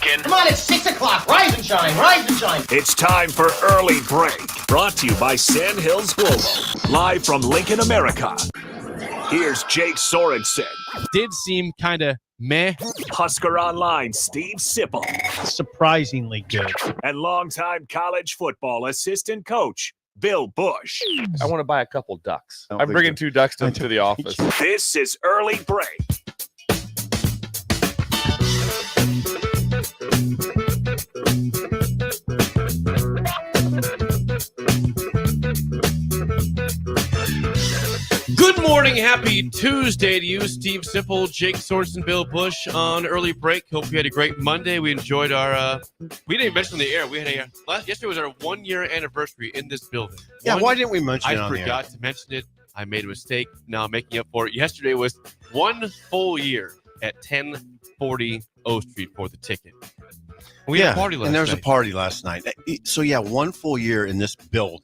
Lincoln. Come on, it's 6 o'clock. Rise and shine, rise and shine. It's time for Early Break. Brought to you by Sandhills Volvo. Live from Lincoln, America. Here's Jake Sorensen. Did seem kind of meh. Husker Online, Steve Sipple. Surprisingly good. And longtime college football assistant coach, Bill Busch. I want to buy a couple ducks. I'm bringing 2 ducks to the office. This is Early Break. Good morning, happy Tuesday to you, Steve Sipple, Jake Sorensen, Bill Busch on Early Break. Hope you had a great Monday. We enjoyed our, we didn't mention the air. We had yesterday was our 1-year anniversary in this building. Yeah, why didn't we mention it on the air? I forgot to mention it. I made a mistake. Now I'm making up for it. Yesterday was 1 full year at 1040 O Street for the ticket. We had a party last night. And there was a party last night. So, 1 full year in this building.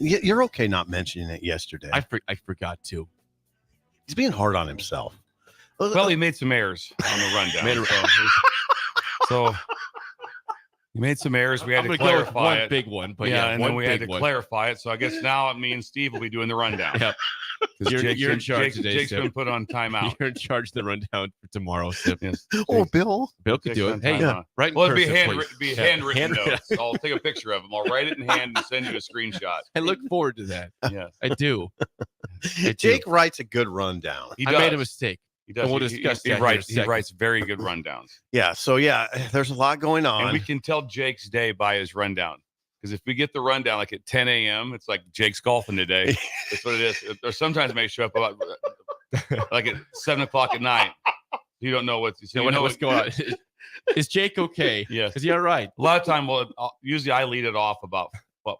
You're okay not mentioning it yesterday. I forgot to. He's being hard on himself. Well, he made some errors on the rundown. So he made some errors. We had to clarify it. One big one, but and then we had to clarify it. So I guess now me and Steve will be doing the rundown. Yep. You're in charge today. Jake's been put on timeout. You're in charge of the rundown for tomorrow, Sip. Yes. Oh, Bill. Bill could do it. Hey, right. Well, it'd be handwritten notes. I'll take a picture of them. I'll write it in hand and send you a screenshot. I look forward to that. Yes, I do. Jake writes a good rundown. He does. I made a mistake. He does. We'll discuss that. He writes very good rundowns. Yeah. So there's a lot going on. And we can tell Jake's day by his rundown. Because if we get the rundown like at 10 a.m., it's like Jake's golfing today. That's what it is. Or sometimes it may show up about like at 7 o'clock at night. You don't know what's going on. Is Jake okay? Yes. Is he all right? A lot of time, usually I lead it off about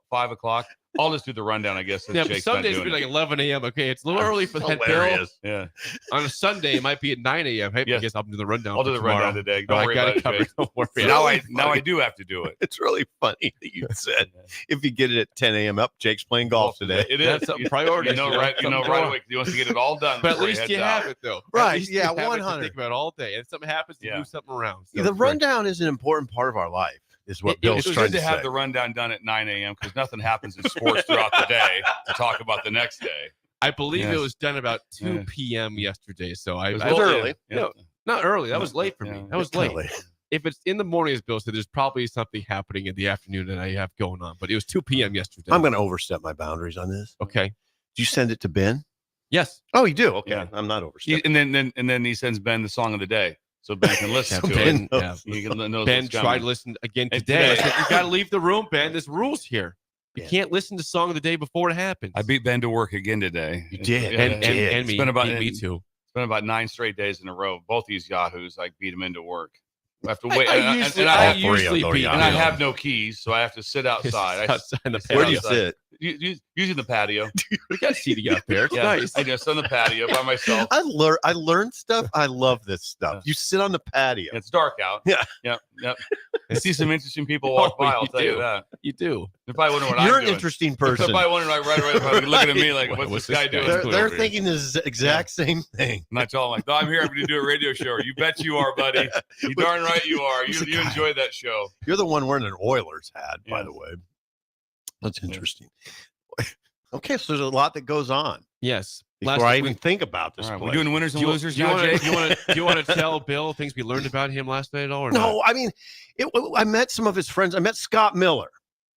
5 o'clock. I'll just do the rundown, I guess. Yeah, but some days it'll be like 11 a.m. Okay, it's a little early for that, Bill. Yeah. On a Sunday, it might be at 9 a.m. Hey, I guess I'll do the rundown. I'll do the rundown today. Don't worry about it, Jake. Don't worry. Now I do have to do it. It's really funny that you said if you get it at 10 a.m. up, Jake's playing golf today. It is. That's a priority. You know right away. He wants to get it all done. But at least you have it, though. Right. Yeah, 100. Think about it all day. And if something happens, you move something around. So the rundown is an important part of our life. Is what Bill's trying to say. It's good to have the rundown done at 9 a.m. because nothing happens in sports throughout the day to talk about the next day. I believe it was done about 2 p.m. yesterday. So I was early. No, not early. That was late for me. That was late. If it's in the morning, as Bill said, there's probably something happening in the afternoon that I have going on. But it was 2 p.m. yesterday. I'm going to overstep my boundaries on this. Okay. Did you send it to Ben? Yes. Oh, you do? Okay. Yeah. I'm not overstepping. And then he sends Ben the song of the day. So Ben can listen to Ben, it. Ben tried to listen again today. I said, you got to leave the room, Ben. There's rules here. You can't listen to song of the day before it happens. I beat Ben to work again today. You did. And me. Me too. It's been about 9 straight days in a row. Both these yahoos, I beat them into work. I have to wait. I usually beat and I have no keys, so I have to sit outside. Where do you sit? Using the patio. We got seating out there. It's nice. I just on the patio by myself. I learned stuff. I love this stuff. You sit on the patio. It's dark out. Yeah. Yep. I see some interesting people walk by. I'll tell you that. You do. They're probably wondering what You're I'm an doing. interesting person. They're probably wondering right, looking at me like, what's this guy doing? They're thinking the exact same thing. And I tell them, like, no, I'm here to do a radio show. You bet you are, buddy. You darn right you are. You enjoy that show. You're the one wearing an Oilers hat, by the way. That's interesting. Okay, so there's a lot that goes on. Yes. Before I even think about this, we're doing winners and losers now, Jake. Do you want to tell Bill things we learned about him last night at all? Or no, not? I mean, I met some of his friends. I met Scott Miller,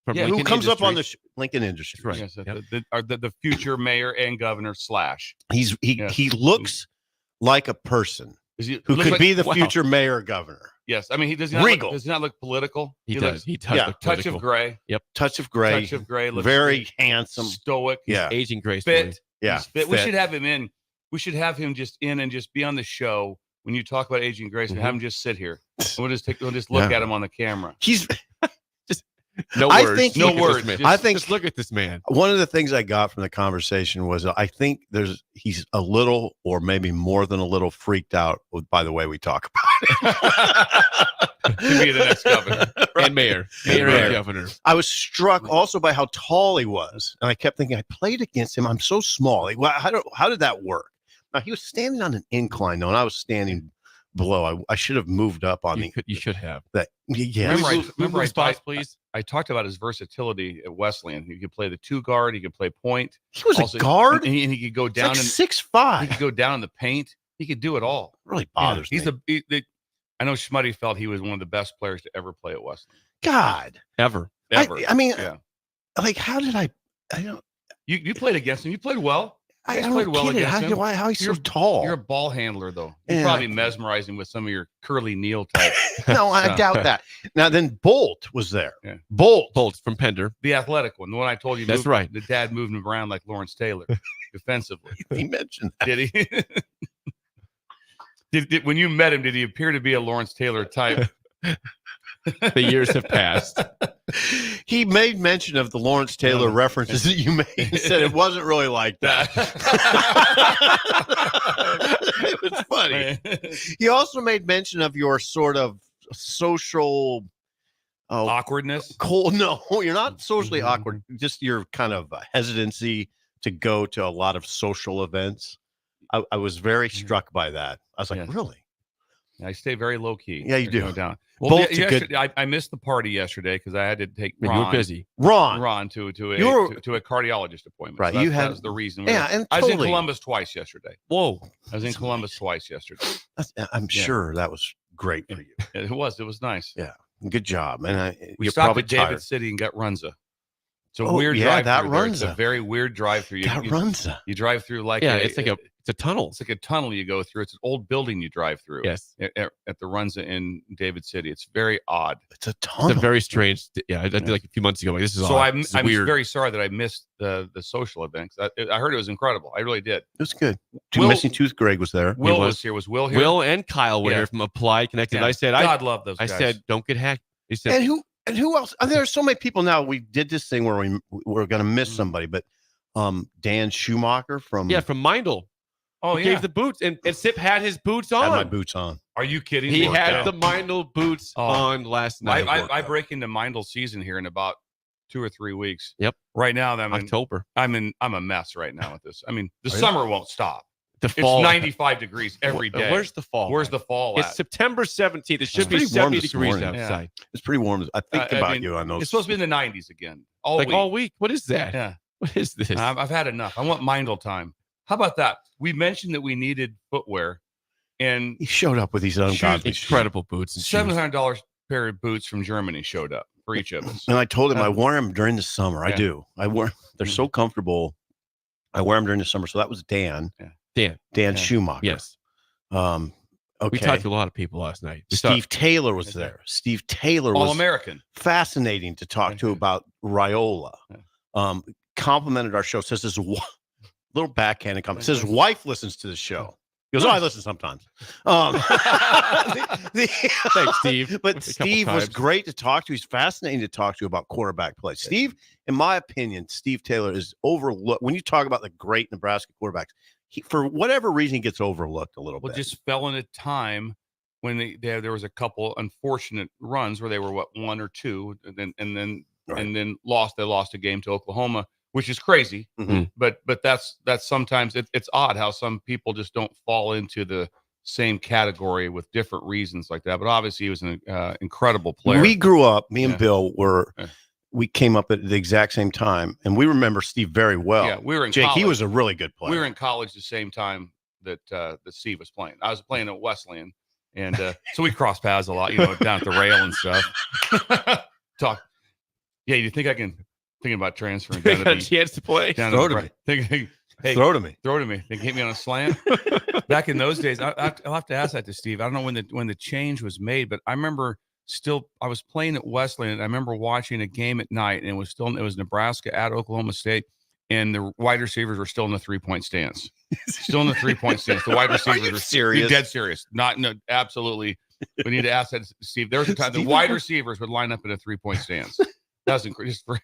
who comes up on the Lincoln Industries. Right. Yes, the future mayor and governor / He looks like a person who could be the future mayor or governor. Yes, I mean he does not regal. Does not look political. He does. Yeah, touch of gray. Yep, touch of gray. Looks very handsome, stoic. Yeah, aging gracefully. Fit. Yeah, fit. We should have him in. We should have him just in and just be on the show when you talk about aging grace and have him just sit here. We'll just look at him on the camera. He's just no words. No words. I think just look at this man. One of the things I got from the conversation was I think he's a little, or maybe more than a little, freaked out by the way we talk about it. To be the next governor and mayor and governor. I was struck also by how tall he was, and I kept thinking, I played against him. I'm so small. Like, how did that work? Now he was standing on an incline though, and I was standing below. I should have moved up on You should have. that. Yeah. Remember spots, please. I talked about his versatility at Wesleyan. He could play the 2 guard. He could play point. He was Also, a guard. and he could go down Like in 6'5". He could go down in the paint. He could do it all. Really bothers me. I know Schmuddy felt he was one of the best players to ever play at Wesleyan. God. Ever. I mean, yeah. like, how did I don't. You played against him. You played well. I You guys don't played well get it. against him. How he's so tall? You're a ball handler, though. You Yeah. probably mesmerize him with some of your Curly Neal type. No, I doubt that. Now then, Bolt was there. Yeah. Bolt from Pender. The athletic one, the one I told you. That's right. The dad moved him around like Lawrence Taylor defensively. He mentioned that. Did he? When you met him, did he appear to be a Lawrence Taylor type? The years have passed. He made mention of the Lawrence Taylor references that you made. He said it wasn't really like that. It was funny. He also made mention of your sort of social Awkwardness. cold. No, you're not socially awkward. Just your kind of hesitancy to go to a lot of social events. I was very struck by that. I was like, Yes. really? I stay very low key. Yeah, you I do. go down. Bolt's a good- I missed the party yesterday because I had to take You were Ron busy. Ron. to a cardiologist appointment. Right, So you that had- was the reason. Yeah, and I was in totally. Columbus twice yesterday. Whoa. I was in Columbus twice yesterday. I'm sure that was great for you. It was nice. Yeah. Good job. And We you're stopped probably at David tired. City and got Runza. It's a Oh, weird yeah, drive that through there. It's a Runza. very weird drive through. That runs. You drive through like Yeah, it's a tunnel. it's like a tunnel you go through. It's an old building you drive through. Yes. At the Runza in David City. It's very odd. It's a It's tunnel. a very strange. Yeah, I did like a few months ago. Like, this is So odd. I'm This is weird. very sorry that I missed the social event. I heard it was incredible. I really did. It was good. Two Will- missing tooth. Greg was there. Will was. was here. Was Will here? Will and Kyle were Yeah. here from Applied Connected. Yeah. I said, God love those I guys. said, don't get hacked. He said, And who else? There are so many people now. We did this thing where we're going to miss Mm. somebody, but Dan Schumacher from yeah, from Mindel. oh He yeah. gave the boots, and Sip had his boots had my on. boots on. Are you kidding? He me? had the Mindel boots Oh. on last night. I break into Mindel season here in about 2 or 3 weeks. Yep. Right now, October. I'm a mess right now with this. I mean, the Are you? summer won't stop. The It's fall. 95 degrees every day. Where's the fall? Where's the fall It's at? September 17th. It should It's be pretty warm 70 this degrees morning. Yeah. outside. It's pretty warm. I think I about mean, you on those. It's supposed to be in the 90s again. All Like week. all week. What is that? Yeah. What is this? I've had enough. I want Mindel time. How about that? We mentioned that we needed footwear, and He showed up with these ungodly shoes. Incredible boots and shoes. $700 pair of boots from Germany showed up for each of us. And I told him I wear them during the summer. I Yeah. do. I wear. They're so comfortable. I wear them during the summer. So that was Dan Dan. Dan Yeah. Schumacher. Yes. Okay. We talked to a lot of people last night. We Steve Taylor was there. Steve Taylor All was American. fascinating to talk to Yeah. about Raiola. Yeah. Complimented our show. Says his little backhanded comment. Says his wife listens to the show. He goes, "Oh, I listen sometimes." Thanks, Steve. But A couple Steve was times. great to talk to. He's fascinating to talk to about quarterback play. Steve, in my opinion, Steve Taylor is overlooked. When you talk about the great Nebraska quarterbacks, for whatever reason, he gets overlooked a little Well, bit. just fell in a time when there was a couple unfortunate runs where they were 1 or 2, and then lost. They lost a game to Oklahoma, which is crazy. Mhm. But that's sometimes it's odd how some people just don't fall into the same category with different reasons like that. But obviously, he was an incredible player. We grew up. Me and Yeah. Bill were. Yeah. We came up at the exact same time, and we remember Steve very well. yeah, we were in Jake, college. he was a really good player. We were in college the same time that Steve was playing. I was playing at Wesleyan, and so we crossed paths a lot, down at the rail and stuff. Talk. Yeah, you think I can thinking about transferring down Got to a the, chance to play. down Throw to to the, thinking, hey, Throw to me. throw to me. They can hit me on a slant. Back in those days, I'll have to ask that to Steve. I don't know when the change was made, but I remember I was playing at Wesleyan, and I remember watching a game at night, and it was Nebraska at Oklahoma State, and the wide receivers were still in the 3-point stance. Still in the 3-point stance. The wide receivers you were serious? Dead serious. No, absolutely. We need to ask that to Steve. There was a time the wide receivers would line up in a 3-point stance. That was incredible.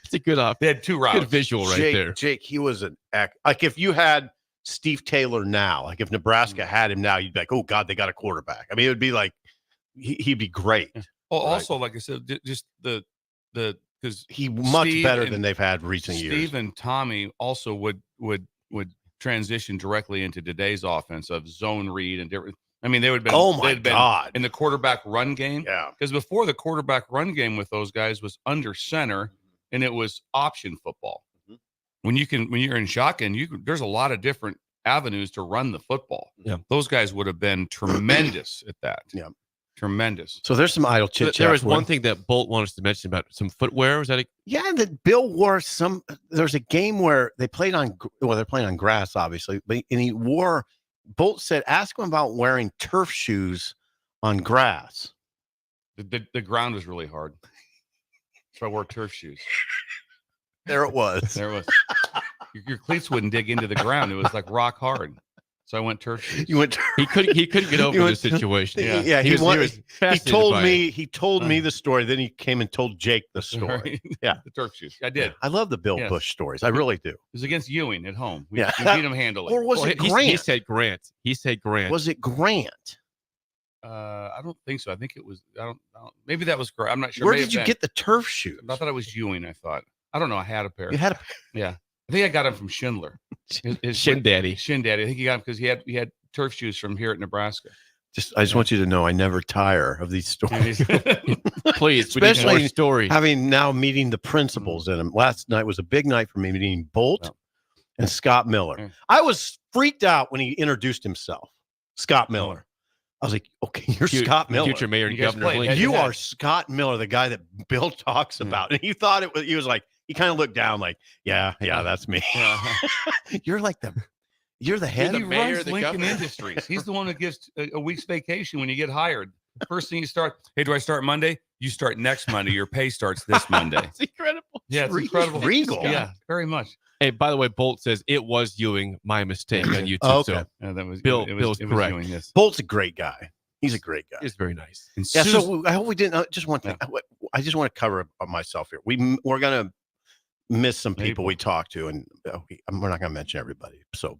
It's a good They had 2 routes. good visual right Jake, there. Jake, he was an act. Like if you had Steve Taylor now, like if Nebraska had him now, you'd be like, oh God, they got a quarterback. I mean, it would be like he'd be great. Well, Right. also, like I said, just the because He much Steve better and- than they've had recent years. Steve and Tommy also would transition directly into today's offense of zone read and different. I mean, they would have been. Oh my they'd been God! in the quarterback run game. Yeah. Because before the quarterback run game with those guys was under center, and it was option football. When you're in shotgun, there's a lot of different avenues to run the football. Yeah. Those guys would have been tremendous at that. Yeah. Tremendous. So there's some idle chit chat. There was one thing that Bolt wanted us to mention about some footwear. Was that Yeah, that Bill wore some. There's a game where they played on. Well, they're playing on grass, obviously, and he wore. Bolt said, "Ask him about wearing turf shoes on grass." The ground was really hard, so I wore turf shoes. There it was. There was. Your cleats wouldn't dig into the ground. It was like rock hard. So I went turf shoes. You went. he couldn't get over the situation. Yeah, he told me the story. Then he came and told Jake the story. Yeah, the turf shoes. I did. I love the Bill Busch stories. I really do. It was against Ewing at home. We Yeah. beat him handily. Or was it Grant? He said Grant. He said Grant. Was it Grant? I don't think so. I think it was. I don't. Maybe that was Grant. I'm not sure. Where did you get the turf shoes? I thought it was Ewing. I thought. I don't know. I had a pair. You had a. Yeah. I think I got him from Schindler. His Shin Daddy. Shin Daddy. I think he got him because he had turf shoes from here at Nebraska. I just want you to know I never tire of these stories. Please, especially story. Having now meeting the principals in them. Last night was a big night for me meeting Bolt and Scott Miller. Yeah. I was freaked out when he introduced himself, Scott Miller. I was like, "Okay, you're Scott Miller, future mayor and You guys governor of played Lincoln. You are Scott Miller, the guy that Bill talks about." And he thought it was. He was like, he kind of looked down, like, "Yeah, that's me." You're like you're the head. He the mayor, runs the Lincoln governor. Industries. He's the one that gives a week's vacation when you get hired. First thing you start, hey, do I start Monday? You start next Monday. Your pay starts this Monday. It's incredible. Yeah, it's incredible. Regal. Yeah, very much. Hey, by the way, Bolt says it was Ewing. My mistake on YouTube. Oh, okay. So Yeah, that was Bill's it was correct. Ewing, yes. Bolt's a great guy. He's a great guy. it's very nice. And Yeah. Susan- So I hope we didn't. Just one thing. I just want to cover myself here. We're gonna miss some people we talked to, and we're not gonna mention everybody. So,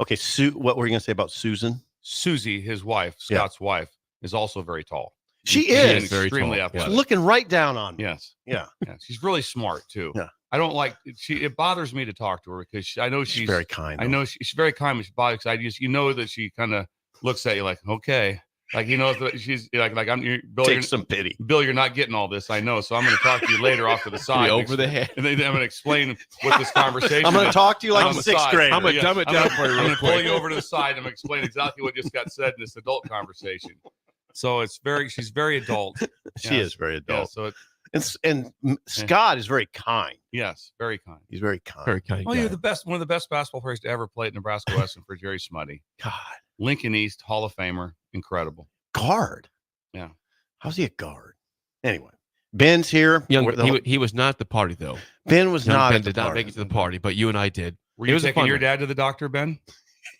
okay, what were you gonna say about Susan? Susie, his wife, Scott's wife, is also very tall. She She's is very extremely tall. athletic. She's looking right down on me. Yes. Yeah. Yeah. She's really smart too. Yeah. I don't like it bothers me to talk to her because I know She's very kind. I know she's very kind, but she's bothers because that she kind of looks at you like, okay, like he knows that she's like Bill, Take some pity. Bill, you're not getting all this. I know, so I'm going to talk to you later off to the side, Over the head. and then I'm going to explain what this conversation. I'm going to is. talk to you like On a the sixth side. grader. I'm going to dumb it down for you I'm real going to pull quick. you over to the side. I'm going to explain exactly what just got said in this adult conversation. So she's very adult. She Yes. is very Yeah, adult. so And Scott is very kind. yes, very kind. He's very kind. Very kind. Well, guy. you're one of the best basketball players to ever play at Nebraska Western for Jerry Smuddy. God, Lincoln East Hall of Famer, incredible. guard. Yeah. How's he a guard? Anyway, Ben's here. He was not at the party though. Ben was Young not Ben at the did not party. make it to the party, but you and I did. Were It you was a taking fun your one. dad to the doctor, Ben?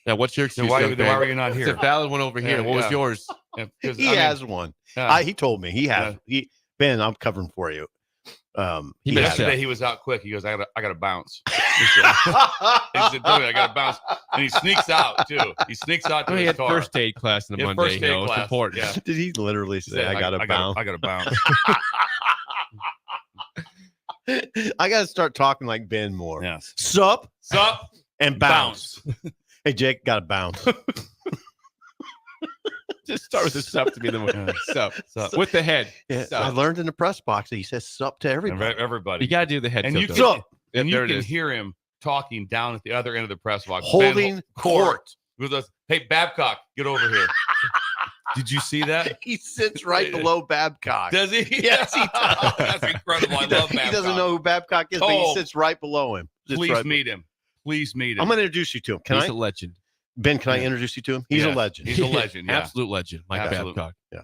Yeah, what's your excuse? Then why young were man? you not It's here? a valid one over here. Yeah, What was yeah. yours? Yeah, 'cause, He I mean, has one. yeah. He told me he has. Ben, I'm covering for you. He He messed has Yesterday up. he was out quick. He goes, I gotta bounce. He said, I gotta bounce. And he sneaks out too. He sneaks out to Oh, he his had car. first aid class on He a had Monday. first aid It's class, important. yeah. Did he literally He say, said, I got to bounce? I gotta bounce. I got to start talking like Ben more. Yes. Sup Sup? and bounce. Hey, Jake, got to bounce. Just start with the sup to be the Yeah. sup. Sup. With the head. Yeah, Sup. I learned in the press box that he says sup to everybody. Everybody. You got to do the head. And you tilt, can- though. Sup, and There you it can is. hear him talking down at the other end of the press box. holding Ben, court. with us. Hey, Babcock, get over here. Did you see that? He sits right below Babcock. Does he? Yes, he does. That's incredible. I He, does, love Babcock. he doesn't know who Babcock is, but he Oh. sits right below him. Sits Please right meet him. Please meet him. I'm going to introduce you to him. Can He's I? a legend. Ben, can I Yeah. introduce you to him? He's Yes. a legend. He's a legend. Yeah. Absolute legend. Mike Absolute. Babcock. Yeah.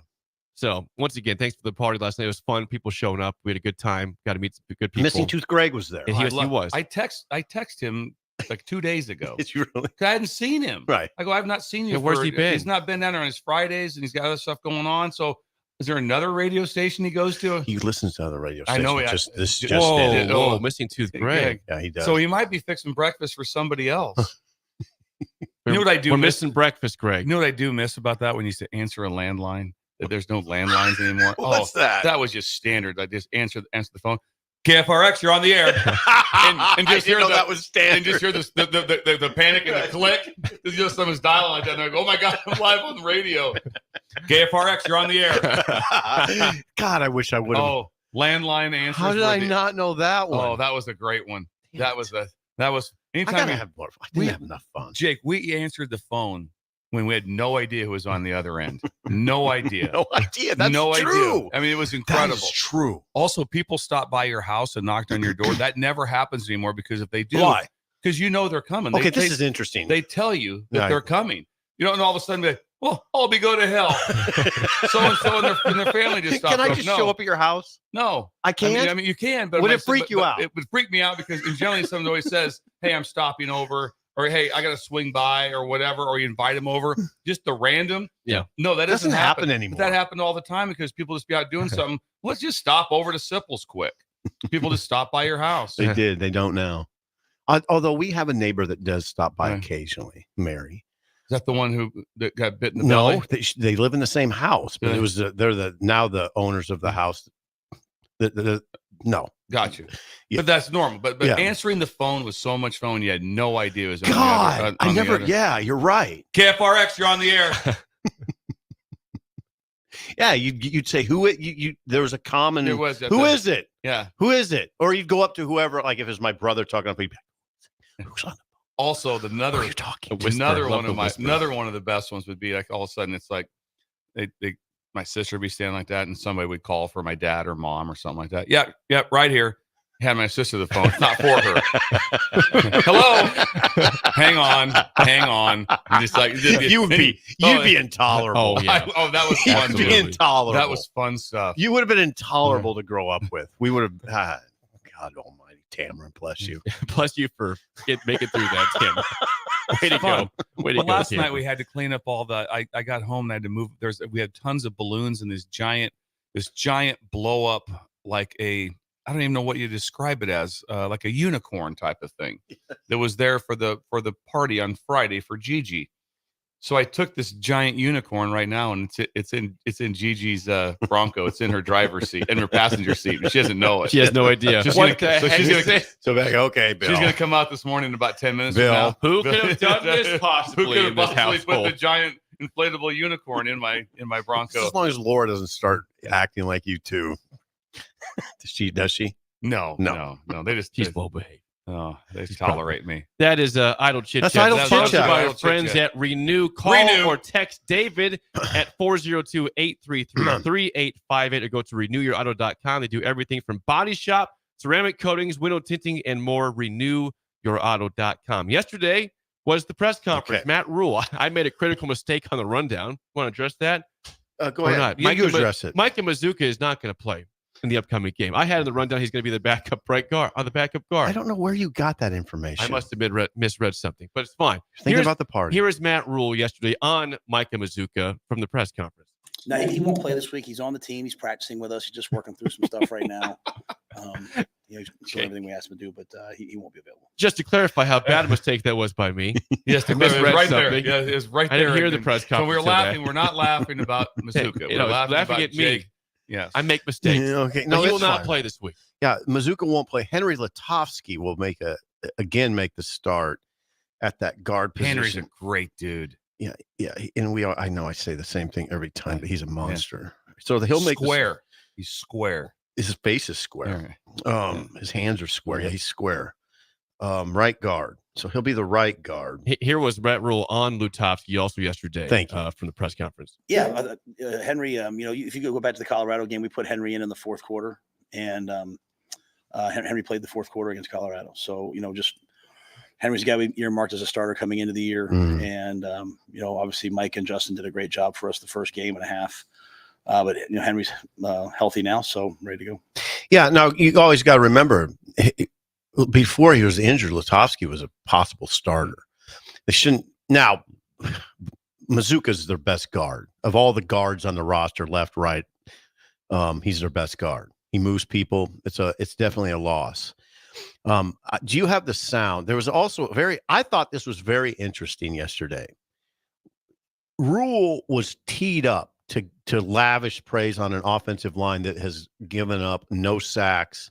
So once again, thanks for the party last night. It was fun. People showing up. We had a good time. Got to meet some good people. Missing Tooth Greg was there. And he was. I text him like 2 days ago. Is you really? 'Cause I hadn't seen him. Right. I go, I've not seen you. Yeah, where's for- he been? He's not been down there on his Fridays, and he's got other stuff going on. So, is there another radio station he goes to? He listens to other radio I stations. know, yeah. Just whoa, did it. whoa, Oh. missing tooth Yeah. Greg. Yeah, he does. So he might be fixing breakfast for somebody else. You know what I do We're miss? missing breakfast, Greg. You know what I do miss about that when you used to answer a landline? That there's no landlines anymore. What's that? That was just standard. I just answer the phone. KFRX, you're on the air. And just hear that was standard. And just hear the panic and the click. Just someone's dialing like that. And I go, oh my God, I'm live on the radio. KFRX, you're on the air. God, I wish I would have. Oh, landline answers. How did I not know that one? Oh, that was a great one. That was anytime I gotta have more. I didn't have enough fun. Jake, we answered the phone when we had no idea who was on the other end. No idea. No idea. That's no true. idea. I mean, it was incredible. That is true. Also, people stopped by your house and knocked on your door. That never happens anymore because if they do, Why? Because you know they're coming. Okay, this is interesting. They tell you that Right. they're coming. You don't know all of a sudden be like, well, I'll be going to hell. So-and-so and their family just stopped. Can I just show up at your house? No. I can't. I mean, you can, but Would it freak you out? It would freak me out because generally someone always says, hey, I'm stopping over. Or, hey, I got to swing by or whatever, or you invite them over. Just the random. Yeah. No, that doesn't happen anymore. But that happened all the time because people just be out doing something. Let's just stop over to Sipple's quick. People just stop by your house. They did. They don't now. Although we have a neighbor that does stop by Right. occasionally, Mary. Is that the one that got bit in the belly? No, they live in the same house, but Yeah. it was they're now the owners of the house. No. Got you. Yeah. But that's normal. But Yeah. answering the phone was so much fun. You had no idea it was God, I never. other. Yeah, you're right. KFRX, you're on the air. Yeah, you'd say who it. You there was a common. It was. Who is it? Yeah. Who is it? Or you'd go up to whoever. Like if it's my brother talking, who's on? Also, Who are you talking to? another Love one the of my whisper. another one of the best ones would be like all of a sudden it's like they my sister would be standing like that and somebody would call for my dad or mom or something like that. Yeah, right here. Had my sister the phone. It's not for her. Hello. hang on. And just like You'd be intolerable. Oh, yeah. that was fun. You'd be too. intolerable. That was fun stuff. You would have been intolerable to grow up with. We would have. God Almighty, Tamara, bless you. Bless you for making through that, Tim. Way to Fun. go. Way to But go, last Tim. night we had to clean up all the. I got home and I had to move. We had tons of balloons and this giant blow up like a. I don't even know what you describe it as, like a unicorn type of thing that was there for the party on Friday for Gigi. So I took this giant unicorn right now, and it's in Gigi's Bronco. It's in her driver's seat, in her passenger seat, and she doesn't know it. She has no idea. She's What gonna- the so heck she's is gonna- this? So back, okay, Bill. She's gonna come out this morning in about 10 minutes. Bill. From now. Who could have done this possibly Who could in have this possibly put household? the giant inflatable unicorn in my Just Bronco? as long as Laura doesn't start acting like you too. Does she? No. They just He's well behaved. they tolerate me. That is Idle Chit That's Chat. Idle Sponsored Chit Chat. by our Idle Chit friends Chat. at Renew. Call Renew. or text David at 402-833-3858 or go to renewyourauto.com. They do everything from body shop, ceramic coatings, window tinting, and more. Renewyourauto.com. Yesterday was the press conference. Okay. Matt Rule. I made a critical mistake on the rundown. Want to address that? Go Or ahead. not? You Micah address it. Micah Mazuka is not going to play in the upcoming game. I had in the rundown he's going to be the backup right guard. The backup guard. I don't know where you got that information. I must have misread something, but it's fine. Think Here's- about the party. Here is Matt Rule yesterday on Micah Mazuka from the press conference. No, he won't play this week. He's on the team. He's practicing with us. He's just working through some stuff right now. He's doing everything we asked him to do, but he won't be available. Just to clarify how bad a mistake that was by me. Yes, I it was misread right there. something. Yeah, it was right I there. didn't hear the And press So we were conference today. laughing. We're not laughing about Mazuka. You We're know, laughing laughing about at me. Jake. Yes. I make mistakes. Yeah, okay. No, No, he will it's not fine. play this week. Yeah, Mazuka won't play. Henry Latovsky will make the start at that guard position. Henry's a great dude. Yeah, and I know I say the same thing every time, but he's a monster. So he'll make square. He's square. his face is square. His hands are square. Yeah, he's square. Right guard. So he'll be the right guard. Here was Matt Rule on Lutovsky also yesterday. Thank you. From the press conference. Yeah, Henry. If you go back to the Colorado game, we put Henry in the fourth quarter, and Henry played the fourth quarter against Colorado. So just Henry's got to be earmarked as a starter coming into the year, and obviously Mike and Justin did a great job for us the first game and a half. But Henry's healthy now, so ready to go. Yeah. Now you always got to remember, before he was injured, Latovsky was a possible starter. They shouldn't. Now, Mazuka's their best guard of all the guards on the roster, left, right. He's their best guard. He moves people. It's definitely a loss. Do you have the sound? There was also I thought this was very interesting yesterday. Rule was teed up to lavish praise on an offensive line that has given up no sacks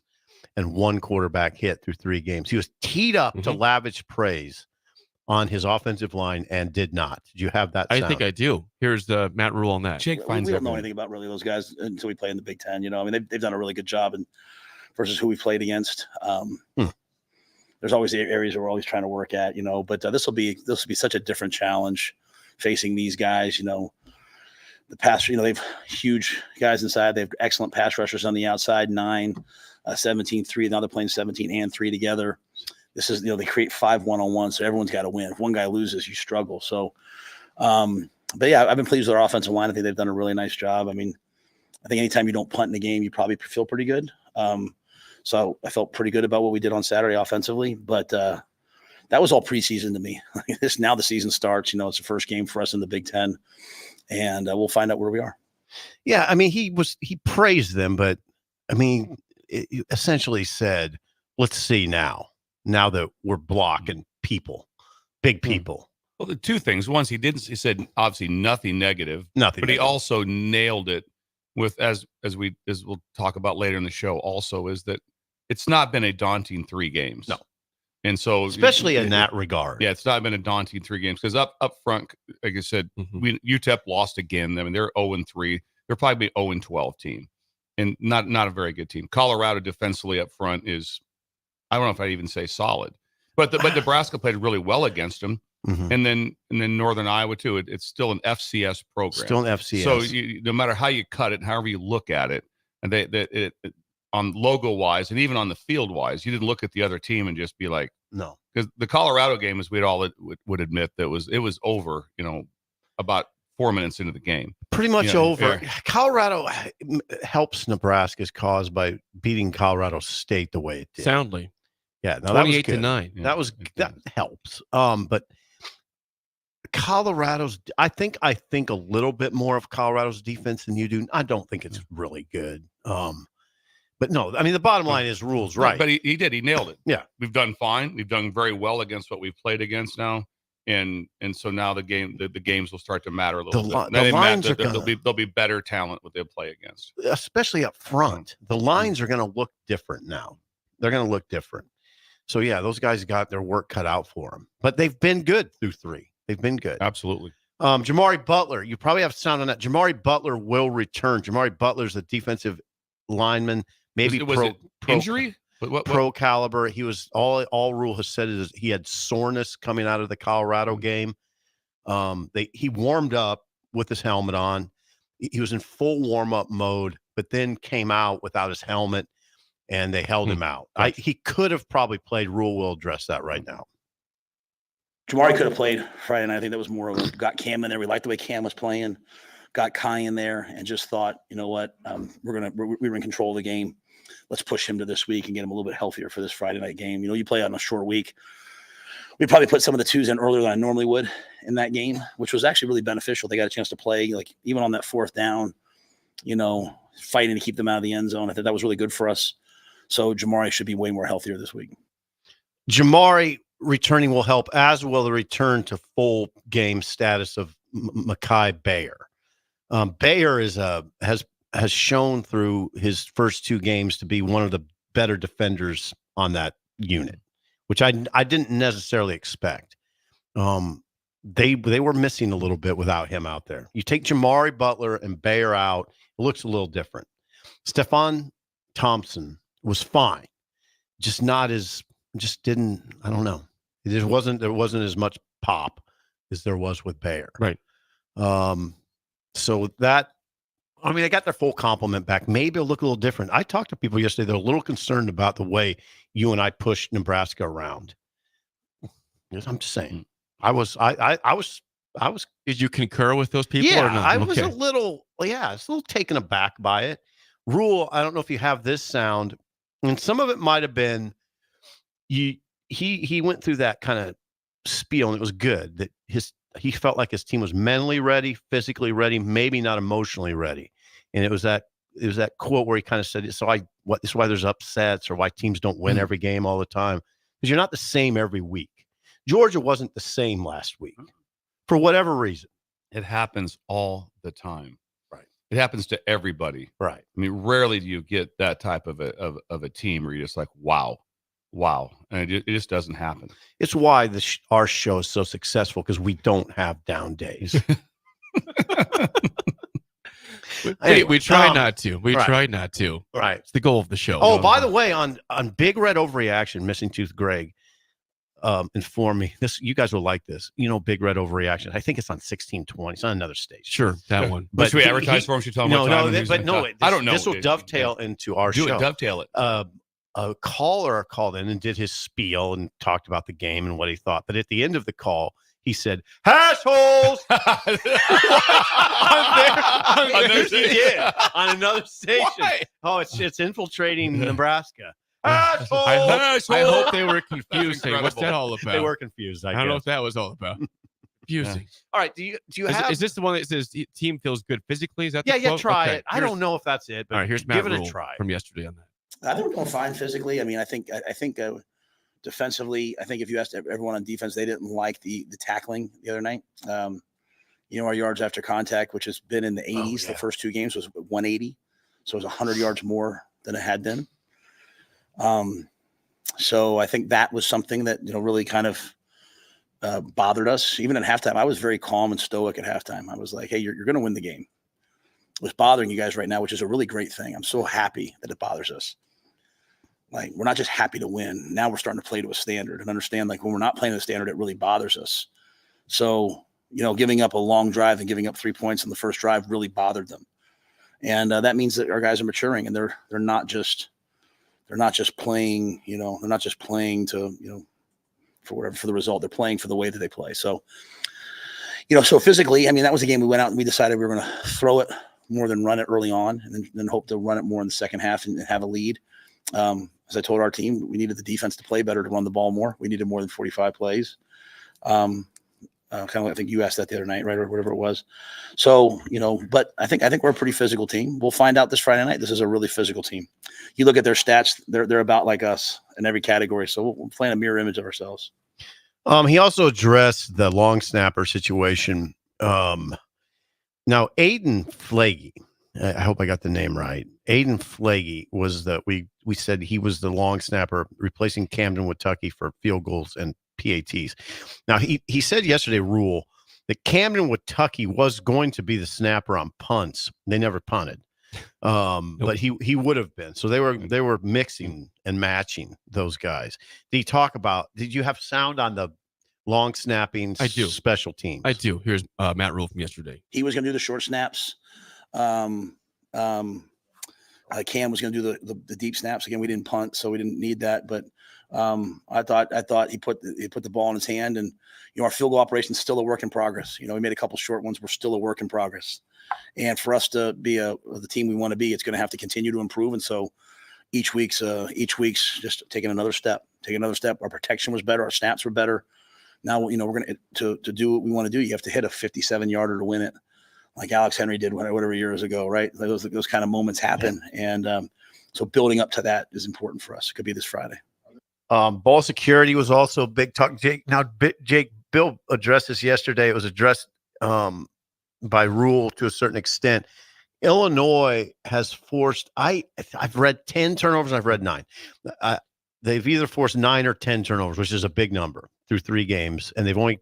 and 1 quarterback hit through 3 games. He was teed up to lavish praise on his offensive line and did not. Did you have that sound? I think I do. Here's the Matt Rule on that. Jake We finds don't know anything about really those guys until we play in the Big Ten. I mean, they've done a really good job versus who we played against. There's always the areas that we're always trying to work at, but this will be such a different challenge facing these guys. The pass, they've huge guys inside. They have excellent pass rushers on the outside, 9, 17, 3. Now they're playing 17 and 3 together. This is, they create 5 1-on-1, so everyone's got to win. If one guy loses, you struggle. So, but yeah, I've been pleased with our offensive line. I think they've done a really nice job. I mean, I think anytime you don't punt in a game, you probably feel pretty good. So I felt pretty good about what we did on Saturday offensively, but that was all preseason to me. Now the season starts. It's the first game for us in the Big Ten, and we'll find out where we are. Yeah, I mean, he praised them, but I mean, it essentially said, "Let's see now that we're blocking big people." Well, the 2 things. One, he said obviously nothing negative, but he also nailed it with as we'll talk about later in the show. Also, is that it's not been a daunting 3 games. No. And so, especially in that regard, yeah, it's not been a daunting 3 games because up front, like I said, UTEP lost again. I mean, they're 0-3. They're probably an 0-12 team, and not a very good team. Colorado defensively up front is, I don't know if I'd even say solid, but Nebraska played really well against them, and then Northern Iowa too. It's still an FCS program, still an FCS. So no matter how you cut it, however you look at it, and it on logo wise and even on the field wise, you didn't look at the other team and just be like, no, because the Colorado game, as we'd all would admit, that it was over, about 4 minutes into the game, pretty much over. Yeah. Colorado helps Nebraska's cause by beating Colorado State the way it did. Soundly. Yeah, no, 28-9. That helps. But Colorado's, I think a little bit more of Colorado's defense than you do. I don't think it's really good. But no, I mean, the bottom line is Rule's right. But he did. He nailed it. Yeah. We've done fine. We've done very well against what we've played against now. And so now the games will start to matter a little bit. The lines are there'll be better talent what they'll play against. Especially up front. The lines are going to look different now. They're going to look different. So, yeah, those guys got their work cut out for them. But they've been good through 3. They've been good. Absolutely. Jamari Butler, you probably have sound on that. Jamari Butler will return. Jamari Butler's a defensive lineman. Maybe was it injury? What? Pro caliber. He was all Rule has said is he had soreness coming out of the Colorado game. He warmed up with his helmet on. He was in full warm-up mode, but then came out without his helmet, and they held him out. He could have probably played. Rule will address that right now. Jamari could have played Friday night. I think that was more of a got Cam in there. We liked the way Cam was playing, got Kai in there, and just thought, you know what, we were in control of the game. Let's push him to this week and get him a little bit healthier for this Friday night game. You play on a short week. We probably put some of the 2s in earlier than I normally would in that game, which was actually really beneficial. They got a chance to play, like even on that 4th down, fighting to keep them out of the end zone. I think that was really good for us. So Jamari should be way more healthier this week. Jamari returning will help, as will the return to full game status of Mekhi Bayer. Bayer has shown through his first 2 games to be one of the better defenders on that unit, which I didn't necessarily expect. They were missing a little bit without him out there. You take Jamari Butler and Bayer out, it looks a little different. Stephon Thompson was fine, I don't know. There wasn't as much pop as there was with Bayer. Right. So that, I mean, they got their full complement back. Maybe it'll look a little different. I talked to people yesterday. They're a little concerned about the way you and I pushed Nebraska around. I'm just saying. I was. Did you concur with those people? Yeah, or no? I was a little taken aback by it. Rule, I don't know if you have this sound, and some of it might have been he went through that kind of spiel, and it was good that he felt like his team was mentally ready, physically ready, maybe not emotionally ready. And it was that quote where he kind of said, this is why there's upsets or why teams don't win every game all the time, because you're not the same every week. Georgia wasn't the same last week for whatever reason. It happens all the time. Right. It happens to everybody. Right. I mean, rarely do you get that type of a team where you're just like, wow, and it just doesn't happen. It's why our show is so successful, because we don't have down days. We try not to. We try not to. Right. It's the goal of the show. Oh, by the way, on Big Red Overreaction, Missing Tooth Greg informed me this. You guys will like this. Big Red Overreaction. I think it's on 1620. It's on another station. Sure, that one. But should we advertise for him? Should tell him what time? I don't know. This will dovetail into our show. Dovetail it. A caller called in and did his spiel and talked about the game and what he thought. But at the end of the call, he said, "Assholes!" He did on another station. Why? Oh, it's infiltrating Nebraska. Assholes! I hope they were confused. Hey, what's that all about? They were confused. I don't know guess. what that was all about. Confusing. All right. Do you have? Is this the one that says team feels good physically? Is that the Yeah. quote? Try Okay. it. I don't know if that's it. But All right. Here's Matt give it Rule a try. from yesterday on that. I think we're going fine physically. I mean, I think defensively, I think if you asked everyone on defense, they didn't like the tackling the other night. Our yards after contact, which has been in the 80s, the first two games was 180. So it was 100 yards more than it had been. So I think that was something that, really kind of bothered us. Even at halftime, I was very calm and stoic at halftime. I was like, hey, you're going to win the game. It was bothering you guys right now, which is a really great thing. I'm so happy that it bothers us. Like, we're not just happy to win. Now we're starting to play to a standard and understand, like, when we're not playing to the standard, it really bothers us. So, giving up a long drive and giving up 3 points in the first drive really bothered them. And that means that our guys are maturing, and they're not just playing, they're not just playing to, for the result. They're playing for the way that they play. So, so physically, I mean, that was a game we went out and we decided we were going to throw it more than run it early on, and then hope to run it more in the second half and have a lead. As I told our team, we needed the defense to play better, to run the ball more. We needed more than 45 plays. Kind of like, I think you asked that the other night, right? Or whatever it was. So, but I think we're a pretty physical team. We'll find out this Friday night. This is a really physical team. You look at their stats, they're about like us in every category. So we're playing a mirror image of ourselves. He also addressed the long snapper situation. Now, Aiden Flagey, I hope I got the name right. Aiden Flagey was we said he was the long snapper replacing Camden Watucky for field goals and PATs. Now, he said yesterday, Rule, that Camden Watucky was going to be the snapper on punts. They never punted. But he would have been. So they were mixing and matching those guys. Did you have sound on the long snapping I do. special teams? I do. Here's Matt Rule from yesterday. He was going to do the short snaps. Cam was going to do the deep snaps. Again, we didn't punt, so we didn't need that. But I thought he put the ball in his hand, and our field goal operation is still a work in progress. We made a couple short ones. We're still a work in progress, and for us to be the team we want to be, it's going to have to continue to improve. And so each week's just taking another step. Our protection was better. Our snaps were better. Now we're going to do what we want to do. You have to hit a 57-yarder to win it, like Alex Henry did whatever years ago, right? Those kind of moments happen. Yeah. And so building up to that is important for us. It could be this Friday. Ball security was also a big talk. Jake, Bill addressed this yesterday. It was addressed by Rule to a certain extent. Illinois has forced, I've read 10 turnovers, I've read 9. They've either forced 9 or 10 turnovers, which is a big number through 3 games, and they've only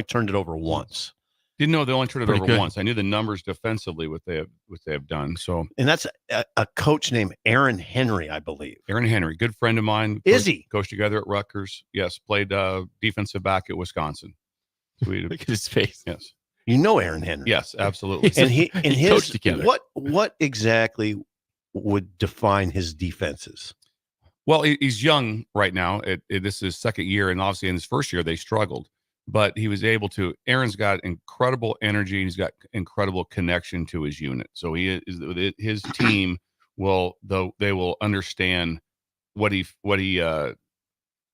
turned it over once. Didn't know they only turned it Pretty over good. once. I knew the numbers defensively what they have done. So, And that's a coach named Aaron Henry, I believe. Aaron Henry, good friend of mine. Is he? Coached together at Rutgers. Yes, played defensive back at Wisconsin. Look at his face. Yes. You know Aaron Henry. Yes, absolutely. And he coached together. What exactly would define his defenses? Well, he's young right now. This is his second year, and obviously in his first year they struggled. But he was able to. Aaron's got incredible energy. He's got incredible connection to his unit. So his team will understand what he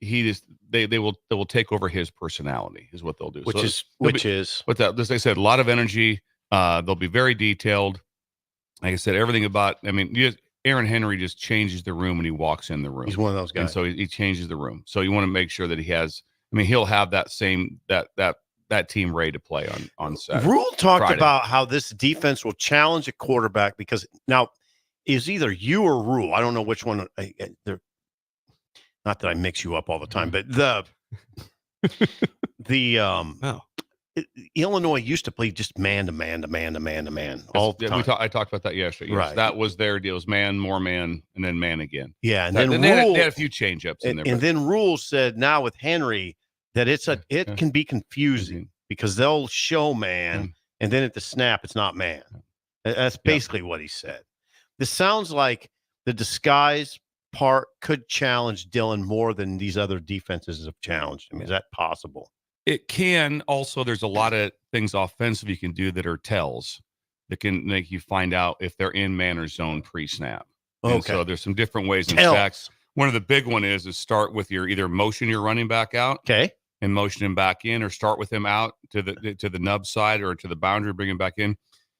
is. They will take over his personality is what they'll do. Which is what that. As I said, a lot of energy. They'll be very detailed. Like I said, everything about. I mean, Aaron Henry just changes the room when he walks in the room. He's one of those guys. And so he changes the room. So you want to make sure that he has. I mean, he'll have that same that that team ready to play on Saturday. Rule talked Friday. about how this defense will challenge a quarterback because now is either you or Rule. I don't know which one. They're not that I mix you up all the time, but Illinois used to play just man to man all the time. I talked about that yesterday. Yes, Right. that was their deal. It was man, more man, and then man again. Yeah, and Then then they Rule had a few change-ups in there. and then Rule said now with Henry that it can be confusing because they'll show man and then at the snap it's not man. That's basically what he said. This sounds like the disguise part could challenge Dylan more than these other defenses have challenged him. Is that possible? It can. Also, there's a lot of things offensive you can do that are tells that can make you find out if they're in man or zone pre-snap. Okay. And so there's some different ways in Tells. stacks. One of the big one is start with your either motion your running back out Okay. and motion him back in, or start with him out to the nub side or to the boundary, bring him back in.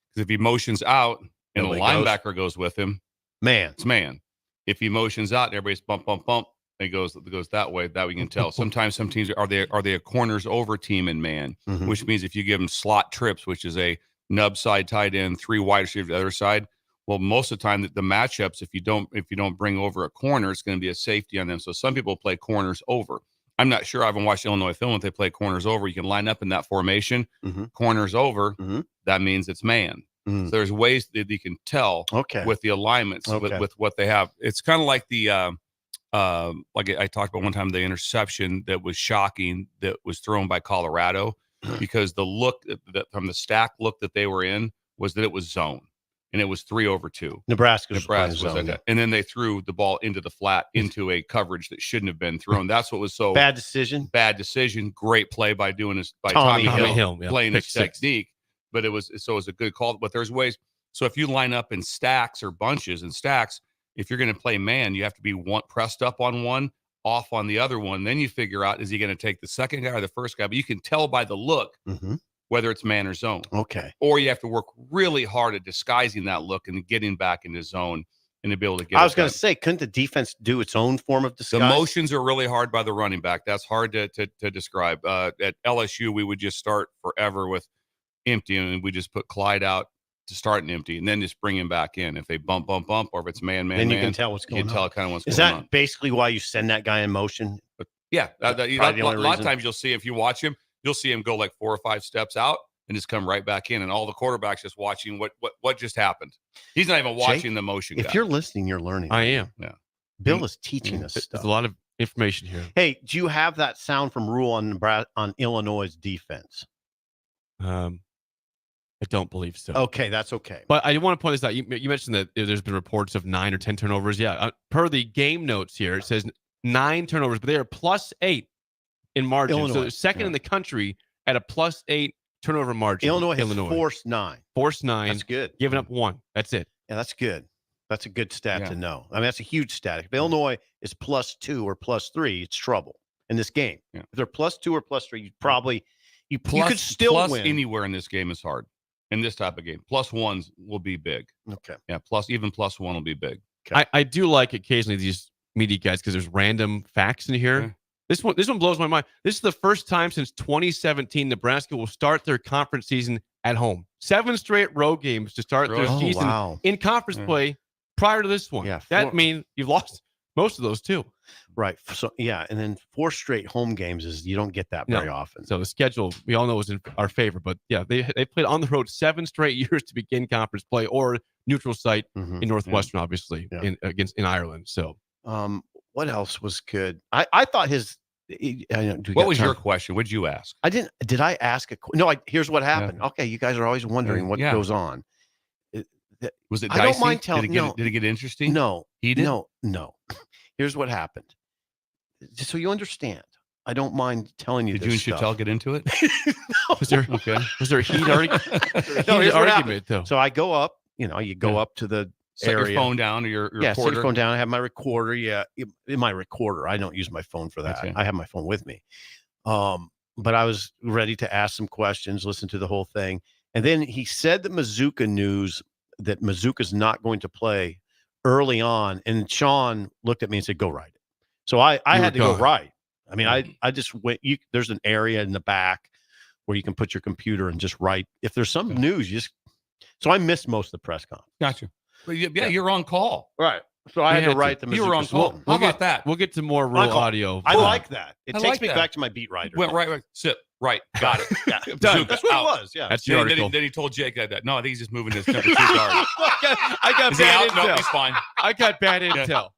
Because if he motions out and Nobody the linebacker goes with him, Man. it's man. If he motions out, everybody's bump, and it goes that way. That we can tell. Sometimes some teams are they a corners over team in man, Mhm. which means if you give them slot trips, which is a nub side tight end, 3 wide receivers to the other side. Well, most of the time the matchups, if you don't bring over a corner, it's going to be a safety on them. So some people play corners over. I'm not sure. I haven't watched Illinois film if they play corners over. You can line up in that formation, corners over. Mhm. That means it's man. Mhm. So there's ways that you can tell with the alignments with what they have. It's kind of like the like I talked about one time, the interception that was shocking that was thrown by Colorado because the look that from the stack look that they were in was that it was zone and it was 3-over-2. Nebraska was like that. And then they threw the ball into the flat into a coverage that shouldn't have been thrown. That's what was so bad decision. Great play by doing this by Tommy Hill playing his technique. But it was a good call. But there's ways. So if you line up in stacks or bunches and stacks, if you're going to play man, you have to be pressed up on one, off on the other one. Then you figure out, is he going to take the second guy or the first guy? But you can tell by the look whether it's man or zone. Okay. Or you have to work really hard at disguising that look and getting back into zone and to be able to get I was going to say, couldn't the defense do its own form of disguise? The motions are really hard by the running back. That's hard to describe. At LSU, we would just start forever with empty, and we just put Clyde out to start and empty, and then just bring him back in. If they bump, or if it's man, then you can tell what's going on. You can tell kind of what's Is going that on. basically why you send that guy in motion? But yeah, a lot of times you'll see, if you watch him, you'll see him go like 4 or 5 steps out and just come right back in, and all the quarterbacks just watching what just happened. He's not even watching the motion. If you're listening, you're learning. I am. Yeah. Bill is teaching us stuff. There's a lot of information here. Hey, do you have that sound from Rule on Illinois' defense? I don't believe so. Okay, that's okay. But I want to point this out. You mentioned that there's been reports of 9 or 10 turnovers. Yeah, per the game notes here, it says 9 turnovers, but they are +8 in margin. Illinois. So they're second in the country at a +8 turnover margin. Illinois has forced 9. Forced 9. That's good. Giving up 1. That's it. Yeah, that's good. That's a good stat to know. I mean, that's a huge stat. If Illinois is +2 or +3, it's trouble in this game. Yeah. If they're +2 or +3, you probably you could still win. Anywhere in this game is hard. In this type of game, +1s will be big. Okay. Yeah. Even +1 will be big. Okay. I do like occasionally these media guys because there's random facts in here. Okay. This one blows my mind. This is the first time since 2017 Nebraska will start their conference season at home. 7 straight road games to start their season in conference play prior to this one. Yeah, that means you've lost most of those too. Right. So yeah, and then 4 straight home games is you don't get that very often. So the schedule we all know is in our favor, but yeah, they played on the road 7 straight years to begin conference play or neutral site in Northwestern, obviously in Ireland. So what else was good? I thought his. What was your question? What'd you ask? I didn't. Did I ask a? No. Here's what happened. Yeah. Okay, you guys are always wondering what goes on. Was it dicey? I don't mind telling. Did it get interesting? No, he did. No. Here's what happened. Just so you understand, I don't mind telling you. Did you and Chantel get into it? No. Was there a heat argument though? So I go up. You go up to the set area. Your phone down or your recorder. Set your phone down. I have my recorder. Yeah, in my recorder. I don't use my phone for that. I have my phone with me. But I was ready to ask some questions, listen to the whole thing, and then he said that Mizzouka's not going to play early on, and Sean looked at me and said, "Go ride it." So I had to go ride. I mean, I just went. There's an area in the back where you can put your computer and just write. If there's some news, you just. So I missed most of the press conference. Gotcha. But you're on call. Right. So I had to write them. You were on call. How about that? We'll get to more real audio. I like that. It I takes like me that. back to my beat writer. Went right. Sit. Right. Got it. Yeah. Done. That's what Out. it was. Yeah. That's the Then article. he told Jake that. No, I think he's just moving his number 2 guard. I got Is he bad out? No, intel. he's fine. I got bad intel.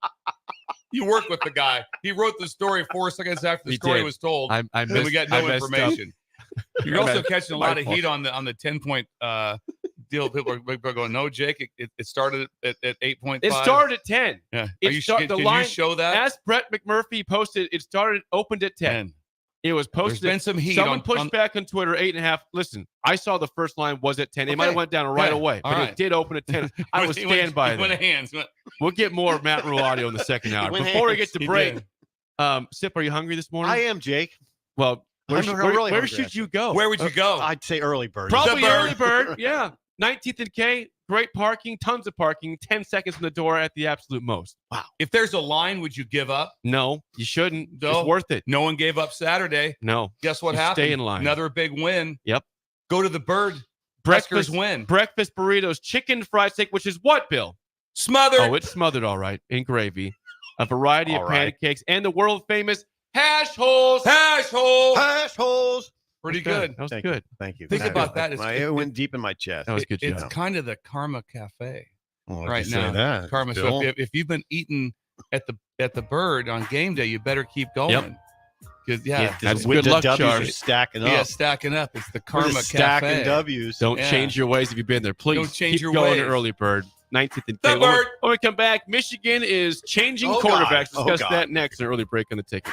You work with the guy. He wrote the story 4 seconds after the He story did. was told. I and missed, we got I no messed up. information. You're also catching a lot of fault. heat on the 10-point deal. People are going, no, Jake. It started at 8.5. It started at 10. Yeah. The Did line, you show that? as Brett McMurphy posted, opened at 10. It was posted. There's been some heat. Someone pushed back on Twitter, 8.5. Listen, I saw the first line was at 10. It might have went down right away, but it did open at 10. I will stand by that. We'll get more Matt Rule audio in the second hour. Before we get to break, Sip, are you hungry this morning? I am, Jake. Well, where hungry, should you go? Where would you go? I'd say early bird. Probably early bird. Yeah. 19th and K. Great parking, tons of parking, 10 seconds from the door at the absolute most. Wow. If there's a line, would you give up? No, you shouldn't. No. It's worth it. No one gave up Saturday. No. Guess what You happened? stay in line. Another big win. Yep. Go to the Bird. Breakfast win. Breakfast burritos, chicken fried steak, which is what, Bill? Smothered. Oh, it's smothered all right in gravy. A variety of pancakes and the world famous hash holes. Hash hole. Hash holes. Pretty good. That was Thank good. Thank you. Think about that. It went deep in my chest. That was good. It's job. kind of the Karma Cafe Well, right you say now. that, Karma. Bill. So if you've been eating at the Bird on game day, you better keep going. Yep. Because That's with good the luck, W's Char. are stacking up. Yeah, stacking up. It's the We're Karma just stacking Cafe. W's. Don't Yeah. change your ways if you've been there. Please Don't change keep your going ways. to early bird. 19th and The K. Bird. When we come back, Michigan is changing Oh, God. quarterbacks. Oh, Discuss God. that next in early break on the ticket.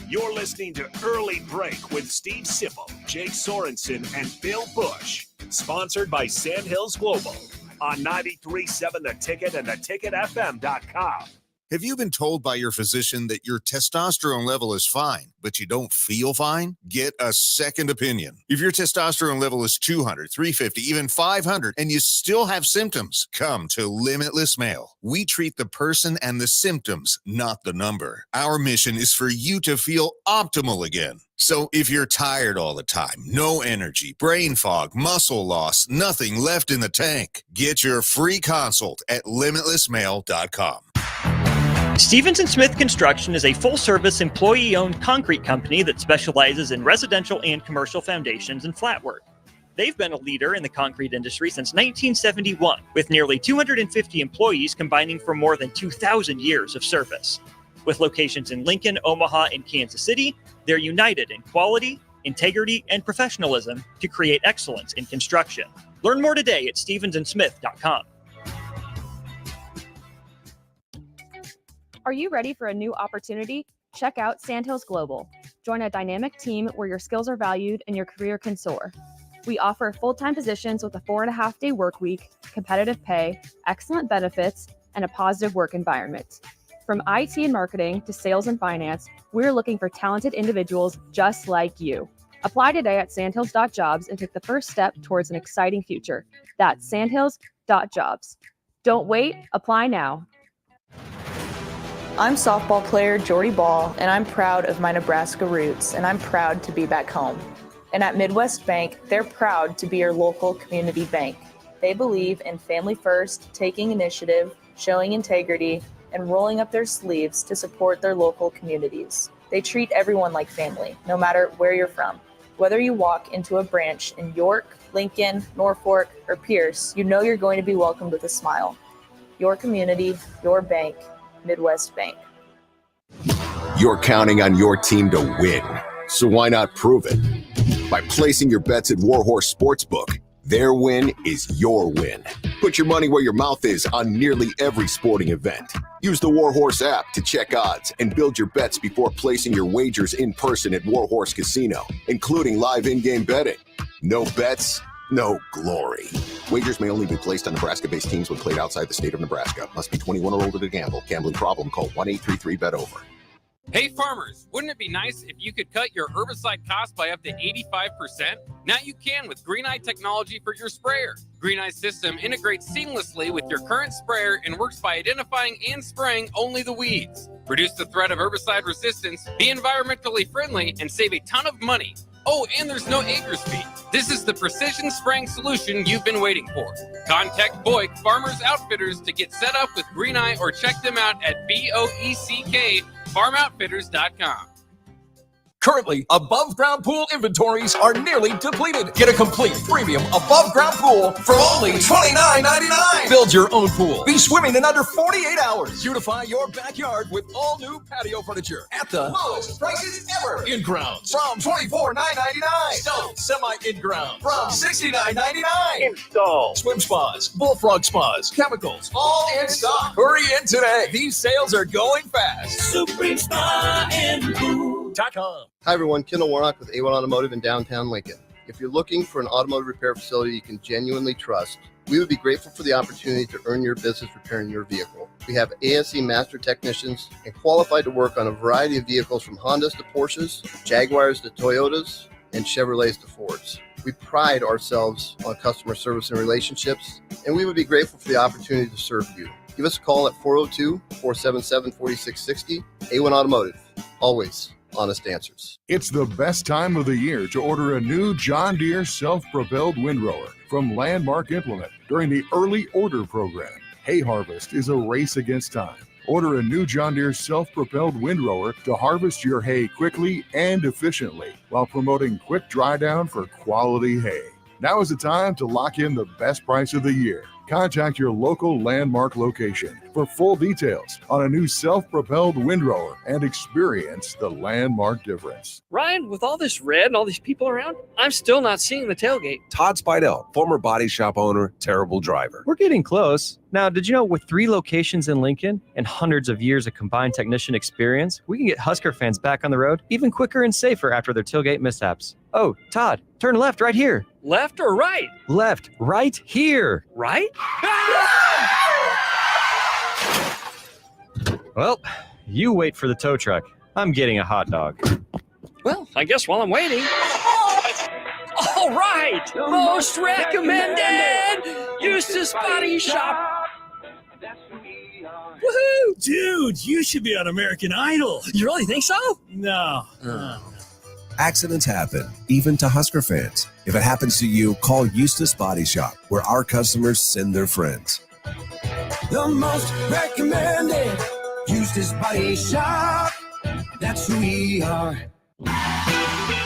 You're listening to Early Break with Steve Sipple, Jake Sorensen, and Bill Busch. Sponsored by Sandhills Global on 93.7 The Ticket and theticketfm.com. Have you been told by your physician that your testosterone level is fine, but you don't feel fine? Get a second opinion. If your testosterone level is 200, 350, even 500, and you still have symptoms, come to Limitless Male. We treat the person and the symptoms, not the number. Our mission is for you to feel optimal again. So if you're tired all the time, no energy, brain fog, muscle loss, nothing left in the tank, get your free consult at limitlessmale.com. Stevens & Smith Construction is a full-service, employee-owned concrete company that specializes in residential and commercial foundations and flat work. They've been a leader in the concrete industry since 1971, with nearly 250 employees combining for more than 2,000 years of service. With locations in Lincoln, Omaha, and Kansas City, they're united in quality, integrity, and professionalism to create excellence in construction. Learn more today at stevensandsmith.com. Are you ready for a new opportunity? Check out Sandhills Global. Join a dynamic team where your skills are valued and your career can soar. We offer full-time positions with a 4.5-day work week, competitive pay, excellent benefits, and a positive work environment. From IT and marketing to sales and finance, we're looking for talented individuals just like you. Apply today at sandhills.jobs and take the first step towards an exciting future. That's sandhills.jobs. Don't wait, apply now. I'm softball player Jordy Ball, and I'm proud of my Nebraska roots, and I'm proud to be back home. And at Midwest Bank, they're proud to be your local community bank. They believe in family first, taking initiative, showing integrity, and rolling up their sleeves to support their local communities. They treat everyone like family, no matter where you're from. Whether you walk into a branch in York, Lincoln, Norfolk, or Pierce, you know you're going to be welcomed with a smile. Your community, your bank, Midwest Bank. You're counting on your team to win, so why not prove it? By placing your bets at Warhorse Sportsbook. Their win is your win. Put your money where your mouth is on nearly every sporting event. Use the Warhorse app to check odds and build your bets before placing your wagers in person at Warhorse Casino, including live in-game betting. No bets, no glory. Wagers may only be placed on Nebraska-based teams when played outside the state of Nebraska. Must be 21 or older to gamble. Gambling problem? Call 1-833-BET-OVER. Hey farmers, wouldn't it be nice if you could cut your herbicide costs by up to 85%? Now you can with Green Eye technology for your sprayer. Green Eye's system integrates seamlessly with your current sprayer and works by identifying and spraying only the weeds. Reduce the threat of herbicide resistance, be environmentally friendly, and save a ton of money. Oh, and there's no acres fee. This is the precision spraying solution you've been waiting for. Contact Boyk Farmers Outfitters to get set up with Green Eye or check them out at BOECK Currently, above-ground pool inventories are nearly depleted. Get a complete premium above-ground pool for only $29.99. Build your own pool. Be swimming in under 48 hours. Beautify your backyard with all new patio furniture at the lowest prices ever. In-grounds from $24,999. Stone semi-in-ground from $69.99. Install. Swim spas, bullfrog spas, chemicals, all in stock. Hurry in today. These sales are going fast. Supreme Spa and Pool.com. Hi everyone, Kendall Warnock with A1 Automotive in downtown Lincoln. If you're looking for an automotive repair facility you can genuinely trust, we would be grateful for the opportunity to earn your business repairing your vehicle. We have ASE master technicians and qualified to work on a variety of vehicles from Hondas to Porsches, Jaguars to Toyotas, and Chevrolets to Fords. We pride ourselves on customer service and relationships, and we would be grateful for the opportunity to serve you. Give us a call at 402-477-4660. A1 Automotive, always honest answers. It's the best time of the year to order a new John Deere self-propelled windrower from Landmark Implement during the early order program. Hay harvest is a race against time. Order a new John Deere self-propelled windrower to harvest your hay quickly and efficiently while promoting quick dry down for quality hay. Now is the time to lock in the best price of the year. Contact your local Landmark location for full details on a new self-propelled windrower and experience the Landmark difference. Ryan, with all this red and all these people around, I'm still not seeing the tailgate. Todd Spidell, former body shop owner, terrible driver. We're getting close. Now, did you know with 3 locations in Lincoln and hundreds of years of combined technician experience, we can get Husker fans back on the road even quicker and safer after their tailgate mishaps? Oh, Todd, turn left right here. Left or right? Left, right here. Right? Well, you wait for the tow truck. I'm getting a hot dog. Well, I guess while I'm waiting. All right, most recommended Eustace Body Shop. Woohoo! Dude, you should be on American Idol. You really think so? No. Accidents happen, even to Husker fans. If it happens to you, call Eustace Body Shop, where our customers send their friends. The most recommended Eustace Body Shop. That's who we are.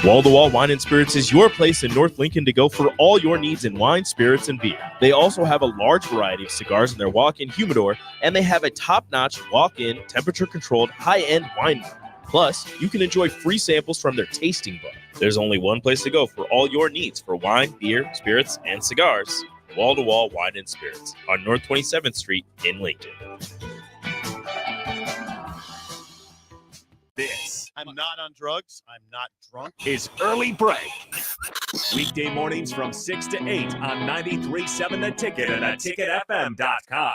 Wall to Wall Wine and Spirits is your place in North Lincoln to go for all your needs in wine, spirits, and beer. They also have a large variety of cigars in their walk-in humidor, and they have a top-notch walk-in, temperature-controlled, high-end wine bar. Plus, you can enjoy free samples from their tasting book. There's only one place to go for all your needs for wine, beer, spirits, and cigars. Wall to Wall Wine and Spirits on North 27th Street in Lincoln. This I'm not on drugs. I'm not drunk. is Early Break. Weekday mornings from 6 to 8 on 93.7 The Ticket and theticketfm.com.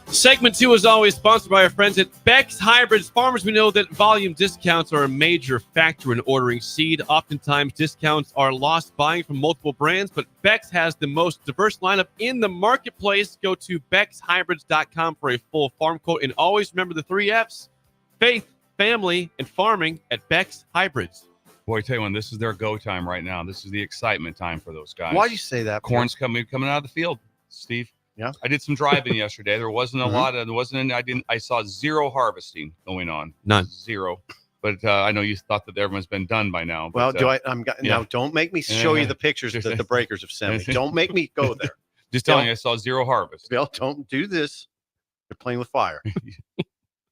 Segment 2 is always sponsored by our friends at Beck's Hybrids Farmers. We know that volume discounts are a major factor in ordering seed. Oftentimes, discounts are lost buying from multiple brands, but Beck's has the most diverse lineup in the marketplace. Go to beckshybrids.com for a full farm quote. And always remember the 3 F's: faith, family, and farming at Beck's Hybrids. Boy, I tell you when, this is their go time right now. This is the excitement time for those guys. Why do you say that? Corn's coming out of the field, Steve. Yeah. I did some driving yesterday. There wasn't a lot of, I saw zero harvesting going on. None. Zero. But I know you thought that everyone's been done by now. Well, But, now don't make me show you the pictures that the breakers have sent me. Don't make me go there. Just telling you, I saw zero harvest. Bill, don't do this. You're playing with fire.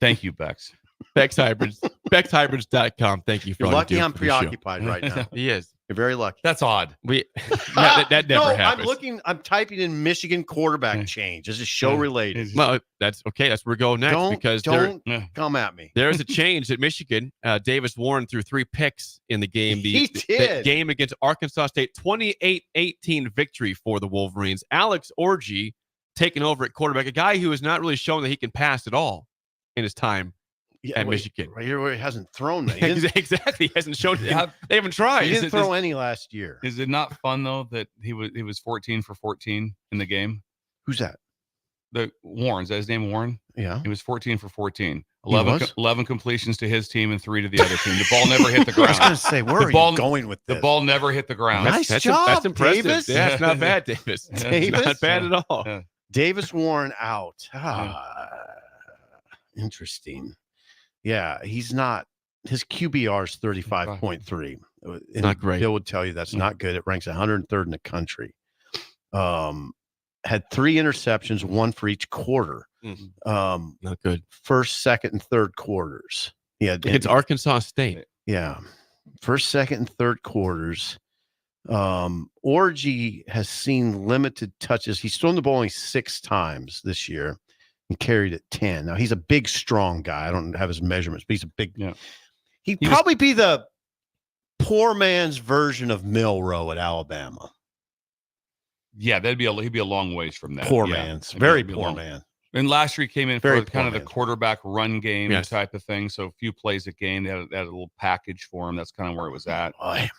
Thank you, Bex. Beck's Hybrids. BecksHybrids.com. Thank you for You're all you lucky do I'm for the show. preoccupied right now. He is. You're very lucky. That's odd. That never no, happens. I'm typing in Michigan quarterback change. This is show related. Well, that's okay. That's where we go next because don't come at me. There's a change at Michigan. Davis Warren threw 3 picks in the game. He The did. game against Arkansas State, 28-18 victory for the Wolverines. Alex Orji taking over at quarterback, a guy who has not really shown that he can pass at all in his time at Michigan. Right here where he hasn't thrown many. Exactly. He hasn't shown it. They haven't tried. He didn't throw any last year. Is it not fun though that he was 14 for 14 in the game? Who's that? The Warren. Is that his name, Warren? Yeah. He was 14 for 14. 11 completions to his team and 3 to the other team. The ball never hit the ground. I was going to say, where are you going with this? The ball never hit the ground. Nice job, that's impressive. Davis. Yeah, it's not bad, Davis. Davis? Not bad at all. Yeah. Davis Warren out. Interesting. Yeah, he's not. His QBR is 35.3. Not great. Bill would tell you that's not good. It ranks 103rd in the country. Had 3 interceptions, 1 for each quarter. Not good. First, second, and third quarters. Yeah, against Arkansas State. Yeah, first, second, and third quarters. Orgy has seen limited touches. He's thrown the ball only 6 times this year and carried it 10. Now he's a big, strong guy. I don't have his measurements, but he's a big. Yeah. He'd probably be the poor man's version of Milroe at Alabama. Yeah, he'd be a long ways from that. Poor yeah. man's very poor man. And last year he came in Very for kind of the man. quarterback run game Yes. type of thing. So a few plays a game. They had a little package for him. That's kind of where it was at. Boy.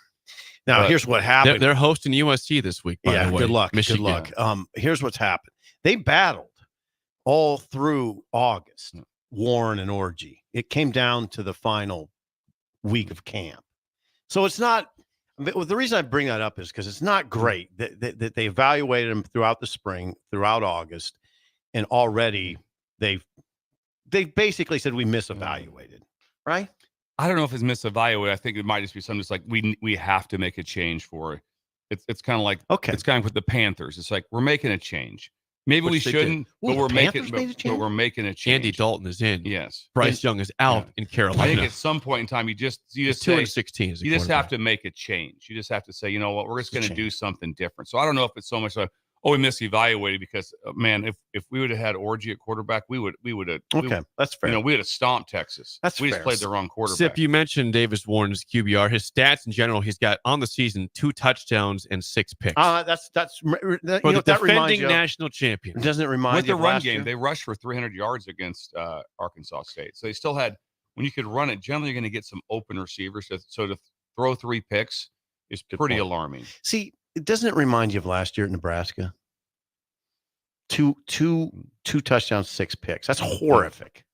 Now here's what happened. They're hosting USC this week. By the way. Good luck. Michigan. Good luck. Here's what's happened. They battled all through August. Warren and Orgy. It came down to the final week of camp. So it's not. The reason I bring that up is because it's not great that they evaluated him throughout the spring, throughout August, and already they basically said we misevaluated, right? I don't know if it's misevaluated. I think it might just be something just like we have to make a change for it. It's kind of like it's kind of with the Panthers. It's like we're making a change. Maybe Which we they shouldn't, did. but Ooh, we're the making Panthers made a change? but we're making a change. Andy Dalton is in. Yes. Bryce Young is out in Carolina. I think at some point in time, you just 216 as a you just have quarterback. to make a change. You just have to say, you know what, we're just going to do something different. So I don't know if it's so much like, we misevaluated because man, if we would have had Orgy at quarterback, we would have. Okay, that's fair. You know, we would have stomped Texas. That's we fair. just played the wrong quarterback. Sip, you mentioned Davis Warren's QBR. His stats in general, he's got on the season 2 touchdowns and 6 picks. That's For you the know, that reminds defending you of- national champion. Doesn't it remind with you the of run last game, year? they rushed for 300 yards against Arkansas State. So they still had, when you could run it, generally you're going to get some open receivers. So to throw 3 picks is pretty point. alarming. See, doesn't it remind you of last year at Nebraska? Two touchdowns, 6 picks. That's horrific.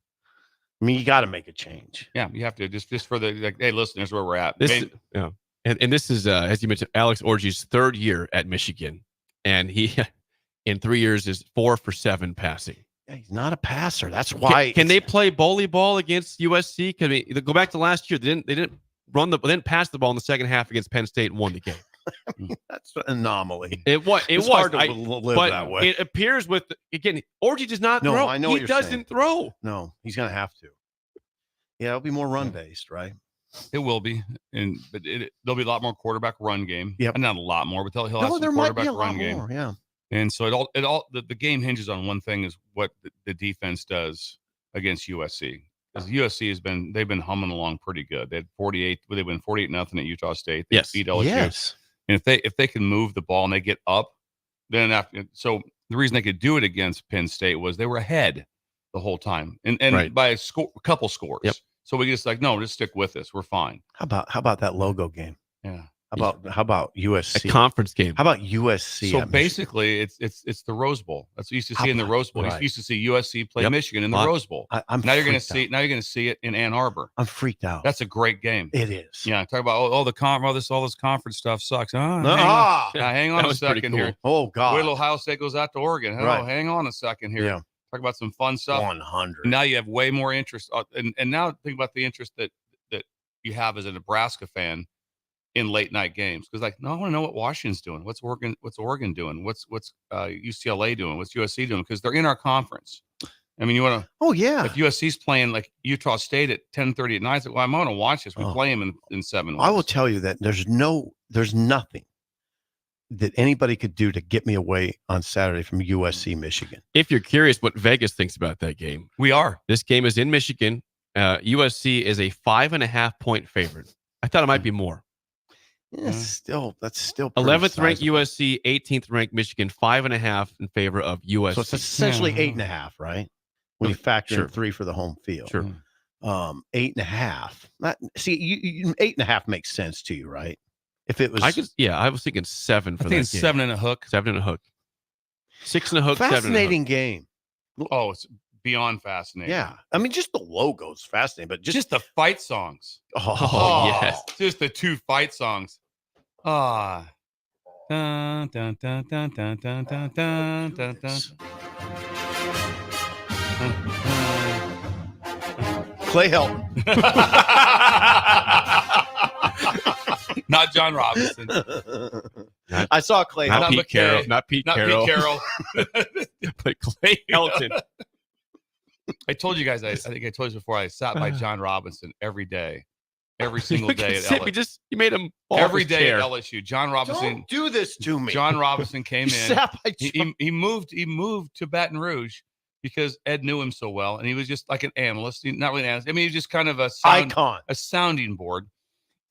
I mean, you got to make a change. Yeah, you have to just for the like, hey, listen, here's where we're at. This, yeah. And this is, as you mentioned, Alex Orgy's 3rd year at Michigan. And he, in 3 years, is 4 for 7 passing. Yeah, he's not a passer. That's why. Can they play bully ball against USC? Can we go back to last year? They didn't pass the ball in the second half against Penn State and won the game. That's an anomaly. It was. It's hard to live but that way. It appears with again, Orgy does not No, throw. I know He what you're doesn't saying. throw. No, he's going to have to. Yeah, it'll be more run based, right? It will be, but there'll be a lot more quarterback run game. Yep. And not a lot more, but he'll have No, some there might be quarterback a lot run game. more. Yeah. And so the game hinges on one thing: is what the defense does against USC. Because USC they've been humming along pretty good. They had 48. They win 48-0 at Utah State. They beat LSU. Yes. And if they can move the ball and they get up, then so the reason they could do it against Penn State was they were ahead the whole time and Right. by a couple scores. Yep. So we just just stick with this. We're fine. How about that logo game? Yeah. How about USC? A conference game. How about USC? So at Michigan? basically, it's the Rose Bowl. That's what you used to see in the Rose Bowl. Right. You used to see USC play Yep. Michigan in the Rose Bowl. I'm now you're going to freaked see. out. Now you're going to see it in Ann Arbor. I'm freaked out. That's a great game. It is. Yeah, talk about all this conference stuff sucks. Hang That on a was pretty second cool. here. Oh God. Wait till Ohio State goes out to Oregon. Right. Hang on a second here. Yeah. Talk about some fun stuff. 100. Now you have way more interest, and now think about the interest that you have as a Nebraska fan in late night games. Because I want to know what Washington's doing. What's Oregon doing? What's UCLA doing? What's USC doing? Because they're in our conference. I mean, you want to. Oh yeah. If USC's playing like Utah State at 10:30 at night, it's like, well, I'm going to watch this. We play them in 7 weeks. I will tell you that there's nothing that anybody could do to get me away on Saturday from USC Michigan. If you're curious what Vegas thinks about that game, we are. This game is in Michigan. USC is a 5.5-point favorite. I thought it might be more. Yeah, that's still pretty 11th ranked sizable. USC, 18th ranked Michigan, 5.5 in favor of USC. So it's essentially 8.5, right? When you factor Sure. in 3 for the home field. Sure. 8.5. See, you 8.5 makes sense to you, right? If it was, I was thinking 7 for I think that it's game. 7 and a hook. 7 and a hook. 6 and a hook. 7 and a hook. fascinating game. Oh, it's beyond fascinating. Yeah, I mean, just the logo's fascinating, but just the fight songs. Oh, yes. Just the 2 fight songs. Ah. Dun, dun, dun, dun, dun, dun, dun, dun, dun, dun. Clay Helton. Not John Robinson. I saw Clay Not Helton. Pete Carroll. McKay. Not Pete Not Carroll. Pete Carroll. But Clay Helton. I told you guys, I think I told you before, I sat by John Robinson every day. Every single day at LSU. You made him fall every off his day chair. at LSU. John Robinson. Don't do this to me. John Robinson came You in. sat by John- He moved to Baton Rouge because Ed knew him so well, and he was just like an analyst. Not really an analyst. I mean, he was just kind of a Icon. a sounding board.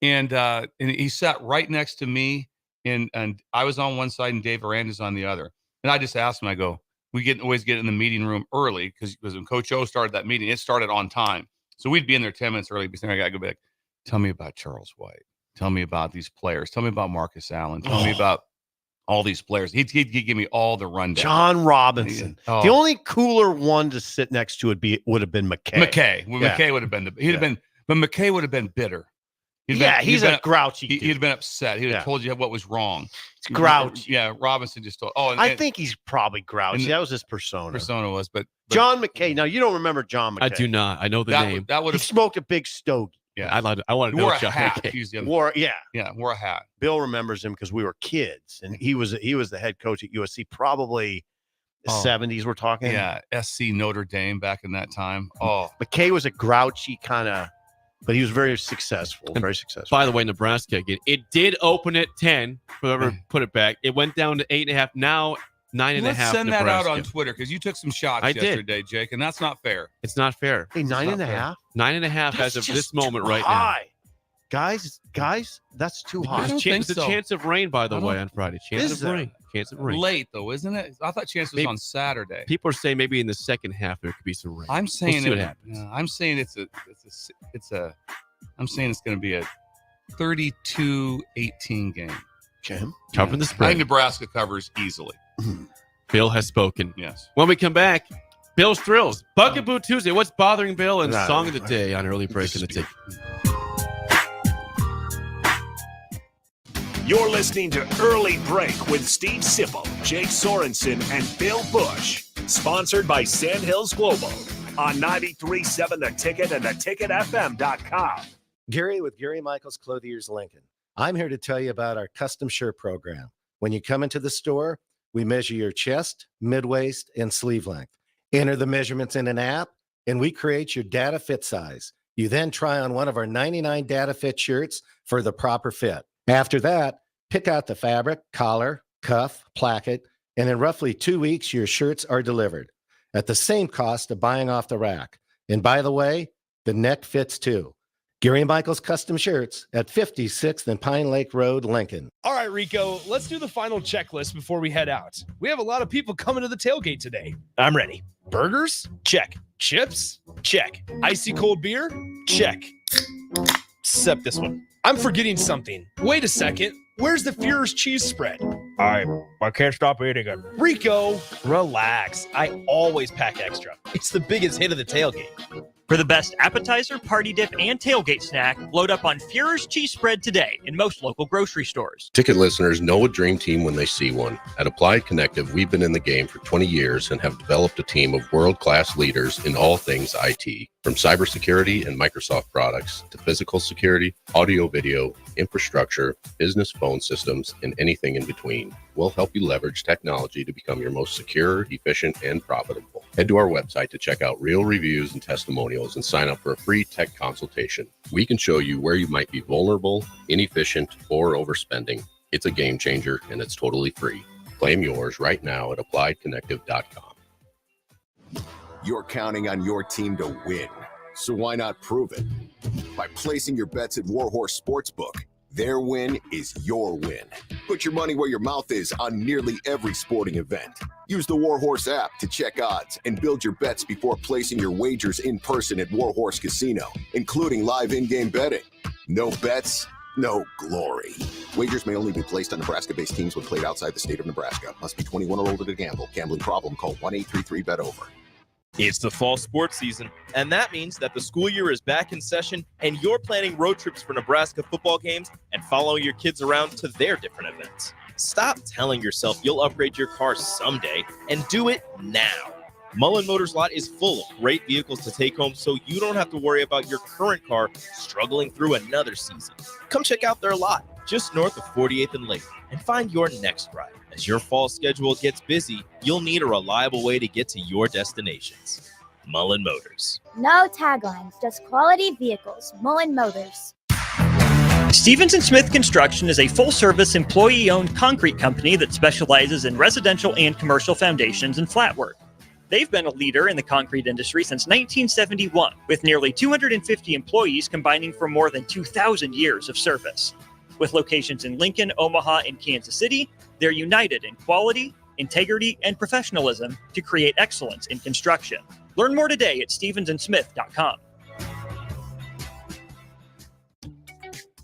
And he sat right next to me, and I was on one side and Dave Aranda's on the other. And I just asked him, I go, we always get in the meeting room early because when Coach O started that meeting, it started on time. So we'd be in there 10 minutes early. Because I got to go back. Tell me about Charles White. Tell me about these players. Tell me about Marcus Allen. Tell me about all these players. He'd give me all the rundown. John Robinson. Oh. The only cooler one to sit next to would have been McKay. McKay. Well, Yeah. McKay would have been but McKay would have been bitter. He's a grouchy He'd have been upset. He'd have told you what was wrong. It's grouchy. Yeah, Robinson just told. I think he's probably grouchy. That was his persona. Persona was, but John McKay. Now you don't remember John McKay. I do not. I know the name. That would He have. smoked a big stogie. Yeah, I want to He know wore a John hat. McKay. He's the other- Wore wore a hat. Bill remembers him because we were kids, and he was the head coach at USC. Probably the 70s. We're talking. Yeah, SC Notre Dame back in that time. Oh, McKay was a grouchy kind of, but he was very successful. Very successful. By the way, Nebraska again. It did open at 10. Whoever put it back, it went down to 8.5. Now 9.5. let's send Nebraska. that out on Twitter because you took some shots I did. yesterday, Jake, and that's not fair. It's not fair. Hey, 9.5. 9.5 as of this moment right now. Guys, that's too high. don't think There's a so. chance of rain, by the I way, don't- on Friday. Chance Is of there? rain. Chance of rain. Late though, isn't it? I thought chance was Maybe- on Saturday. People are saying maybe in the second half there could be some rain. I'm saying see what happens. I'm saying I'm saying it's going to be a 32-18 game. Okay. Covering the I think spread. Nebraska covers easily. Bill has spoken. Yes. When we come back, Bill's Thrills. Bugaboo Tuesday. What's bothering Bill? And Nah, Song of the Day on Early Break in the Ticket. You're listening to Early Break with Steve Sipple, Jake Sorensen, and Bill Busch. Sponsored by Sandhills Global on 93.7 The Ticket and theticketfm.com. Gary with Gary Michaels Clothiers Lincoln. I'm here to tell you about our custom shirt program. When you come into the store, we measure your chest, mid-waist, and sleeve length. Enter the measurements in an app, and we create your data fit size. You then try on one of our 99 data fit shirts for the proper fit. After that, pick out the fabric, collar, cuff, placket, and in roughly 2 weeks, your shirts are delivered at the same cost of buying off the rack. And by the way, the neck fits too. Gary Michaels Custom Shirts at 56th and Pine Lake Road, Lincoln. All right, Rico, let's do the final checklist before we head out. We have a lot of people coming to the tailgate today. I'm ready. Burgers? Check. Chips? Check. Icy cold beer? Check. Except this one. I'm forgetting something. Wait a second. Where's the Führer's cheese spread? I can't stop eating it. Rico, relax. I always pack extra. It's the biggest hit of the tailgate. For the best appetizer, party dip, and tailgate snack, load up on Führer's cheese spread today in most local grocery stores. Ticket listeners know a dream team when they see one. At Applied Connective, we've been in the game for 20 years and have developed a team of world-class leaders in all things IT. From cybersecurity and Microsoft products to physical security, audio-video, infrastructure, business phone systems, and anything in between. We'll help you leverage technology to become your most secure, efficient, and profitable. Head to our website to check out real reviews and testimonials and sign up for a free tech consultation. We can show you where you might be vulnerable, inefficient, or overspending. It's a game changer, and it's totally free. Claim yours right now at appliedconnective.com. You're counting on your team to win, so why not prove it? By placing your bets at Warhorse Sportsbook. Their win is your win. Put your money where your mouth is on nearly every sporting event. Use the Warhorse app to check odds and build your bets before placing your wagers in person at Warhorse Casino, including live in-game betting. No bets, no glory. Wagers may only be placed on Nebraska-based teams when played outside the state of Nebraska. Must be 21 or older to gamble. Gambling problem? Call 1-833-BET-OVER. It's the fall sports season, and that means that the school year is back in session and you're planning road trips for Nebraska football games and following your kids around to their different events. Stop telling yourself you'll upgrade your car someday and do it now. Mullen Motors lot is full of great vehicles to take home so you don't have to worry about your current car struggling through another season. Come check out their lot just north of 48th and Lake and find your next ride. As your fall schedule gets busy, you'll need a reliable way to get to your destinations. Mullen Motors. No taglines, just quality vehicles. Mullen Motors. Stevens & Smith Construction is a full-service, employee-owned concrete company that specializes in residential and commercial foundations and flat work. They've been a leader in the concrete industry since 1971, with nearly 250 employees combining for more than 2,000 years of service. With locations in Lincoln, Omaha, and Kansas City, they're united in quality, integrity, and professionalism to create excellence in construction. Learn more today at stevensandsmith.com.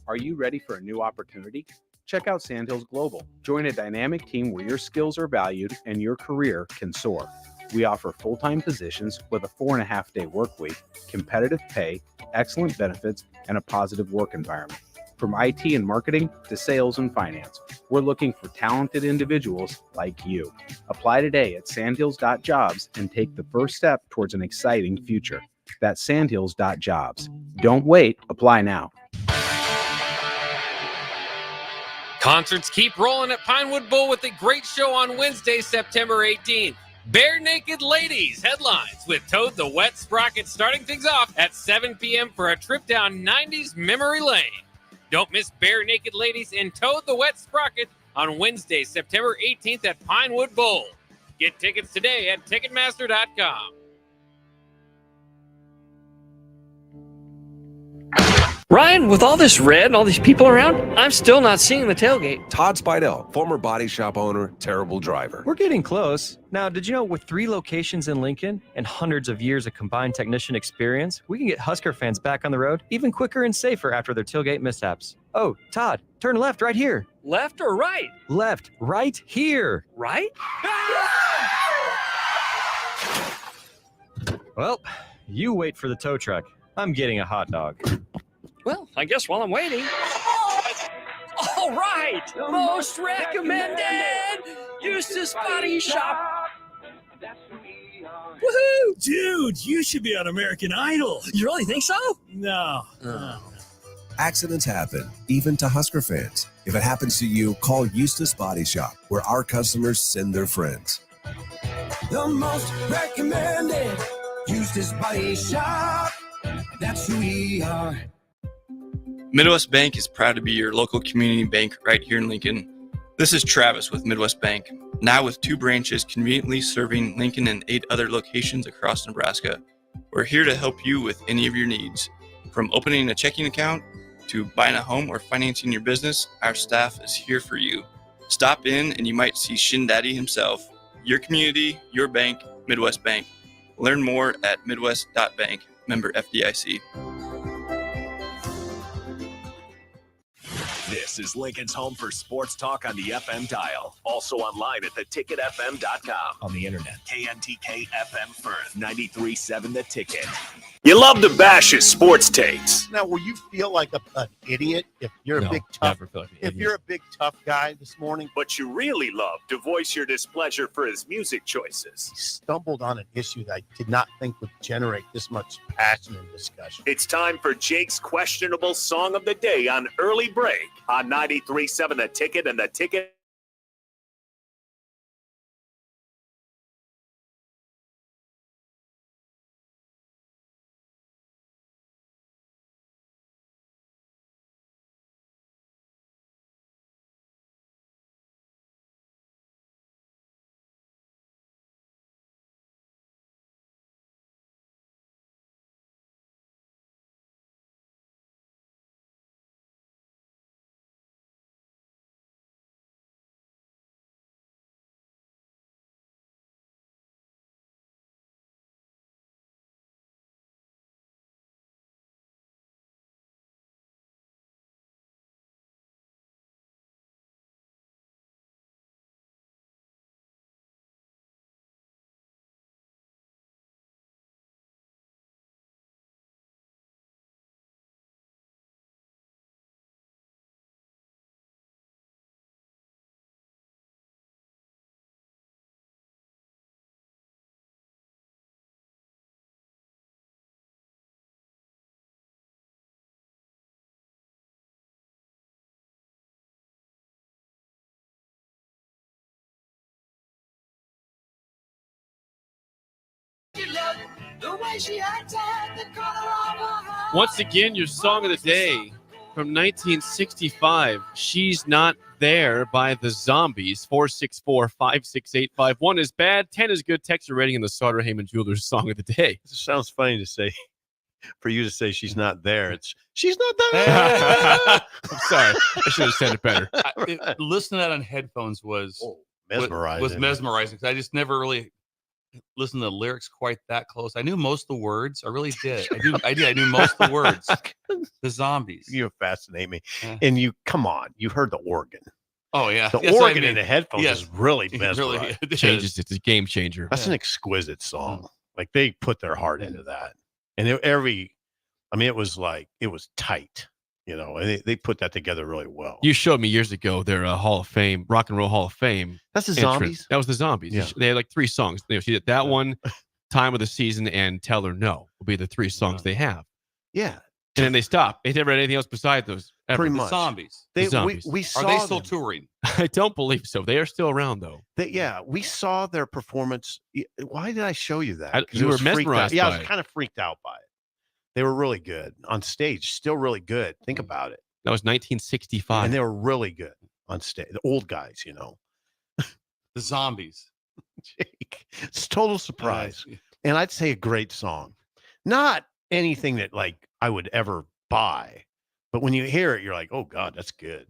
Are you ready for a new opportunity? Check out Sandhills Global. Join a dynamic team where your skills are valued and your career can soar. We offer full-time positions with a 4.5-day work week, competitive pay, excellent benefits, and a positive work environment. From IT and marketing to sales and finance, we're looking for talented individuals like you. Apply today at sandhills.jobs and take the first step towards an exciting future. That's sandhills.jobs. Don't wait, apply now. Concerts keep rolling at Pinewood Bowl with a great show on Wednesday, September 18th. Bare Naked Ladies headlines with Toad the Wet Sprocket starting things off at 7 p.m. for a trip down 90s memory lane. Don't miss Bare Naked Ladies and Toad the Wet Sprocket on Wednesday, September 18th at Pinewood Bowl. Get tickets today at Ticketmaster.com. Ryan, with all this red and all these people around, I'm still not seeing the tailgate. Todd Spidell, former body shop owner, terrible driver. We're getting close. Now, did you know with 3 locations in Lincoln and hundreds of years of combined technician experience, we can get Husker fans back on the road even quicker and safer after their tailgate mishaps? Oh, Todd, turn left right here. Left or right? Left, right here. Right? Well, you wait for the tow truck. I'm getting a hot dog. Well, I guess while I'm waiting. All right, most recommended Eustace Body Shop. Woohoo! Dude, you should be on American Idol. You really think so? No. Accidents happen, even to Husker fans. If it happens to you, call Eustace Body Shop, where our customers send their friends. The most recommended Eustace Body Shop. That's who we are. Midwest Bank is proud to be your local community bank right here in Lincoln. This is Travis with Midwest Bank, now with 2 branches conveniently serving Lincoln and 8 other locations across Nebraska. We're here to help you with any of your needs. From opening a checking account to buying a home or financing your business, our staff is here for you. Stop in and you might see Shin Daddy himself. Your community, your bank, Midwest Bank. Learn more at midwest.bank, member FDIC. This is Lincoln's home for sports talk on the FM dial. Also online at theticketfm.com. On the internet. KNTK FM Firth, 93.7 The Ticket. You love to bash his sports takes. Now, will you feel like an idiot if you're a big tough? If you're a big tough guy this morning, But you really love to voice your displeasure for his music choices. stumbled on an issue that I did not think would generate this much passion and discussion. It's time for Jake's questionable song of the day on Early Break on 93.7 The Ticket and The Ticket. The way she acted, the color of her eyes. Once again, your song of the day from 1965, She's Not There by the Zombies. 464-568-51 is bad, 10 is good. Text your rating in the Sauter Heyman Jewelers song of the day. It sounds funny to say, for you to say she's not there. It's she's not there. I'm sorry. I should have said it better. Listening to that on headphones was mesmerizing. Was mesmerizing because I just never really listened to the lyrics quite that close. I knew most of the words. I really did. I knew most of the words. The Zombies. You fascinate me. And you, come on, you heard the organ. Oh, yeah. The That's what I organ in mean. the headphones Yes. is really It mesmerizing. really is. Changes. It's a game changer. That's an exquisite song. Like, they put their heart into that. And it was tight, and they put that together really well. You showed me years ago their Hall of Fame, Rock and Roll Hall of Fame. That's the entrance. Zombies? That was the Zombies. Yeah. They had like 3 songs. She did that one, Time of the Season, and Tell Her No will be the 3 songs they have. Yeah. And then they stopped. They never had anything else beside those. Ever. Pretty The much. Zombies. The Zombies. We saw Are they still them. touring? I don't believe so. They are still around, though. We saw their performance. Why did I show you that? 'Cause You it were was freaked out. mesmerized Yeah, I by was it. kind of freaked out by it. They were really good on stage. Still really good. Think about it. That was 1965. And they were really good on stage. The old guys, The Zombies. Jake, it's a total surprise. Yeah. And I'd say a great song. Not anything that like I would ever buy, but when you hear it, you're like, oh God, that's good.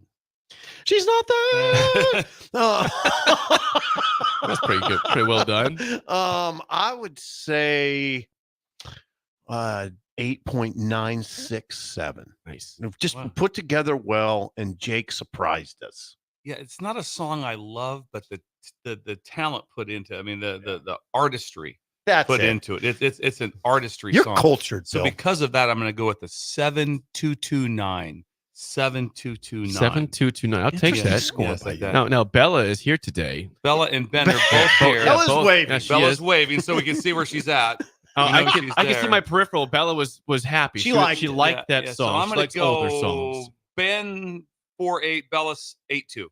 She's not there. That's pretty good. Pretty well done. I would say 8.967. Nice. Just put together well, and Jake surprised us. Yeah, it's not a song I love, but the talent put into. I mean, the artistry put into it. It's an artistry You're song. cultured, So Bill. because of that, I'm going to go with the 7229. 7229. 7229. I'll take that. Yes, like that. Now Bella is here today. Bella and Ben are both here. Bella's waving. Yeah, she Bella's is. waving so we can see where she's at. I We know can she's I can see there. my peripheral. Bella was happy. She liked she it. liked that So song. I'm She going likes to older go songs. Ben 4-8, Bella's 8-2.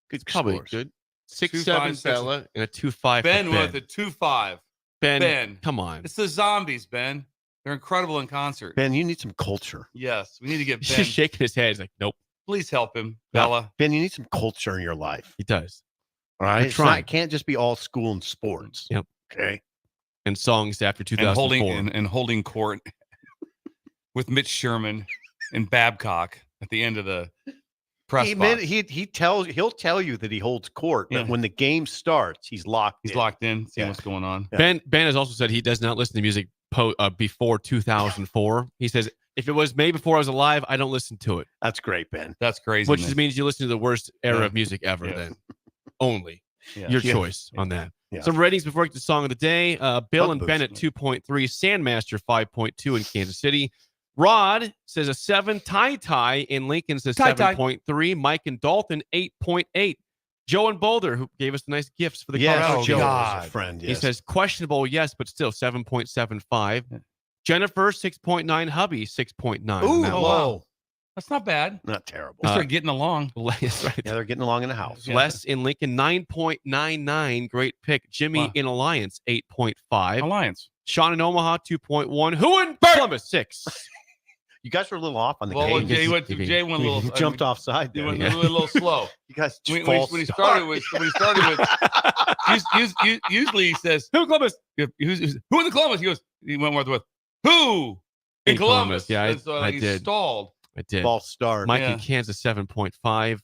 Good, probably scores. good. 2-5, 6-7 Bella and a 2-5. Ben for with a 2-5. Ben, come on. It's the Zombies, Ben. They're incredible in concert. Ben, you need some culture. Yes, we need to get He's Ben. just shaking his head. He's like, nope. Please help him, Bella. Ben, you need some culture in your life. He does. All right. I'm It's trying. it can't just be all school and sports. Yep. Okay. And songs after And 2004. holding court with Mitch Sherman and Babcock at the end of the press box. He'll tell you that he holds court, but Yeah. when the game starts, he's locked He's in. locked in, seeing Yeah. what's going on. Ben has also said he does not listen to music before 2004. He says, if it was made before I was alive, I don't listen to it. That's great, Ben. That's crazy. Which man. just means you listen to the worst era Yeah. of music ever Yeah. then. Only. Yeah. Your Yeah. choice on that. Yeah. Some ratings before we get to the song of the day. Bill and Bugs. Ben at 2.3, Sandmaster 5.2 in Kansas City. Rod says a 7, Ty in Lincoln says Ty. 7.3, Mike and Dalton 8.8. Joe and Boulder, who gave us nice gifts for the Yes, Colorado Joe Joe. is a friend. He Yes. says questionable, yes, but still 7.75. Jennifer 6.9, Hubby 6.9. Ooh, on that one. whoa. That's not bad. Not terrible. At least they're getting along. That's right. Yeah, they're getting along in the house. Yeah. Les in Lincoln 9.99, great pick. Jimmy Wow. in Alliance 8.5. Alliance. Sean in Omaha 2.1. Who in Columbus 6. You guys were a little off on the Well, game. Jay went a little. You jumped offside He there. went Yeah. a little slow. You guys When false he start. started with, usually he says, Who in Columbus? who in the Columbus? He went with who in Columbus? Yeah, And so I he did. stalled. I did. false start. Mike Yeah. in Kansas 7.5.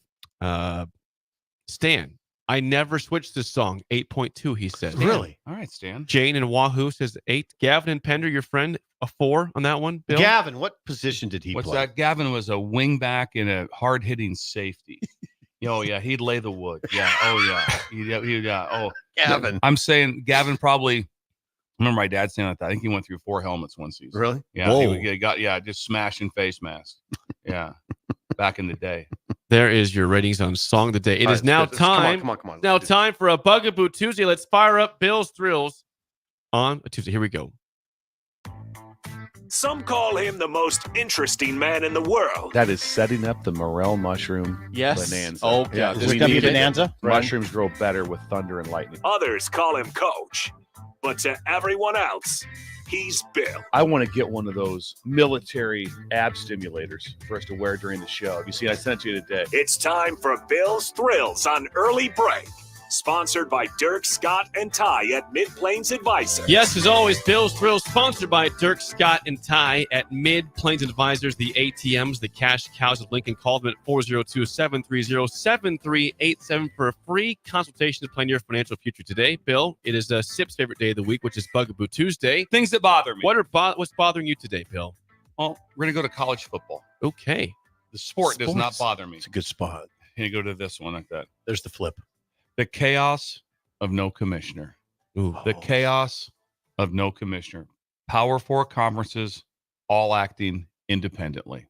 Stan, I never switched this song. 8.2, he says. Really? All right, Stan. Jane in Wahoo says 8. Gavin and Pender, your friend, a 4 on that one. Bill? Gavin, what position did he What's play? that? Gavin was a wing back and a hard hitting safety. Oh yeah, he'd lay the wood. Yeah. Oh yeah. Yeah. Oh, Gavin. I'm saying Gavin probably. I remember my dad saying that. I think he went through 4 helmets one season. Really? Yeah. Whoa. He got just smashing face mask. Yeah. Back in the day. There is your ratings on Song of the Day. It All is right, now come on, time. come on. Now Let's do time for a Bugaboo Tuesday. Let's fire up Bill's Thrills on a Tuesday. Here we go. Some call him the most interesting man in the world. That is setting up the morel mushroom Yes. bonanza. Oh, yeah. is this gonna be need it. bonanza? Mushrooms grow better with thunder and lightning. Others call him coach. But to everyone else, he's Bill. I want to get one of those military ab stimulators for us to wear during the show. Have you seen? I sent you today. It's time for Bill's Thrills on Early Break. Sponsored by Dirk, Scott, and Ty at Mid-Plains Advisors. Yes, as always, Bill's Thrills sponsored by Dirk, Scott, and Ty at Mid-Plains Advisors, the ATMs, the cash cows of Lincoln. Call them at 402-730-7387 for a free consultation to plan your financial future today. Bill, it is SIP's favorite day of the week, which is Bugaboo Tuesday. Things that bother me. What's bothering you today, Bill? Well, we're going to go to college football. Okay. The sport does not bother me. It's a good spot. And you go to this one like that. There's the flip. The chaos of no commissioner. The chaos of no commissioner. Power 4 conferences all acting independently.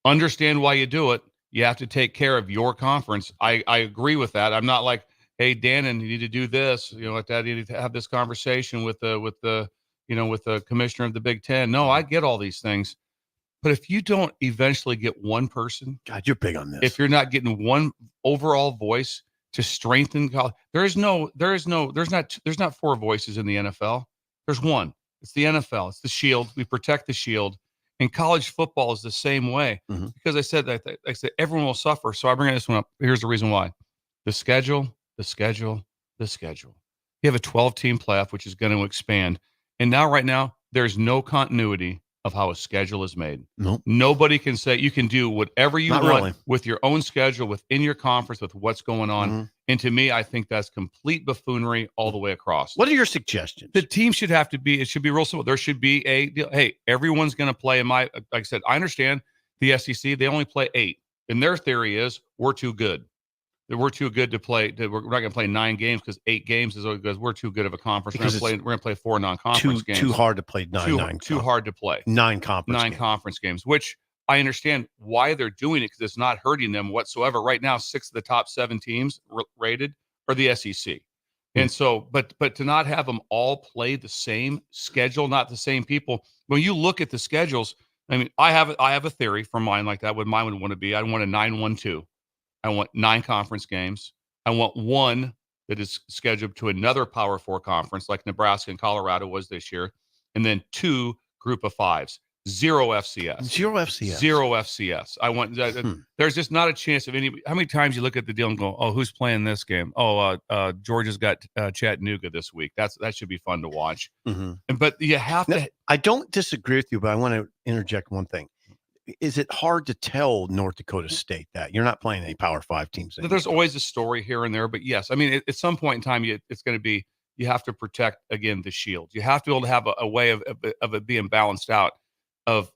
Understand why you do it. You have to take care of your conference. I agree with that. I'm not like, hey, Dannon, you need to do this. Like that. You need to have this conversation with the commissioner of the Big Ten. No, I get all these things. But if you don't eventually get one person, God, you're big on this. If you're not getting one overall voice to strengthen college, there's not 4 voices in the NFL. There's one. It's the NFL. It's the shield. We protect the shield. And college football is the same way. Mm-hmm. Because I said everyone will suffer. So I bring this one up. Here's the reason why. The schedule. You have a 12-team playoff, which is going to expand. And right now, there's no continuity of how a schedule is made. Nope. Nobody can say you can do whatever you Not want really. with your own schedule, within your conference, with what's going on. Mm-hmm. And to me, I think that's complete buffoonery all the way across. What are your suggestions? The team should be real simple. There should be a deal. Hey, everyone's going to play. Like I said, I understand the SEC, they only play 8. And their theory is we're too good. That we're too good to play. We're not going to play 9 games because 8 games is because we're too good of a conference. We're going to play 4 non-conference games. Too hard to play Too hard to play. 9 conference games, which I understand why they're doing it, because it's not hurting them whatsoever. Right now, 6 of the top 7 teams rated are the SEC. And so, but to not have them all play the same schedule, not the same people. When you look at the schedules, I mean, I have a theory for mine like that. What mine would want to be, I want a 9-1-2. I want 9 conference games. I want 1 that is scheduled to another Power 4 conference like Nebraska and Colorado was this year, and then 2 group of 5s. 0 FCS. 0 FCS. 0 FCS. I want. There's just not a chance of any. How many times you look at the deal and go, "Oh, who's playing this game? Oh, Georgia's got Chattanooga this week. That should be fun to watch." Mm-hmm. But you have to. I don't disagree with you, but I want to interject one thing. Is it hard to tell North Dakota State that you're not playing any Power 5 teams anymore? There's always a story here and there, but yes, I mean, at some point in time, it's going to be. You have to protect again the shield. You have to be able to have a way of it being balanced out. Of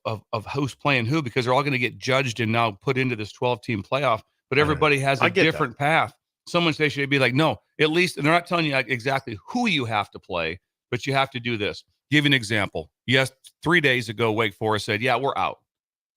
who's playing who, because they're all going to get judged and now put into this 12-team playoff, but everybody has a different path. Someone should be like, no, at least, and they're not telling you exactly who you have to play, but you have to do this. Give you an example. Yes, 3 days ago, Wake Forest said, yeah, we're out.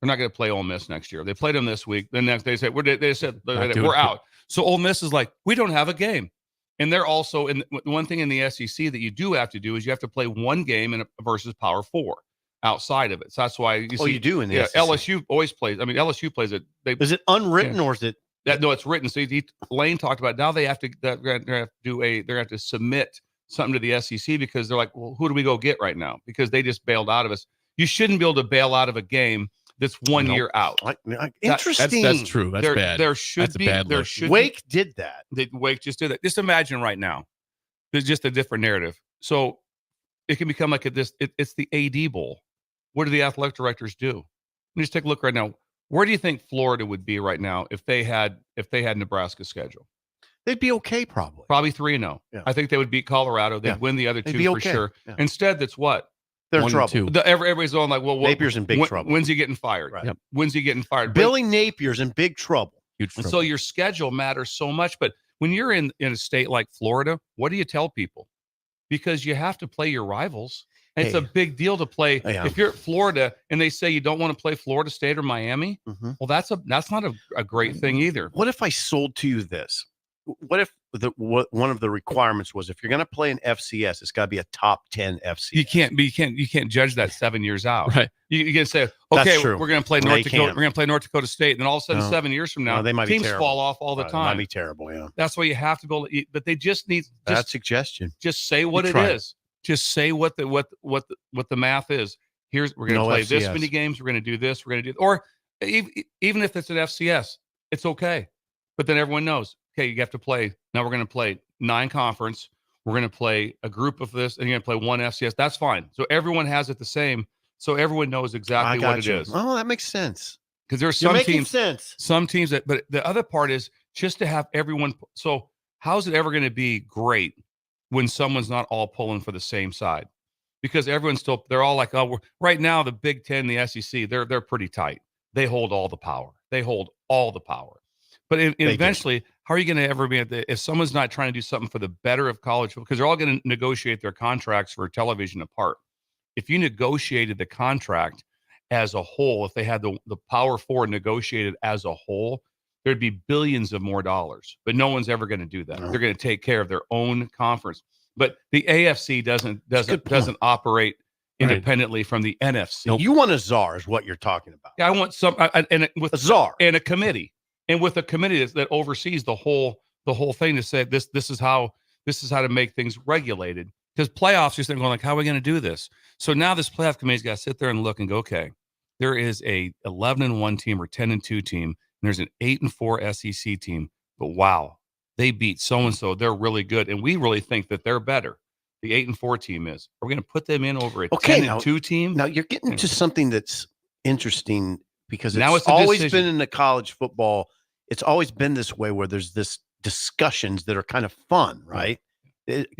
They're not going to play Ole Miss next year. They played them this week. The next day they said we're out. So Ole Miss is like, we don't have a game. And they're also, and one thing in the SEC that you do have to do is you have to play 1 game versus Power 4. Outside of it, so that's why you see. You do in the SEC. LSU always plays. I mean, LSU plays it. Is it unwritten or is it? No, it's written. So Lane talked about now they have to. They're going to have to submit something to the SEC because they're like, well, who do we go get right now? Because they just bailed out of us. You shouldn't be able to bail out of a game that's 1 year out. Interesting. That's true. That's bad. There should be. There should. Wake did that. Wake just did that. Just imagine right now. There's just a different narrative. So it can become like it's the AD Bowl. What do the athletic directors do? Let me just take a look right now. Where do you think Florida would be right now if they had Nebraska's schedule? They'd be okay, probably. Probably 3-0. Yeah. I think they would beat Colorado. They'd win the other 2 for sure. Yeah. Instead, that's what? They're in trouble. Everybody's going like, well, Napier's in big trouble. When's he getting fired? Right. Yep. When's he getting fired? Billy Napier's in big trouble. Huge trouble. So your schedule matters so much. But when you're in a state like Florida, what do you tell people? Because you have to play your rivals. It's a big deal to play. If you're at Florida and they say you don't want to play Florida State or Miami, well, that's not a great thing either. What if I sold to you this? What if one of the requirements was if you're going to play an FCS, it's got to be a top 10 FCS. You can't judge that 7 years out. Right. You can say, okay, we're going to play North Dakota. We're going to play North Dakota State, and then all of a sudden, 7 years from now, they might teams be terrible. fall off all the time. Might be terrible. Yeah. That's why you have to go. But they just need that suggestion. Just say what it is. Just say what the math is. We're going to play this FCS. many games. We're going to do this. We're going to do, or even if it's an FCS, it's okay. But then everyone knows, okay, you have to play. Now we're going to play 9 conference. We're going to play a group of this, and you're going to play 1 FCS. That's fine. So everyone has it the same. So everyone knows exactly what it is. Oh, that makes sense. Because there's You're some making teams, sense. some teams that, but the other part is just to have everyone. So how's it ever going to be great when someone's not all pulling for the same side? Because everyone's still, they're all like, oh, right now the Big Ten, the SEC, they're pretty tight. They hold all the power. But eventually, how are you going to ever be if someone's not trying to do something for the better of college? Because they're all going to negotiate their contracts for television apart. If you negotiated the contract as a whole, if they had the Power Four negotiated as a whole, there'd be billions of more dollars. But no one's ever going to do that. No. They're going to take care of their own conference. But the AFC doesn't operate independently from the NFC. Nope. You want a czar, is what you're talking about. Yeah, I want with a czar and a committee, and with a committee that oversees the whole thing to say this is how to make things regulated. Because playoffs, you're going like, how are we going to do this? So now this playoff committee's got to sit there and look and go, okay, there is a 11-1 team or 10-2 team, and there's an 8-4 SEC team. But wow, they beat so and so. They're really good, and we really think that they're better. The 8-4 team is. Are we going to put them in over a 10-2 team? Now you're getting to something that's interesting because Now it's it's a always decision. been in the college football. It's always been this way where there's this discussions that are kind of fun, right?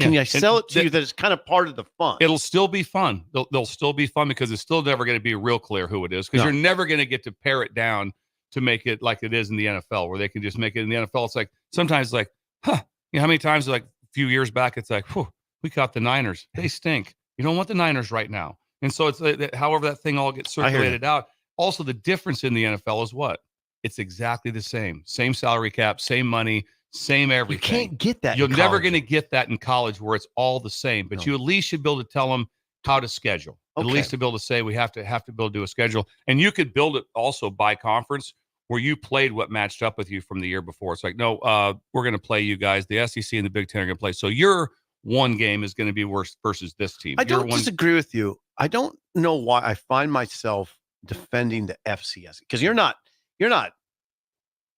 Can I sell it to you that it's kind of part of the fun? It'll still be fun. They'll still be fun because it's still never going to be real clear who it is because No. you're never going to get to pare it down to make it like it is in the NFL where they can just make it in the NFL. It's like sometimes like, you know how many times like a few years back it's like, whew, we caught the Niners. They stink. You don't want the Niners right now. And so it's however that thing all gets circulated out. Also, the difference in the NFL is what? It's exactly the same. Same salary cap, same money, same everything. You can't get that. You're in never college. going to get that in college where it's all the same. But you at least should be able to tell them how to schedule. At Okay. least to be able to say we have to be able to do a schedule. And you could build it also by conference where you played what matched up with you from the year before. It's like, no, we're going to play you guys. The SEC and the Big Ten are going to play. So your one game is going to be worse versus this team. I don't disagree with you. I don't know why I find myself defending the FCS because you're not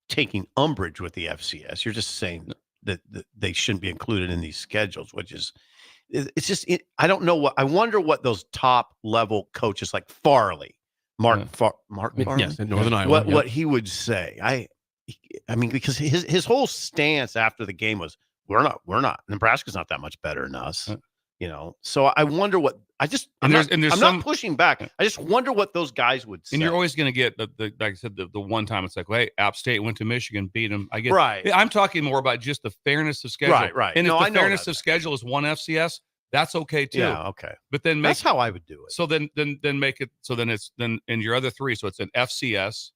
taking umbrage with the FCS. You're just saying that they shouldn't be included in these schedules, which is I don't know what I wonder what those top level coaches like Farley, Mark Farley, Yes, in Northern Iowa. what he would say. I mean, because his whole stance after the game was we're not Nebraska's not that much better than us. You know, so I wonder what I'm not pushing back. I just wonder what those guys would say. And you're always going to get the like I said, the one time it's like, well, hey, App State went to Michigan, beat them. I get Right. I'm talking more about just the fairness of schedule. Right. And No, if I the know fairness that. of schedule is one FCS, that's okay too. Yeah, okay. But then That's how I would do it. So then make it so then it's then in your other three. So it's an FCS,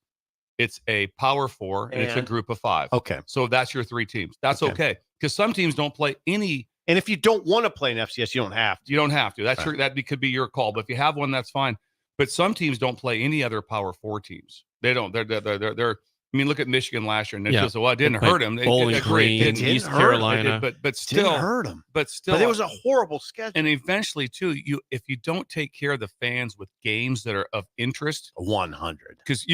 it's a Power Four, and it's a And- group of 5. Okay. So that's your 3 teams. That's okay. Because some teams don't play any. And if you don't want to play an FCS, you don't have to. You don't have to. That's Right. that could be your call. But if you have one, that's fine. But some teams don't play any other Power 4 teams. They don't. They're. I mean, look at Michigan last year, and it just it didn't hurt them. Bowling Green, East Carolina, but still Didn't hurt them. But still, But it was a horrible schedule. And eventually, too, if you don't take care of the fans with games that are of interest, 100. because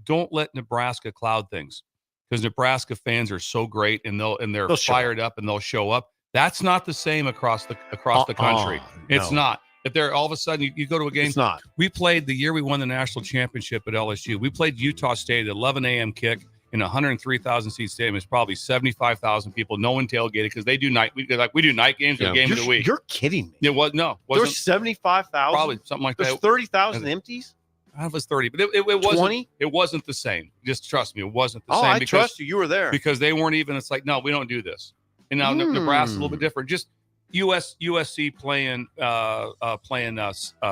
don't let Nebraska cloud things, because Nebraska fans are so great and they're They'll show fired up and they'll show up. That's not the same across the country. It's no. not. If they're all of a sudden you go to a game. It's not. We played the year we won the national championship at LSU. We played Utah State at 11 a.m. kick in a 103,000 seat stadium. It's probably 75,000 people. No one tailgated because they do night. We do night games or game of the week. You're kidding me. It was no. There Wasn't was 75,000. probably something like There's that. 30,000 empties. It was 30, but it wasn't. 20? It wasn't the same. Just trust me, it wasn't the Oh, same. I trust you. You were there. Because they weren't even. It's like, no, we don't do this. And now Nebraska's a little bit different. Just USC playing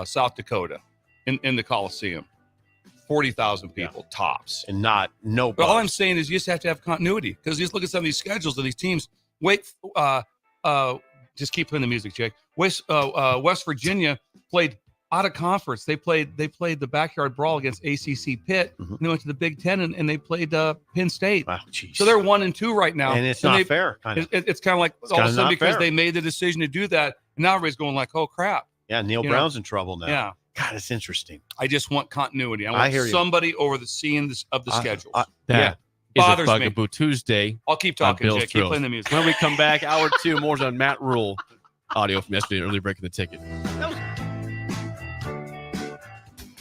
South Dakota in the Coliseum, 40,000 people tops, and no. But all I'm saying is you just have to have continuity because just look at some of these schedules of these teams. Just keep playing the music, Jake. West Virginia played out of conference. They played the backyard brawl against ACC Pitt, and they went to the Big Ten and they played Penn State. Wow, geez. So they're 1-2 right now, And it's not fair. It's kind of like all of a sudden because they made the decision to do that, and now everybody's going like, "Oh crap!" Yeah, Neil Brown's in trouble now. Yeah, God, it's interesting. I just want continuity. I want hear you. somebody over the seeing of the schedules. That is bothers a me. Bugaboo Tuesday. I'll keep on talking, Bill's Jake. Keep Thrills. playing the music. When we come back, hour 2, more on Matt Rule. Audio from yesterday, early break in the ticket.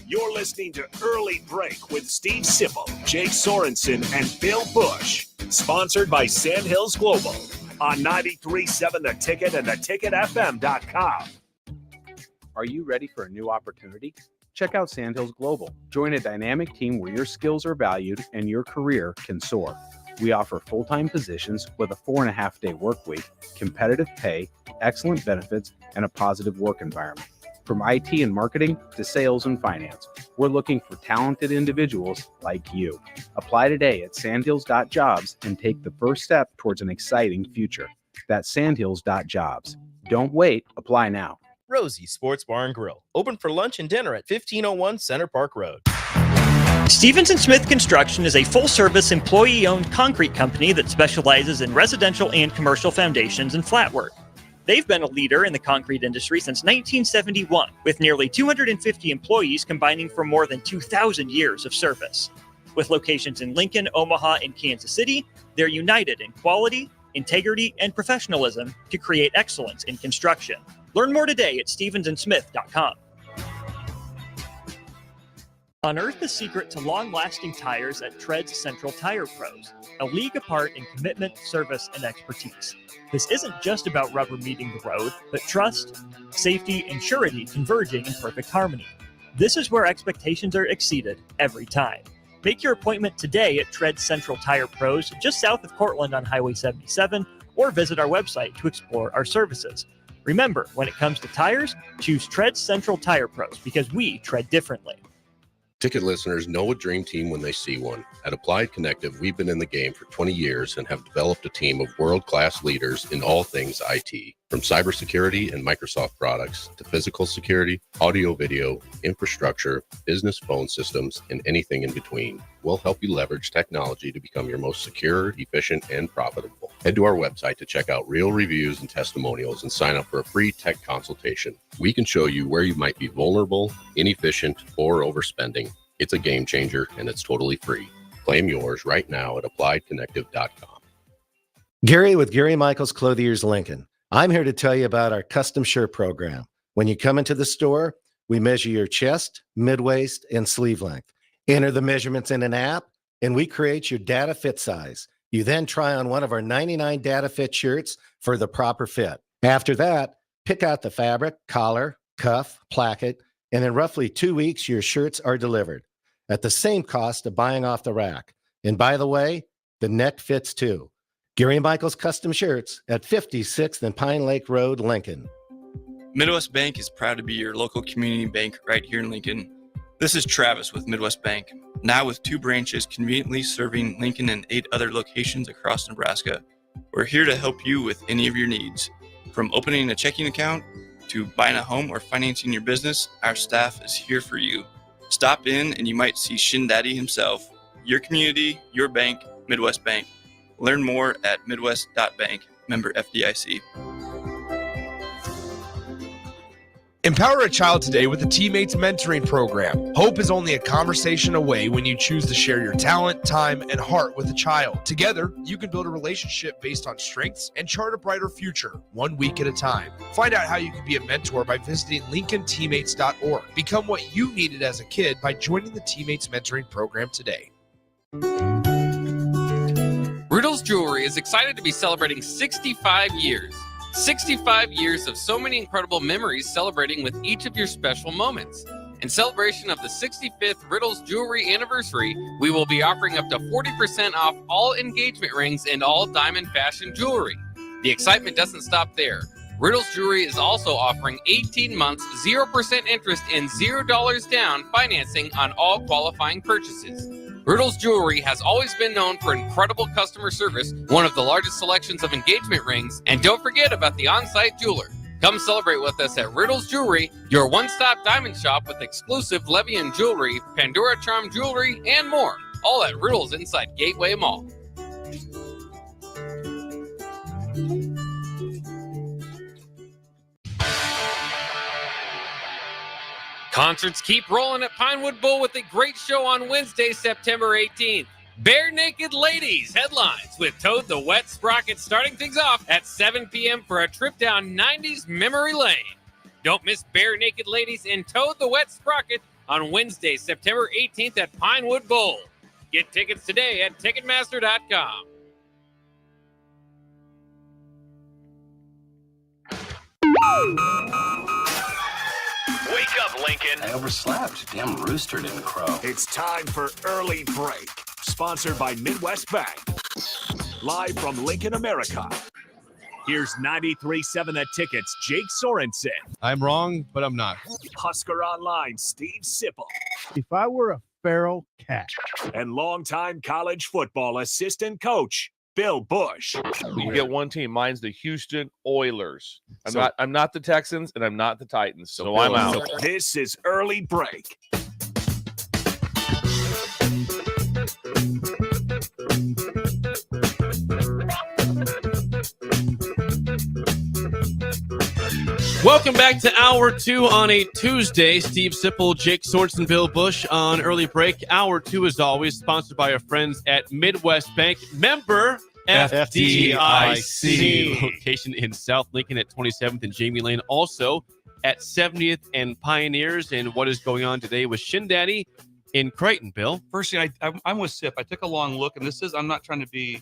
You're listening to Early Break with Steve Sipple, Jake Sorensen, and Bill Busch. Sponsored by Sandhills Global on 93.7 The Ticket and theticketfm.com. Are you ready for a new opportunity? Check out Sandhills Global. Join a dynamic team where your skills are valued and your career can soar. We offer full-time positions with a 4.5-day work week, competitive pay, excellent benefits, and a positive work environment. From IT and marketing to sales and finance, we're looking for talented individuals like you. Apply today at sandhills.jobs and take the first step towards an exciting future. That's sandhills.jobs. Don't wait. Apply now. Rosie Sports Bar and Grill, open for lunch and dinner at 1501 Center Park Road. Stevens & Smith Construction is a full-service, employee-owned concrete company that specializes in residential and commercial foundations and flat work. They've been a leader in the concrete industry since 1971, with nearly 250 employees combining for more than 2,000 years of service. With locations in Lincoln, Omaha, and Kansas City, they're united in quality, integrity, and professionalism to create excellence in construction. Learn more today at stevensandsmith.com. Unearth the secret to long-lasting tires at Tread's Central Tire Pros, a league apart in commitment, service, and expertise. This isn't just about rubber meeting the road, but trust, safety, and surety converging in perfect harmony. This is where expectations are exceeded every time. Make your appointment today at Tread's Central Tire Pros, just south of Cortland on Highway 77, or visit our website to explore our services. Remember, when it comes to tires, choose Tread's Central Tire Pros because we tread differently. Ticket listeners know a dream team when they see one. At Applied Connective, we've been in the game for 20 years and have developed a team of world-class leaders in all things IT. From cybersecurity and Microsoft products to physical security, audio, video, infrastructure, business phone systems, and anything in between. We'll help you leverage technology to become your most secure, efficient, and profitable. Head to our website to check out real reviews and testimonials and sign up for a free tech consultation. We can show you where you might be vulnerable, inefficient, or overspending. It's a game changer and it's totally free. Claim yours right now at appliedconnective.com. Gary with Gary Michaels Clothiers Lincoln. I'm here to tell you about our custom shirt program. When you come into the store, we measure your chest, mid-waist, and sleeve length. Enter the measurements in an app, and we create your data fit size. You then try on one of our 99 data fit shirts for the proper fit. After that, pick out the fabric, collar, cuff, placket, and in roughly 2 weeks, your shirts are delivered at the same cost of buying off the rack. And by the way, the neck fits too. Gary Michaels Custom Shirts at 56th and Pine Lake Road, Lincoln. Midwest Bank is proud to be your local community bank right here in Lincoln. This is Travis with Midwest Bank, now with 2 branches conveniently serving Lincoln and 8 other locations across Nebraska. We're here to help you with any of your needs. From opening a checking account to buying a home or financing your business, our staff is here for you. Stop in and you might see Shin Daddy himself. Your community, your bank, Midwest Bank. Learn more at midwest.bank, member FDIC. Empower a child today with the Teammates Mentoring Program. Hope is only a conversation away when you choose to share your talent, time, and heart with a child. Together, you can build a relationship based on strengths and chart a brighter future, 1 week at a time. Find out how you can be a mentor by visiting LincolnTeammates.org. Become what you needed as a kid by joining the Teammates Mentoring Program today. Riddles Jewelry is excited to be celebrating 65 years. 65 years of so many incredible memories celebrating with each of your special moments. In celebration of the 65th Riddles Jewelry anniversary, we will be offering up to 40% off all engagement rings and all diamond fashion jewelry. The excitement doesn't stop there. Riddles Jewelry is also offering 18 months, 0% interest and $0 down financing on all qualifying purchases. Riddles Jewelry has always been known for incredible customer service, one of the largest selections of engagement rings, and don't forget about the on-site jeweler. Come celebrate with us at Riddle's Jewelry, your one-stop diamond shop with exclusive Levian jewelry, Pandora Charm jewelry, and more. All at Riddle's inside Gateway Mall. Concerts keep rolling at Pinewood Bowl with a great show on Wednesday, September 18th. Bare Naked Ladies headlines with Toad the Wet Sprocket starting things off at 7 p.m. for a trip down 90s memory lane. Don't miss Bare Naked Ladies and Toad the Wet Sprocket on Wednesday, September 18th at Pinewood Bowl. Get tickets today at Ticketmaster.com. Wake up, Lincoln. I overslept. Damn rooster didn't crow. It's time for Early Break, sponsored by Midwest Bank. Live from Lincoln, America. Here's 93.7 The Ticket's Jake Sorensen. I'm wrong, but I'm not. Husker Online, Steve Sipple. If I were a feral cat. And longtime college football assistant coach, Bill Busch. You get one team. Mine's the Houston Oilers. I'm not the Texans, and I'm not the Titans. So I'm out. This is Early Break. Welcome back to Hour 2 on a Tuesday. Steve Sipple, Jake Sorensen, Bill Busch on Early Break. Hour 2, as always, sponsored by our friends at Midwest Bank. Member FDIC. Location in South Lincoln at 27th and Jamie Lane. Also at 70th and Pioneers. And what is going on today with Shin Daddy in Creighton, Bill? Firstly, I'm with Sip. I took a long look, and I'm not trying to be,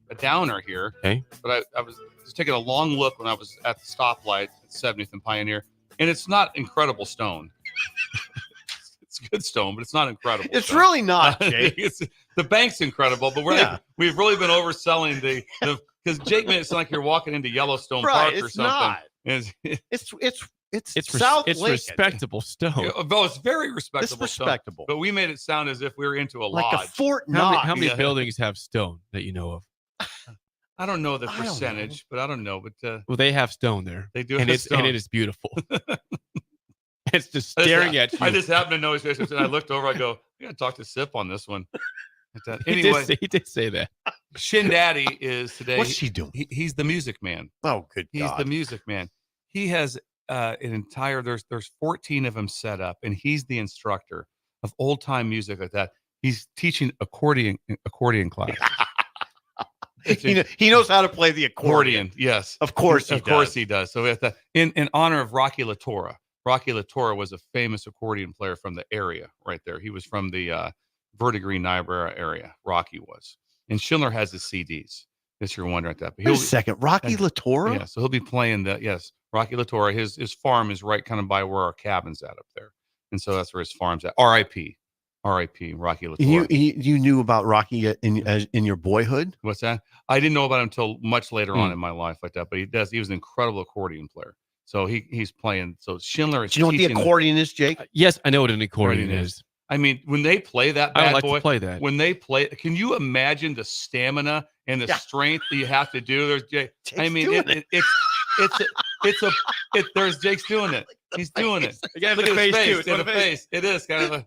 a downer here. Okay. But I was just taking a long look when I was at the stoplight at 70th and Pioneer, and it's not incredible stone. It's good stone, but it's not incredible. It's stone. really not, Jake. The bank's incredible, but we've really been overselling the because Jake made it sound like you're walking into Yellowstone Park or something. Not. It's South it's Lincoln. Respectable stone. Well, it's very respectable. It's respectable. Stone, but we made it sound as if we were into a like lodge. a Fort How Knox. many buildings have stone that you know of? I don't know the percentage, but I don't know. But Well, they have stone there. They do, and have stone. And it is beautiful. It's just staring at you. I just happened to know his face, and I looked over. I go, "I got to talk to Sip on this one." Anyway, he did say that. Shin Daddy is today. What's she doing? He's the music man. Oh, good He's God. the music man. He has an entire. There's 14 of them set up, and he's the instructor of old time music like that. He's teaching accordion class. He knows how to play the accordion. Yes, of course he does. So we have to, in honor of Rocky LaTorra. Rocky LaTorra was a famous accordion player from the area right there. He was from the Verdigris Niobrara area. Rocky was, and Schindler has his CDs. Guess you're wondering at that. But Wait a second, Rocky LaTorra? Yeah, so he'll be playing Rocky LaTorra. His farm is right kind of by where our cabin's at up there, and so that's where his farm's at. R.I.P. Rocky LaTorra. You knew about Rocky in your boyhood? What's that? I didn't know about him until much later on in my life like that. But he was an incredible accordion player. So he's playing. So Schindler is. Do you know what the accordion is, Jake? Yes, I know what an accordion is. I mean, when they play that bad I would like boy, to play that. When they play, can you imagine the stamina and the strength that you have to do? There's Jake. I mean, there's Jake's doing it. He's doing it. You got Look the at face his too. face. Yeah, the face. It is kind of a.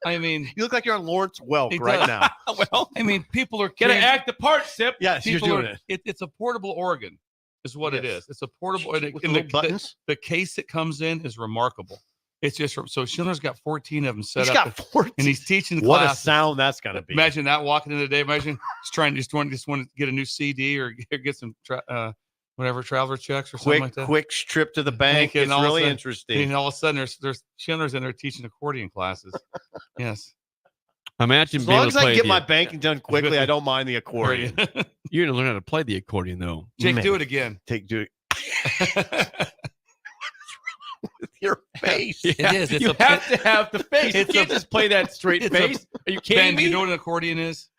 I mean, you look like you're on Lawrence Welk right now. Well, I mean, people are Gotta act the part, Sip. Yes, you're doing it. It's a portable organ, is what it is. It's a portable. And little buttons. The case it comes in is remarkable. It's just so Schindler's got 14 of them set He's up. Got 14. And he's teaching What class. a sound that's gonna be. Imagine that walking in the day. Imagine just want to get a new CD or get some traveler checks or something like that. Quick trip to the bank. It's really interesting. And all of a sudden, there's Schindler's in there teaching accordion classes. Yes. Imagine as being long able as to I play can get my banking done quickly, I don't mind the accordion. You're gonna learn how to play the accordion, though. Jake, do it again. Do it. With your face. It is. You have to have the face. You can't just play that straight face. Are you kidding Ben, me? do you know what an accordion is?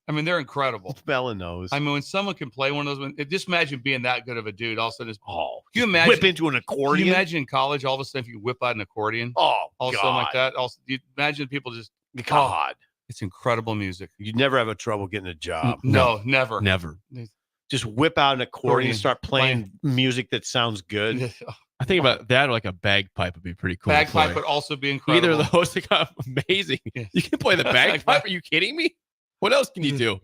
I mean, they're incredible. Bella knows. I mean, when someone can play one of those, just imagine being that good of a dude. All of a sudden, can you imagine whip into an accordion? Can you imagine in college, all of a sudden, if you whip out an accordion? Oh, all of a sudden like that. Also, you imagine people just God. It's incredible music. You'd never have a trouble getting a job. No, never. Never. just whip out an accordion and start playing music that sounds good. I think about that, or like a bagpipe would be pretty cool. Bagpipe would also be incredible. Either of those are amazing. Yeah. You can play the bagpipe. Are you kidding me? What else can you do?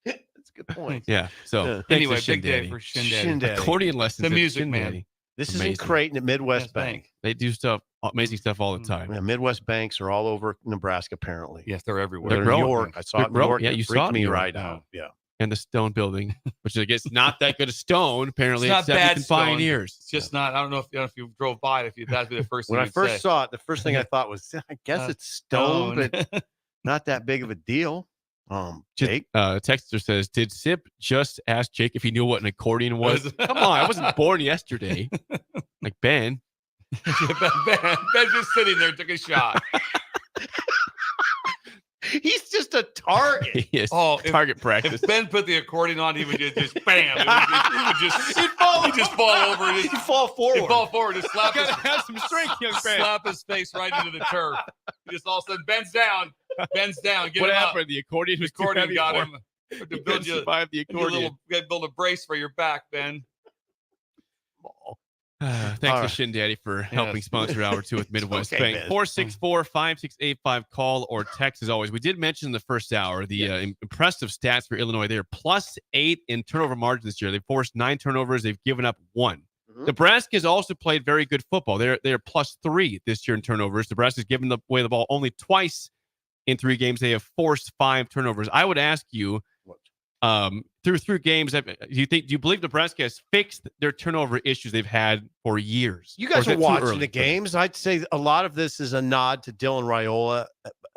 That's a good point. Yeah. So anyway, big day for Shin Daddy. Accordion lessons. The at music Shin man. Daddy. This is in Creighton at Midwest Bank. They do stuff, amazing stuff all the time. Yeah, Midwest banks are all over Nebraska, apparently. Yes, they're everywhere. They're in growing. New York. I saw it in New York. Yeah, It you freaked saw it me in New right York. out. Yeah. And the Stone Building, which I guess not that good a stone. Apparently, It's not except bad in stone. Pioneers. It's just not. I don't know if you drove by it. If that'd be the first thing. When I you'd first say. saw it, the first thing I thought was, I guess it's stone, but not that big of a deal. Jake? Texter says, did Sip just ask Jake if he knew what an accordion was? Come on, I wasn't born yesterday. Like Ben. Ben just sitting there took a shot. He's just a target. He is. If, Target practice. If Ben put the accordion on, he would just bam. He would just fall over. He'd fall forward. He'd fall forward. Just slap You gotta have some strength, young man. Slap his face right into the turf. He just all of a sudden bends down. Get What him happened? Up. The accordion was The accordion too heavy got for him. To He build couldn't you, survive the accordion. Build a brace for your back, Ben. Thanks All to right. Shin Daddy for helping sponsor Hour 2 with Midwest Okay, Bank. man. 464-5685. Call or text as always. We did mention in the first hour the impressive stats for Illinois. They're +8 in turnover margin this year. They've forced 9 turnovers. They've given up 1. Nebraska has also played very good football. They're +3 this year in turnovers. Nebraska's given away the ball only twice in 3 games. They have forced 5 turnovers. I would ask you, through games, do you believe Nebraska has fixed their turnover issues they've had for years? You Or guys is are it too watching early the for that? games. I'd say a lot of this is a nod to Dylan Raiola,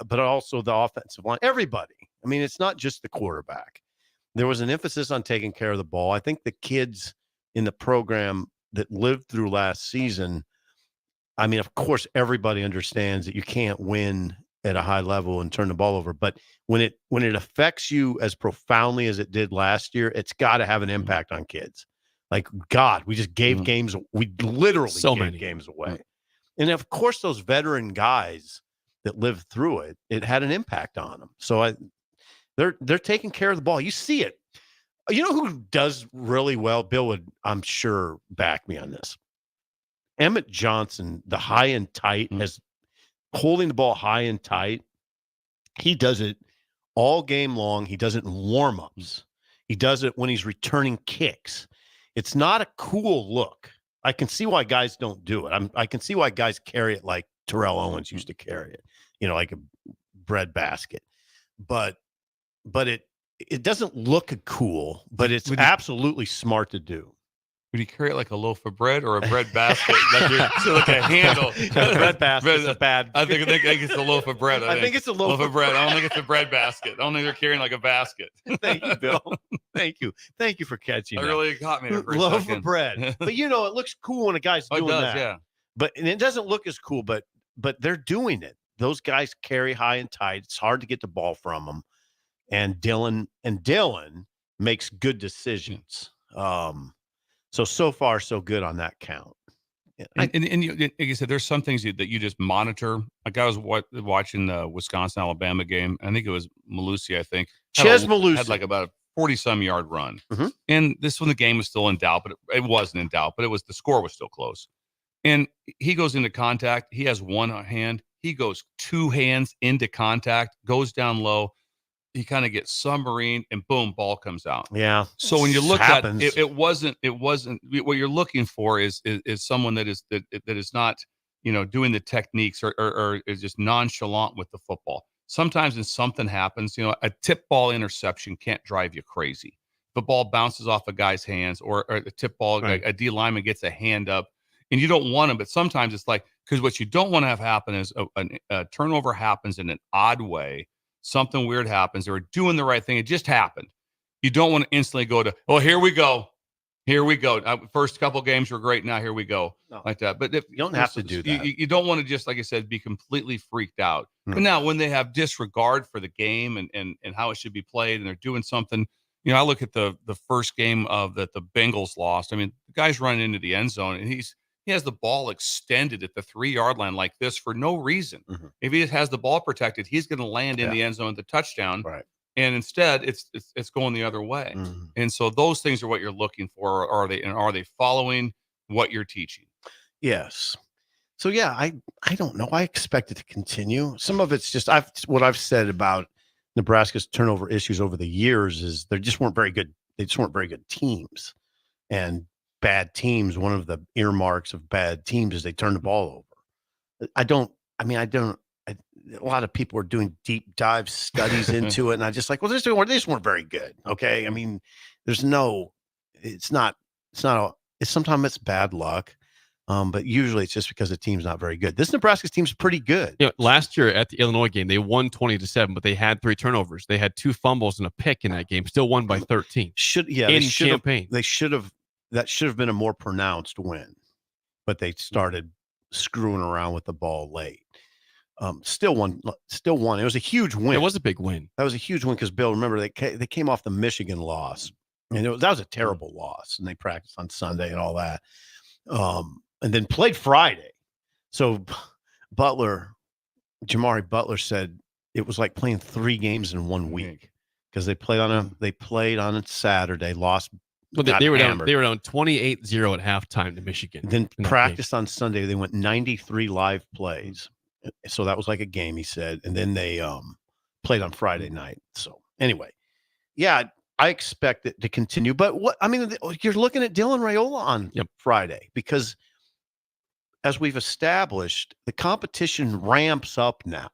but also the offensive line. Everybody. I mean, it's not just the quarterback. There was an emphasis on taking care of the ball. I think the kids in the program that lived through last season, I mean, of course, everybody understands that you can't win at a high level and turn the ball over. But when it affects you as profoundly as it did last year, it's got to have an impact on kids. Like, God, we just gave games. We literally So gave many. games away. And of course, those veteran guys that lived through it, it had an impact on them. So they're taking care of the ball. You see it. You know who does really well? Bill would, I'm sure, back me on this. Emmett Johnson, the high and tight, has holding the ball high and tight. He does it all game long. He does it in warm-ups. He does it when he's returning kicks. It's not a cool look. I can see why guys don't do it. I can see why guys carry it like Terrell Owens used to carry it, like a bread basket. But it doesn't look cool, but it's absolutely smart to do. Would you carry it like a loaf of bread or a bread basket? like a handle. Bread basket is a bad. I think it's a loaf of bread. I think it's a loaf of bread. I don't think it's a bread basket. I don't think they're carrying like a basket. Thank you, Bill. Thank you for catching that. Really caught me there for a Loaf second. of bread. But it looks cool when a guy's doing that. Yeah. And it doesn't look as cool, but they're doing it. Those guys carry high and tight. It's hard to get the ball from them. And Dylan makes good decisions. So far, so good on that count. And like you said, there's some things that you just monitor. Like I was watching the Wisconsin-Alabama game. I think it was Malusi, I think. Ches Malusi. Had like about a 40-some yard run. And this when the game was still in doubt, but it wasn't in doubt, but the score was still close. And he goes into contact. He has one hand. He goes 2 hands into contact, goes down low. He kind of gets submarine and boom, ball comes out. Yeah. So when you look happens. at it, it wasn't what you're looking for is someone that is not, doing the techniques or is just nonchalant with the football. Sometimes when something happens, a tip ball interception can't drive you crazy. The ball bounces off a guy's hands or a tip ball, Right. a D lineman gets a hand up and you don't want them. But sometimes it's like, because what you don't want to have happen is a turnover happens in an odd way. Something weird happens. They were doing the right thing. It just happened. You don't want to instantly go to, oh, here we go. Here we go. First couple games were great. Now here we go. No. Like that. But you don't have to do that. You don't want to just, like I said, be completely freaked out. No. But now when they have disregard for the game and how it should be played and they're doing something, I look at the first game that the Bengals lost. I mean, the guy's running into the end zone and he has the ball extended at the 3-yard line like this for no reason. If he just has the ball protected, he's going to land in the end zone at the touchdown. Right. And instead, it's going the other way. Mm-hmm. And so those things are what you're looking for. Are they following what you're teaching? Yes. So yeah, I don't know. I expect it to continue. Some of it's just what I've said about Nebraska's turnover issues over the years is they just weren't very good. They just weren't very good teams, and bad teams. One of the earmarks of bad teams is they turn the ball over. A lot of people are doing deep dive studies into it, and I just like, well, they just weren't very good. Okay, I mean, sometimes it's bad luck. But usually it's just because the team's not very good. This Nebraska team's pretty good. Last year at the Illinois game, they won 20-7, but they had 3 turnovers. They had 2 fumbles and a pick in that game. Still won by 13. That should have been a more pronounced win, but they started screwing around with the ball late. Still won. It was a huge win. It was a big win. That was a huge win because Bill, remember they came off the Michigan loss, and that was a terrible loss, and they practiced on Sunday and all that. And then played Friday. So Jamari Butler said it was like playing 3 games in 1 week because they played on a Saturday, lost. Well, they were down 28-0 at halftime to Michigan. Then practiced on Sunday. They went 93 live plays. So that was like a game, he said. And then they played on Friday night. So anyway, yeah, I expect it to continue. But you're looking at Dylan Raiola on Friday because, as we've established, the competition ramps up now.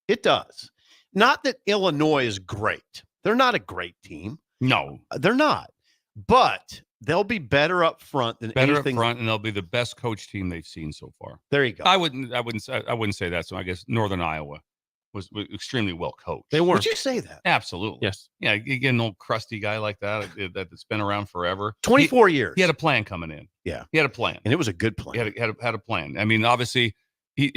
It does. Not that Illinois is great. They're not a great team. No, they're not. But they'll be better up front than anything. And they'll be the best coach team they've seen so far. There you go. I wouldn't say that. So I guess Northern Iowa was extremely well coached. They were. Would you say that? Absolutely. Yes. Yeah. You get an old crusty guy like that's been around forever. 24 years. He had a plan coming in. Yeah. He had a plan. And it was a good plan. He had a plan. I mean, obviously,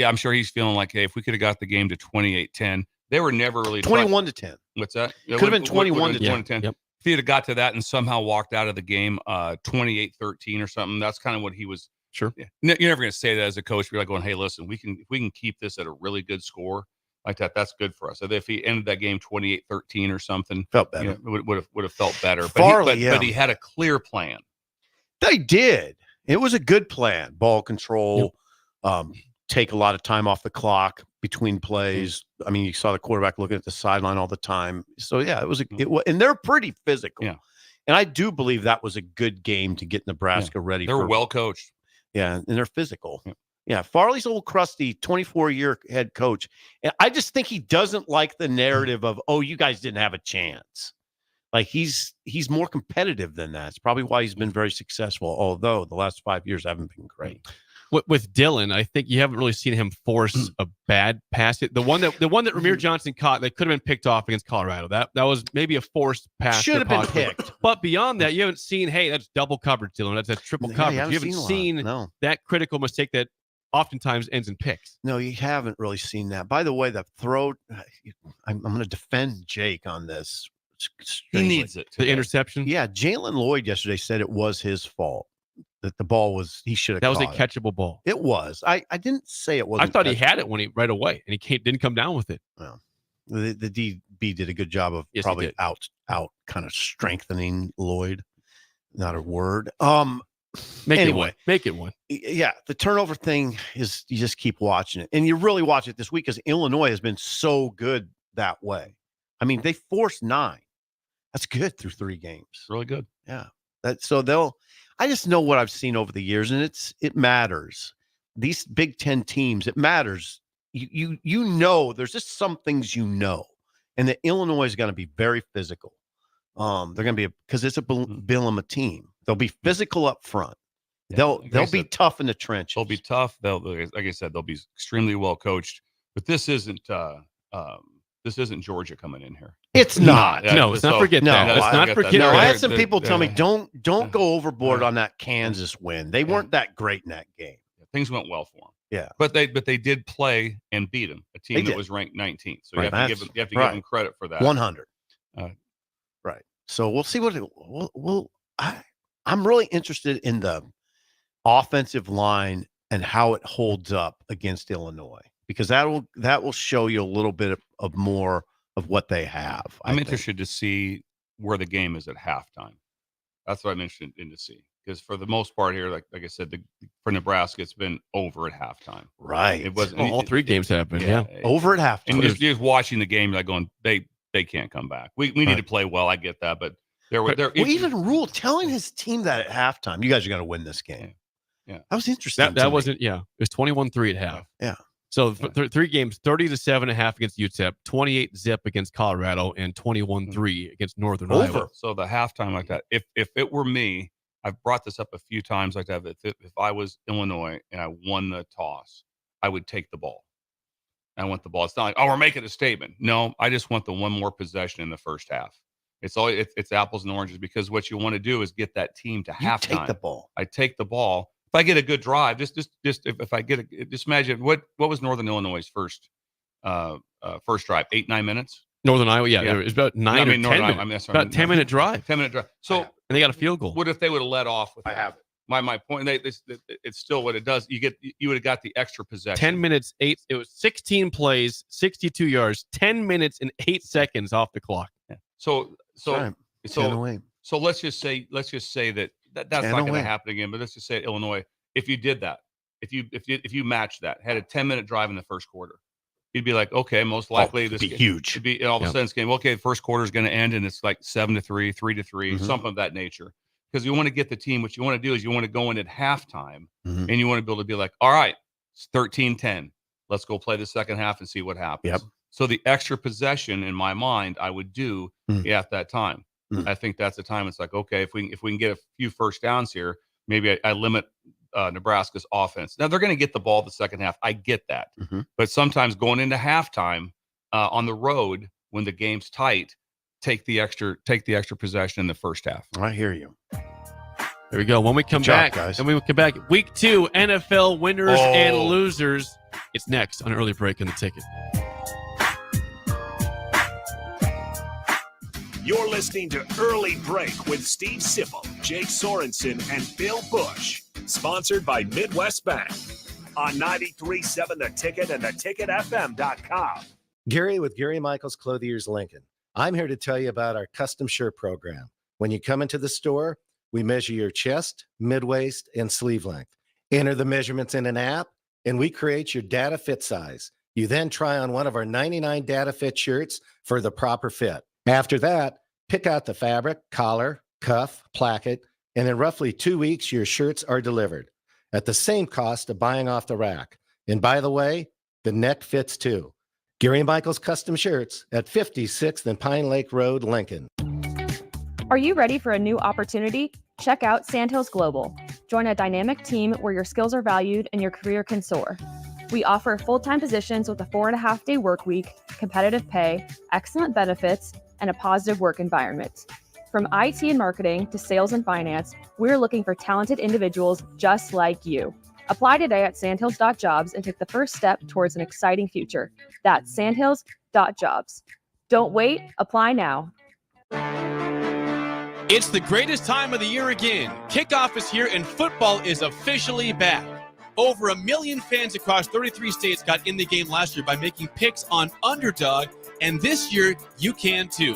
I'm sure he's feeling like, hey, if we could have got the game to 28-10, they were never really 21-10. What's that? Could have been 21-10. Yep. If he'd have got to that and somehow walked out of the game 28-13 or something, that's kind of what he was. Sure. Yeah. You're never going to say that as a coach. You're like going, hey, listen, if we can keep this at a really good score like that, that's good for us. So if he ended that game 28-13 or something, felt better. Would have felt better. Farley, but he had a clear plan. They did. It was a good plan. Ball control, take a lot of time off the clock between plays. I mean, you saw the quarterback looking at the sideline all the time. So yeah, it was and they're pretty physical. Yeah. And I do believe that was a good game to get Nebraska ready. They're well coached. Yeah, and they're physical. Yeah, Farley's old crusty 24-year head coach. And I just think he doesn't like the narrative of, oh, you guys didn't have a chance. Like he's more competitive than that. It's probably why he's been very successful, although the last 5 years haven't been great. With Dylan, I think you haven't really seen him force a bad pass. The one that Ramir Johnson caught that could have been picked off against Colorado. That was maybe a forced pass. Should have been picked. But beyond that, you haven't seen, hey, that's double coverage, Dylan. That's triple coverage. You haven't seen that critical mistake that oftentimes ends in picks. No, you haven't really seen that. By the way, the throw, I'm going to defend Jake on this. He needs it. The interception? Yeah, Jalen Lloyd yesterday said it was his fault. That the ball he should have. That was a catchable ball. It was. I didn't say it wasn't. I thought he had it right away, and he didn't come down with it. Well, the DB did a good job of probably out kind of strengthening Lloyd. Not a word. Make it one. Yeah, the turnover thing is you just keep watching it, and you really watch it this week because Illinois has been so good that way. I mean, they forced 9. That's good through 3 games. Really good. Yeah. I just know what I've seen over the years, and it matters. These Big Ten teams, it matters. You know, there's just some things and that Illinois is going to be very physical. They're going to be because it's a Bielema team. They'll be physical up front. They'll be tough in the trenches. They'll be tough. Like I said, they'll be extremely well coached. But this isn't Georgia coming in here. It's not. No, let's not forget that. Let's not forget that. I had some people tell me, don't go overboard on that Kansas win. They weren't that great in that game. Things went well for them. Yeah. But they did play and beat them, a team that was ranked 19th. So you have to give them credit for that. 100. Right. So we'll see I'm really interested in the offensive line and how it holds up against Illinois, because that will show you a little bit of more of what they have. I'm interested to see where the game is at halftime. That's what I'm interested in to see. Because for the most part here, like I said, for Nebraska, it's been over at halftime. Right. It wasn't all three games have been, yeah. Over at halftime. And just watching the game, like going, they can't come back. We need to play well. I get that, but even Rule telling his team that at halftime, you guys are going to win this game. Yeah, that was interesting. That wasn't. Yeah, it was 21-3 at half. Yeah. So three games, 30-7.5 against UTEP, 28-0 against Colorado, and 21-3 against Northern Iowa. So the halftime like that. If it were me, I've brought this up a few times like that. If I was Illinois and I won the toss, I would take the ball. I want the ball. It's not like, oh, we're making a statement. No, I just want the one more possession in the first half. It's apples and oranges, because what you want to do is get that team to halftime. Take the ball. I take the ball. If I get a good drive, just if I get just imagine what was Northern Illinois' first drive, 8-9 minutes. Northern Iowa, it was about 9 or 10 minutes. About 10-minute drive. 10-minute drive. So and they got a field goal. What if they would have let off with that? My point. It's still what it does. You would have got the extra possession. 10 minutes, 8. It was 16 plays, 62 yards, 10 minutes and 8 seconds off the clock. Yeah. So let's just say that's not going to happen again. But let's just say Illinois, if you did that, if you matched that, had a 10-minute drive in the first quarter, you'd be like, okay, most likely this be huge. It'd be all of a sudden this game. Okay, the first quarter is going to end and it's like 7-3, 3-3, something of that nature. Because you want to get the team. What you want to do is you want to go in at halftime and you want to be able to be like, all right, it's 13-10. Let's go play the second half and see what happens. Yep. So the extra possession in my mind, I would do at that time. I think that's the time. It's like, okay, if we can get a few first downs here, maybe I limit Nebraska's offense. Now they're going to get the ball the second half. I get that, but sometimes going into halftime on the road when the game's tight, take the extra possession in the first half. I hear you. There we go. When we come back, guys. And we come back, week 2 NFL winners and losers. It's next on Early Break in the Ticket. You're listening to Early Break with Steve Sipple, Jake Sorensen, and Bill Busch. Sponsored by Midwest Bank on 93.7 The Ticket and theticketfm.com. Gary with Gary Michaels Clothiers Lincoln. I'm here to tell you about our custom shirt program. When you come into the store, we measure your chest, mid-waist, and sleeve length. Enter the measurements in an app, and we create your data fit size. You then try on one of our 99 data fit shirts for the proper fit. After that, pick out the fabric, collar, cuff, placket, and in roughly 2 weeks, your shirts are delivered at the same cost of buying off the rack. And by the way, the neck fits too. Gary Michaels Custom Shirts at 56th and Pine Lake Road, Lincoln. Are you ready for a new opportunity? Check out Sandhills Global. Join a dynamic team where your skills are valued and your career can soar. We offer full-time positions with a 4.5-day work week, competitive pay, excellent benefits, and a positive work environment. From IT and marketing to sales and finance, we're looking for talented individuals just like you. Apply today at sandhills.jobs and take the first step towards an exciting future. That's sandhills.jobs. Don't wait, apply now. It's the greatest time of the year again. Kickoff is here and football is officially back. Over 1 million fans across 33 states got in the game last year by making picks on Underdog, and this year you can too.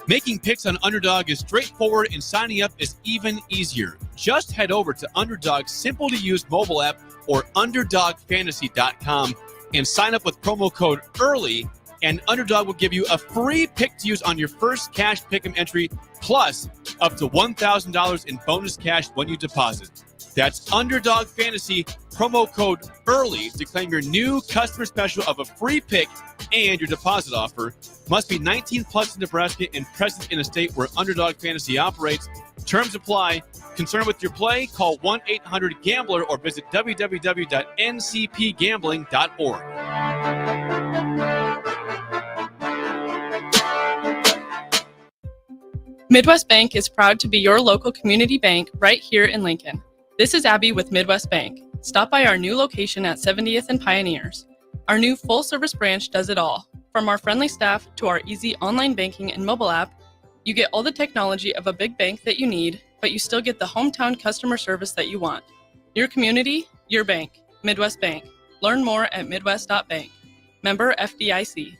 Making picks on Underdog is straightforward and signing up is even easier. Just head over to Underdog's simple-to-use mobile app or UnderdogFantasy.com and sign up with promo code EARLY, and Underdog will give you a free pick to use on your first cash pick'em entry, plus up to $1,000 in bonus cash when you deposit. That's Underdog Fantasy, promo code EARLY to claim your new customer special of a free pick and your deposit offer. Must be 19 plus in Nebraska and present in a state where Underdog Fantasy operates. Terms apply. Concerned with your play? Call 1-800-GAMBLER or visit www.ncpgambling.org. Midwest Bank is proud to be your local community bank right here in Lincoln. This is Abby with Midwest Bank. Stop by our new location at 70th and Pioneers. Our new full-service branch does it all. From our friendly staff to our easy online banking and mobile app, you get all the technology of a big bank that you need, but you still get the hometown customer service that you want. Your community, your bank. Midwest Bank. Learn more at midwest.bank. Member FDIC.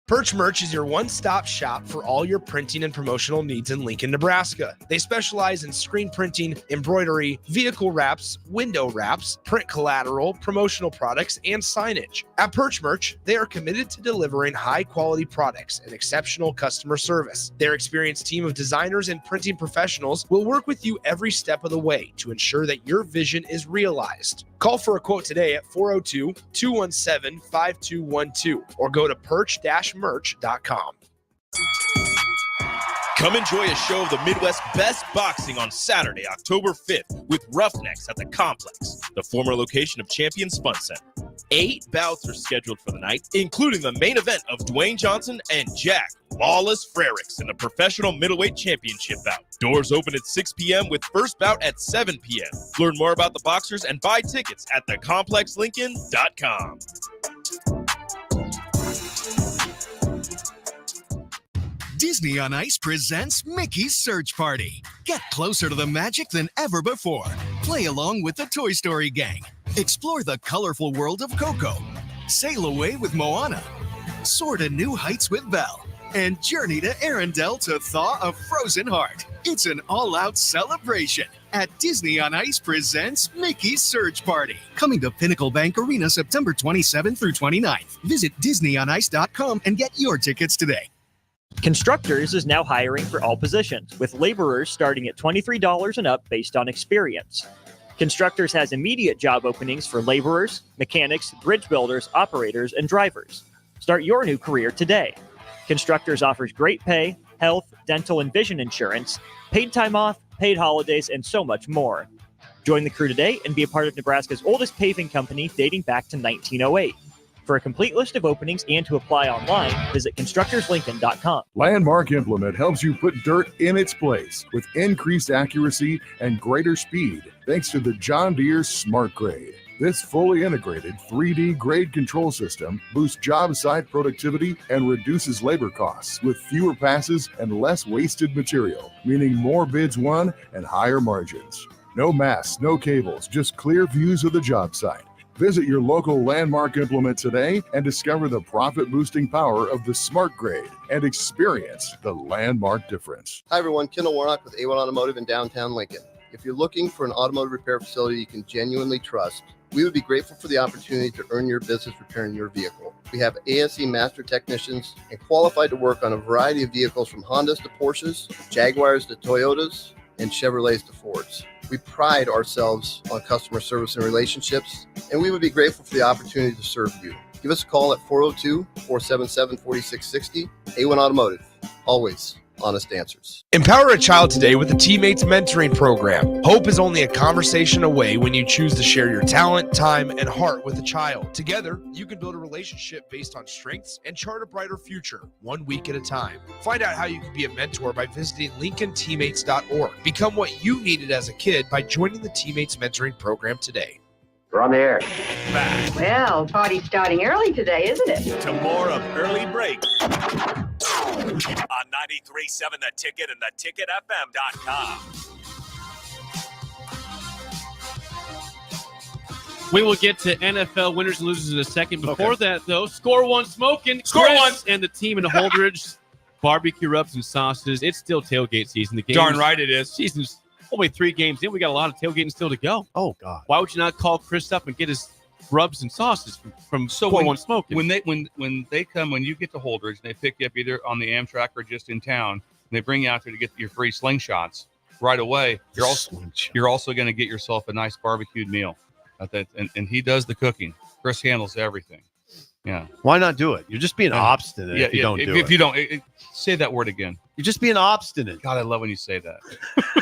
Perch Merch is your one-stop shop for all your printing and promotional needs in Lincoln, Nebraska. They specialize in screen printing, embroidery, vehicle wraps, window wraps, print collateral, promotional products, and signage. At Perch Merch, they are committed to delivering high-quality products and exceptional customer service. Their experienced team of designers and printing professionals will work with you every step of the way to ensure that your vision is realized. Call for a quote today at 402-217-5212 or go to perch-merch.com. Come enjoy a show of the Midwest best boxing on Saturday, October 5th with Roughnecks at the Complex, the former location of Champions Fun Center. 8 bouts are scheduled for the night, including the main event of Dwayne Johnson and Jack Lawless Frericks in the professional middleweight championship bout. Doors open at 6 p.m. with first bout at 7 p.m. Learn more about the boxers and buy tickets at thecomplexlincoln.com. Disney on Ice presents Mickey's Search Party. Get closer to the magic than ever before. Play along with the Toy Story gang. Explore the colorful world of Coco. Sail away with Moana. Soar to new heights with Belle. And journey to Arendelle to thaw a frozen heart. It's an all-out celebration at Disney on Ice presents Mickey's Search Party. Coming to Pinnacle Bank Arena September 27th through 29th. Visit DisneyOnIce.com and get your tickets today. Constructors is now hiring for all positions, with laborers starting at $23 and up based on experience. Constructors has immediate job openings for laborers, mechanics, bridge builders, operators, and drivers. Start your new career today. Constructors offers great pay, health, dental, and vision insurance, paid time off, paid holidays, and so much more. Join the crew today and be a part of Nebraska's oldest paving company dating back to 1908. For a complete list of openings and to apply online, visit constructorslincoln.com. Landmark Implement helps you put dirt in its place with increased accuracy and greater speed thanks to the John Deere Smart Grade. This fully integrated 3D grade control system boosts job site productivity and reduces labor costs with fewer passes and less wasted material, meaning more bids won and higher margins. No masts, no cables, just clear views of the job site. Visit your local Landmark Implement today and discover the profit-boosting power of the Smart Grade and experience the Landmark difference. Hi, everyone. Kendall Warnock with A1 Automotive in downtown Lincoln. If you're looking for an automotive repair facility you can genuinely trust, we would be grateful for the opportunity to earn your business repairing your vehicle. We have ASE master technicians and qualified to work on a variety of vehicles from Hondas to Porsches, Jaguars to Toyotas, and Chevrolets to Fords. We pride ourselves on customer service and relationships, and we would be grateful for the opportunity to serve you. Give us a call at 402-477-4660. A1 Automotive, always honest answers. Empower a child today with the Teammates Mentoring Program. Hope is only a conversation away when you choose to share your talent, time, and heart with a child. Together, you can build a relationship based on strengths and chart a brighter future, 1 week at a time. Find out how you can be a mentor by visiting LincolnTeammates.org. Become what you needed as a kid by joining the Teammates Mentoring Program today. We're on the air. Back Well, party's starting early today, isn't it? to more of Early Break On 93.7 The Ticket and theticketfm.com. We will get to NFL winners and losers in a second. Before that, though, Score One Smoking. Score Chris One. and the team in Holdridge. Barbecue rubs and sauces. It's still tailgate season. The Darn right it is. Season's only 3 games in. We got a lot of tailgating still to go. Oh, God. Why would you not call Chris up and get his rubs and sauces from Score One Smoking? When they come, when you get to Holdridge, and they pick you up either on the Amtrak or just in town, and they bring you out there to get your free slingshots right away. You're also going to get yourself a nice barbecued meal. And he does the cooking. Chris handles everything. Yeah. Why not do it? You're just being obstinate if you don't do it. If you don't, say that word again. You're just being obstinate. God, I love when you say that.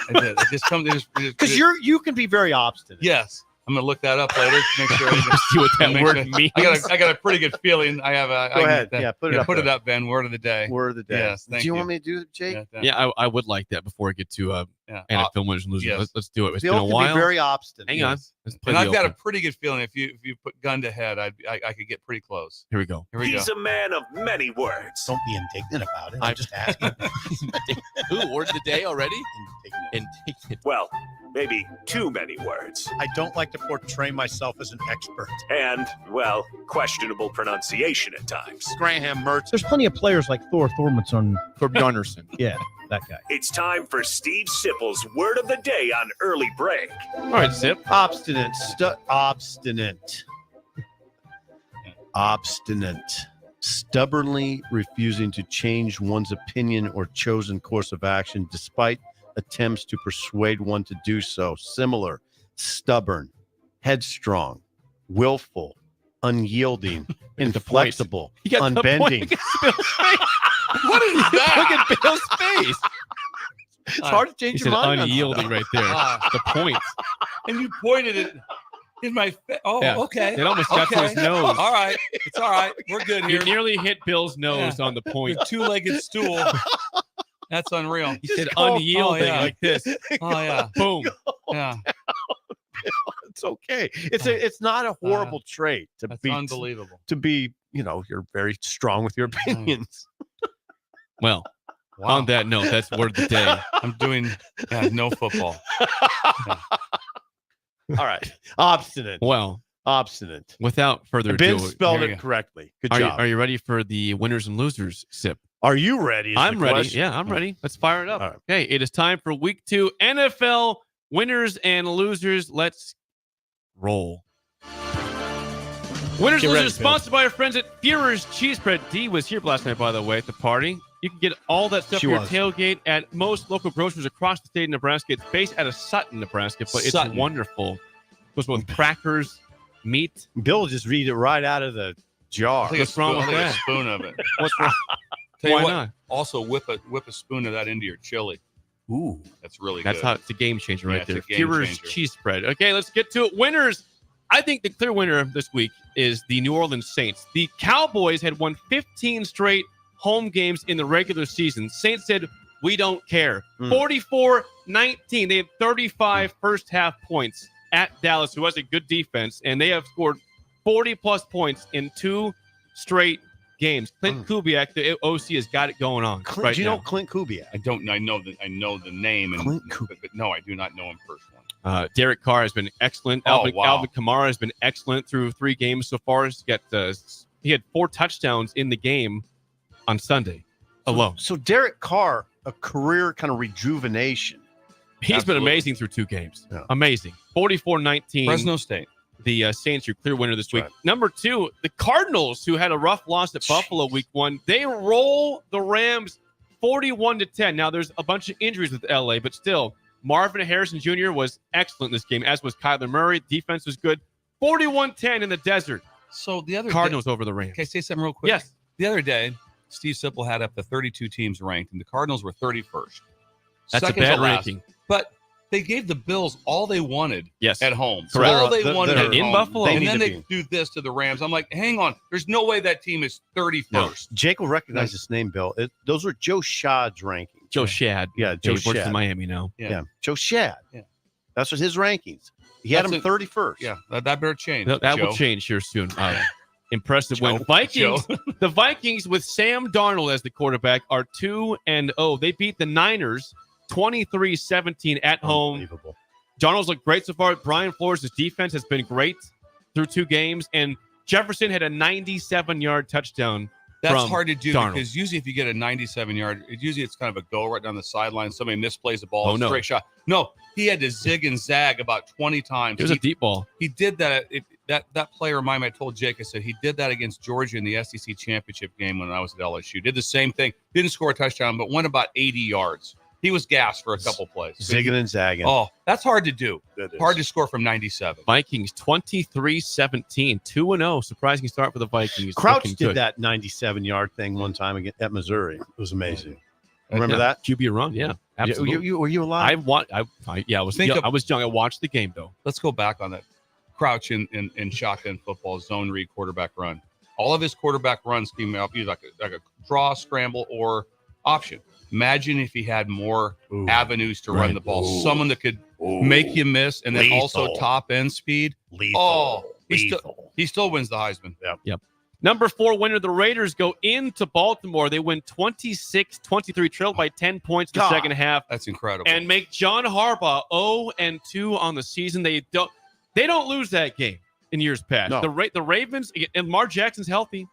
It just comes because you can be very obstinate. Yes. I'm gonna look that up later to make sure. See what that word means. I got a pretty good feeling. I have a. Go ahead. Yeah, put Put it it up, Ben. Word of the day. Word of the day. Yes. Do you want me to do it, Jake? Yeah, I would like that before I get to NFL winners and losers. Yes. Let's do it. It's Bill been a can while. be very obstinate. Hang on. Let's play And the I've got a open. pretty good feeling if you put gun to head, I could get pretty close. Here we go. Here we go. He's a man of many words. Don't be indignant about it. I'm just asking. Ooh, word of the day already? Indignant. Well, maybe too many words. I don't like to portray myself as an expert. And, well, questionable pronunciation at times. Graham Mertz. There's plenty of players like Thor Thormundsson. Thormundsson. Yeah, that guy. It's time for Steve Sipple's word of the day on Early Break. All right, Sip. Obstinate. Obstinate. Obstinate. Stubbornly refusing to change one's opinion or chosen course of action despite attempts to persuade one to do so. Similar. Stubborn. Headstrong. Willful. Unyielding. Inflexible. Unbending. What is that? Look at Bill's face. It's hard to change your mind. Unyielding right there. The point. And you pointed it in my face. Oh, Yeah. okay. It almost got to his nose. All right. It's all right. We're good here. You nearly hit Bill's nose on the point. The two-legged stool. That's unreal. He said unyielding like this. Oh, yeah. Boom. Yeah. It's okay. It's not a horrible trait to That's be unbelievable. To be, you're very strong with your opinions. Well, on that note, that's word of the day. I'm doing no football. All right. Obstinate. Well, obstinate. Without further ado, Ben spelled it correctly. Good job. Are you ready for the winners and losers, Sip? Are you ready? I'm ready. Yeah, I'm ready. Let's fire it up. All right. Okay, it is time for week 2 NFL winners and losers. Let's roll. Winners and losers sponsored by our friends at Führer's Cheese Bread. Dee was here last night, by the way, at the party. You can get all that stuff for your tailgate at most local grocers across the state of Nebraska. It's based out of Sutton, Nebraska, but it's wonderful. Goes with crackers, meat. Bill just read it right out of the jar. What's wrong with that? A spoon of it. What's wrong? Tell you Why what, not? Also, whip a spoon of that into your chili. Ooh, that's really That's good. how it's a game changer right Yeah, there. it's a game Führer's changer. cheese spread. Okay, let's get to it. Winners. I think the clear winner of this week is the New Orleans Saints. The Cowboys had won 15 straight home games in the regular season. Saints said, we don't care. 44-19. They had 35 first half points at Dallas, who has a good defense, and they have scored 40-plus points in 2 straight games. Clint Kubiak, the OC, has got it going on. Do you know Clint Kubiak? I don't. I know the name, but no, I do not know him personally. Derek Carr has been excellent. Oh, Alvin Kamara has been excellent through 3 games so far. He had 4 touchdowns in the game on Sunday alone. So Derek Carr, a career kind of rejuvenation. He's been amazing through 2 games. Yeah. Amazing. 44-19. Fresno State. The Saints, your clear winner this week. Right. Number 2, the Cardinals, who had a rough loss at Buffalo week 1. They roll the Rams 41-10. Now, there's a bunch of injuries with LA, but still, Marvin Harrison Jr. was excellent in this game, as was Kyler Murray. Defense was good. 41-10 in the desert. So the other Cardinals over the Rams. Can I say something real quick? Yes. The other day, Steve Sipple had up to 32 teams ranked, and the Cardinals were 31st. That's Second a bad to last. ranking. But they gave the Bills all they wanted at home. Correct. All they wanted at in home. Buffalo. And then they do this to the Rams. I'm like, hang on. There's no way that team is 31st. No. Jake will recognize this name, Bill. Those are Joe Shad's rankings. Joe Shad. Yeah, Joe He works Shad. in Miami now. Yeah. Joe Shad. Yeah. That's what his rankings. He had him 31st. Yeah, that better change. That will change here soon. Impressive win. Joe. Vikings. The Vikings with Sam Darnold as the quarterback are 2-0. They beat the Niners 23-17 at home. Unbelievable. Darnold's looked great so far. Brian Flores' defense has been great through 2 games, and Jefferson had a 97-yard touchdown. That's from hard to do Darnold. because usually if you get a 97-yard, it's kind of a go right down the sideline. Somebody misplays the ball, straight shot. No, he had to zig and zag about 20 times. It was a deep ball. He did that. That player of mine, I told Jake, I said he did that against Georgia in the SEC championship game when I was at LSU. Did the same thing. Didn't score a touchdown, but went about 80 yards. He was gassed for a couple plays. Zigging and zagging. Oh, that's hard to do. That is. Hard to score from 97. Vikings 23-17, 2-0. Surprising start for the Vikings. Crouch Looking did good. that 97-yard thing one time at Missouri. It was amazing. Remember Yeah. that? QB run, yeah, absolutely. Were you alive? I was young. I watched the game though. Let's go back on that. Crouch in shotgun football, zone read quarterback run. All of his quarterback runs came out either like a draw, scramble, or option. Imagine if he had more avenues to run the ball. Someone that could make you miss and then also top end speed. He still wins the Heisman. Yep. Number 4 winner, the Raiders go into Baltimore. They win 26-23, trailed by 10 points in the second half. That's incredible. And make John Harbaugh 0-2 on the season. They don't lose that game in years past. No. The Ravens, and Lamar Jackson's healthy.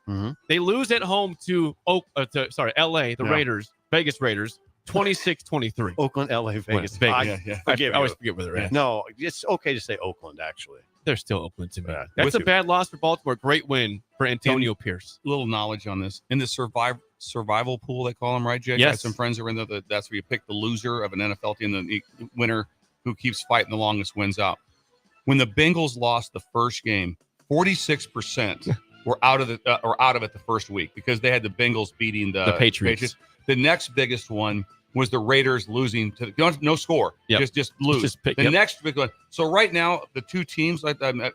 They lose at home to LA, Raiders, Vegas Raiders, 26-23. Oakland, LA, Vegas. Vegas. I always forget where they're at. No, it's okay to say Oakland, actually. They're still Oakland to me. That's a bad loss for Baltimore. Great win for Antonio Pierce. Little knowledge on this. In the survival pool, they call them, right, Jake? Yes. I have some friends who are in that's where you pick the loser of an NFL team, the winner who keeps fighting the longest wins out. When the Bengals lost the first game, 46% were out of it the first week because they had the Bengals beating the Patriots. The next biggest one was the Raiders losing to no score, just lose. The next big one. So right now, the two teams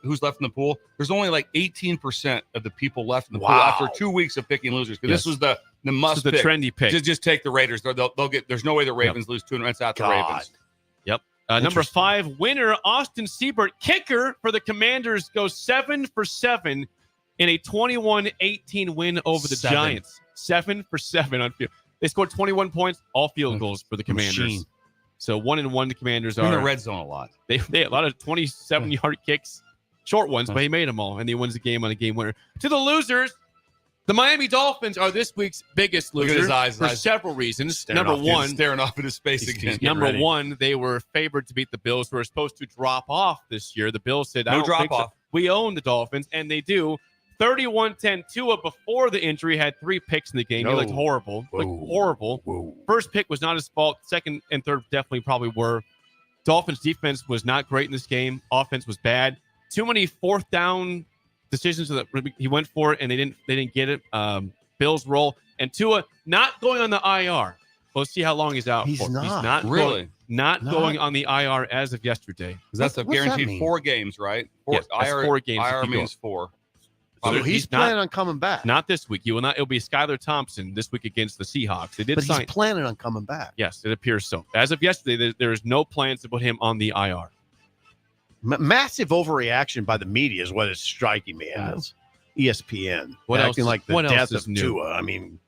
who's left in the pool, there's only like 18% of the people left in the pool after 2 weeks of picking losers. Because this was the must pick. Trendy pick. Just take the Raiders. They'll get. There's no way the Ravens lose 2 and it's out the Ravens. Yep. Number 5 winner, Austin Seibert, kicker for the Commanders, goes 7 for 7 in a 21-18 win over the Giants. 7 for 7 on field. They scored 21 points, all field goals for the Commanders. Machine. So 1-1 the Commanders They're are. in the red zone a lot. They had a lot of 27-yard kicks, short ones, but he made them all, and he wins the game on a game winner. To the losers, the Miami Dolphins are this week's biggest loser. Look at his eyes. For several reasons. Staring off into space again. Number 1, they were favored to beat the Bills, who were supposed to drop off this year. The Bills said, No drop off. So. We own the Dolphins, and they do. 31-10. Tua, before the injury, had 3 picks in the game. He looked horrible. First pick was not his fault. Second and third definitely probably were. Dolphins defense was not great in this game. Offense was bad. Too many fourth down decisions that he went for it, and they didn't get it. Bills roll. And Tua not going on the IR. We'll see how long he's out. He's for. not. He's not Really? going on the IR as of yesterday. That's a guaranteed 4 games, right? Yes, that's 4 games. IR means 4. So he's planning on coming back. Not this week. He will not. It'll be Skylar Thompson this week against the Seahawks. They did But sign. he's planning on coming back. Yes, it appears so. As of yesterday, there is no plans to put him on the IR. Massive overreaction by the media is what it's striking me as. ESPN. What acting else- like the what else death is of new? Tua. I mean,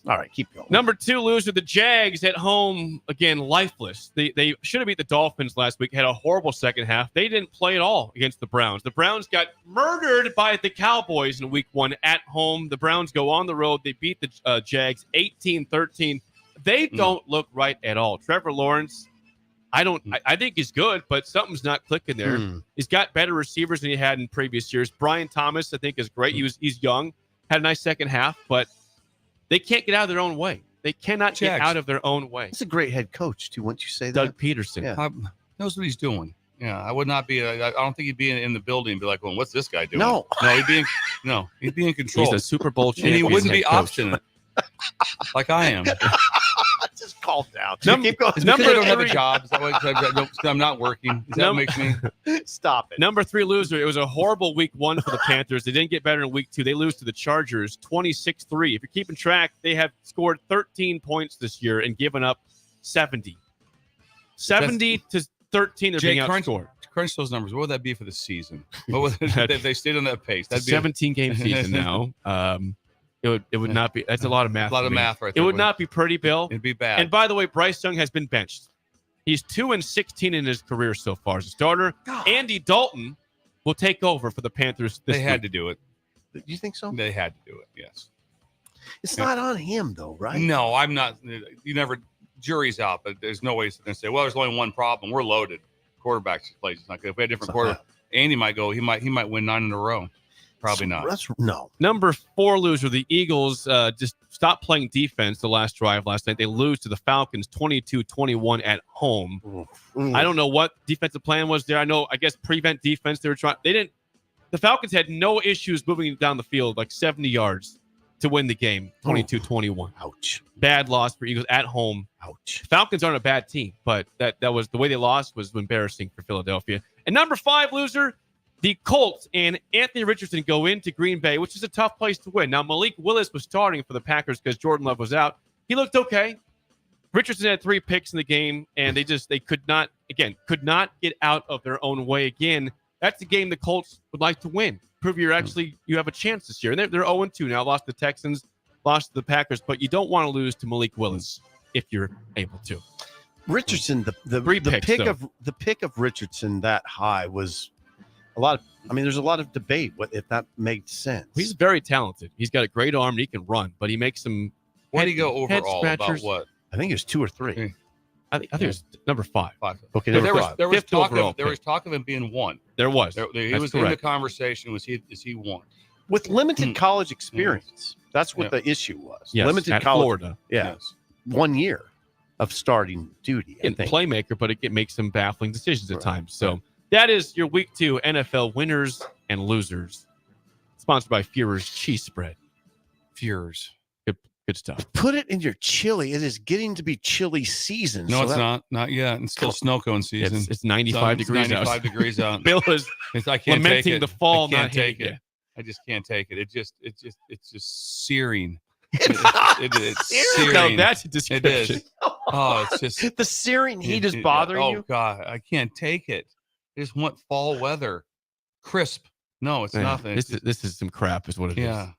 all right, keep going. Number 2 loser, the Jags at home, again, lifeless. They should have beat the Dolphins last week, had a horrible second half. They didn't play at all against the Browns. The Browns got murdered by the Cowboys in week 1 at home. The Browns go on the road. They beat the Jags 18-13. They don't look right at all. Trevor Lawrence, I think he's good, but something's not clicking there. He's got better receivers than he had in previous years. Brian Thomas, I think, is great. He's young, had a nice second half, but they can't get out of their own way. They cannot get out of their own way. He's a great head coach, too. Wouldn't you say that? Doug Peterson. Yeah. Knows what he's doing. Yeah, I would not be. I don't think he'd be in the building and be like, "Well, what's this guy doing?" No, he'd be in control. He's a Super Bowl and champion. he wouldn't be head coach. obstinate like I am. Just calm down. Keep going. Number I don't have a 3. job. Is that why I'm not working? Does that make me stop it? Number 3 loser. It was a horrible week 1 for the Panthers. They didn't get better in week 2. They lose to the Chargers 26-3. If you're keeping track, they have scored 13 points this year and given up 70. 70-13. They're being outscored. Crunch those numbers. What would that be for the season? What would if they stayed on that pace? That'd be a 17-game season now. It would not be. That's a lot of math. A lot of math right there. It would not be pretty, Bill. It'd be bad. And by the way, Bryce Young has been benched. He's 2-16 in his career so far as a starter. Andy Dalton will take over for the Panthers this week. They had to do it. Do you think so? They had to do it. Yes. It's not on him, though, right? No, I'm not. You never. Jury's out, but there's no way to say, well, there's only one problem. We're loaded. Quarterback plays. It's not good. If we had a different quarter, Andy might go. He might win 9 in a row. Probably not. No. Number 4 loser, the Eagles just stopped playing defense the last drive last night. They lose to the Falcons 22-21 at home. I don't know what defensive plan was there. I guess prevent defense. They were trying. The Falcons had no issues moving down the field like 70 yards to win the game 22-21. Ouch. Bad loss for Eagles at home. Ouch. Falcons aren't a bad team, but that was the way they lost was embarrassing for Philadelphia. And number 5 loser, the Colts and Anthony Richardson go into Green Bay, which is a tough place to win. Now, Malik Willis was starting for the Packers because Jordan Love was out. He looked okay. Richardson had 3 picks in the game, and they could not get out of their own way again. That's a game the Colts would like to win. Prove you have a chance this year. And they're 0-2 now. Lost to the Texans, lost to the Packers, but you don't want to lose to Malik Willis if you're able to. Richardson, the pick of Richardson that high was a lot of. I mean, there's a lot of debate if that made sense. He's very talented. He's got a great arm and he can run, but he makes some. Where did he go overall? About what? I think it was 2 or 3. I think it was number 5. Okay, there was talk of him being 1. There was. He was in the conversation. Is he 1? With limited college experience. That's what the issue was. Yes, limited at college. Florida. Yeah. Yes. 1 year of starting duty. And playmaker, but it makes some baffling decisions at times. So that is your week 2 NFL winners and losers. Sponsored by Führer's Cheese Spread. Führer's. Good stuff. Put it in your chili. It is getting to be chili season. No, it's not. Not yet. It's still snow cone season. It's 95 degrees out. 95 degrees out. Bill is I can't lamenting take it. the fall. I can't take it. I just can't take it. It's just searing. It's searing. No, that's a description. It is. Oh, it's just the searing heat is bothering you. Oh God, I can't take it. I just want fall weather, crisp. No, it's nothing. This is some crap, is what it is. Yeah.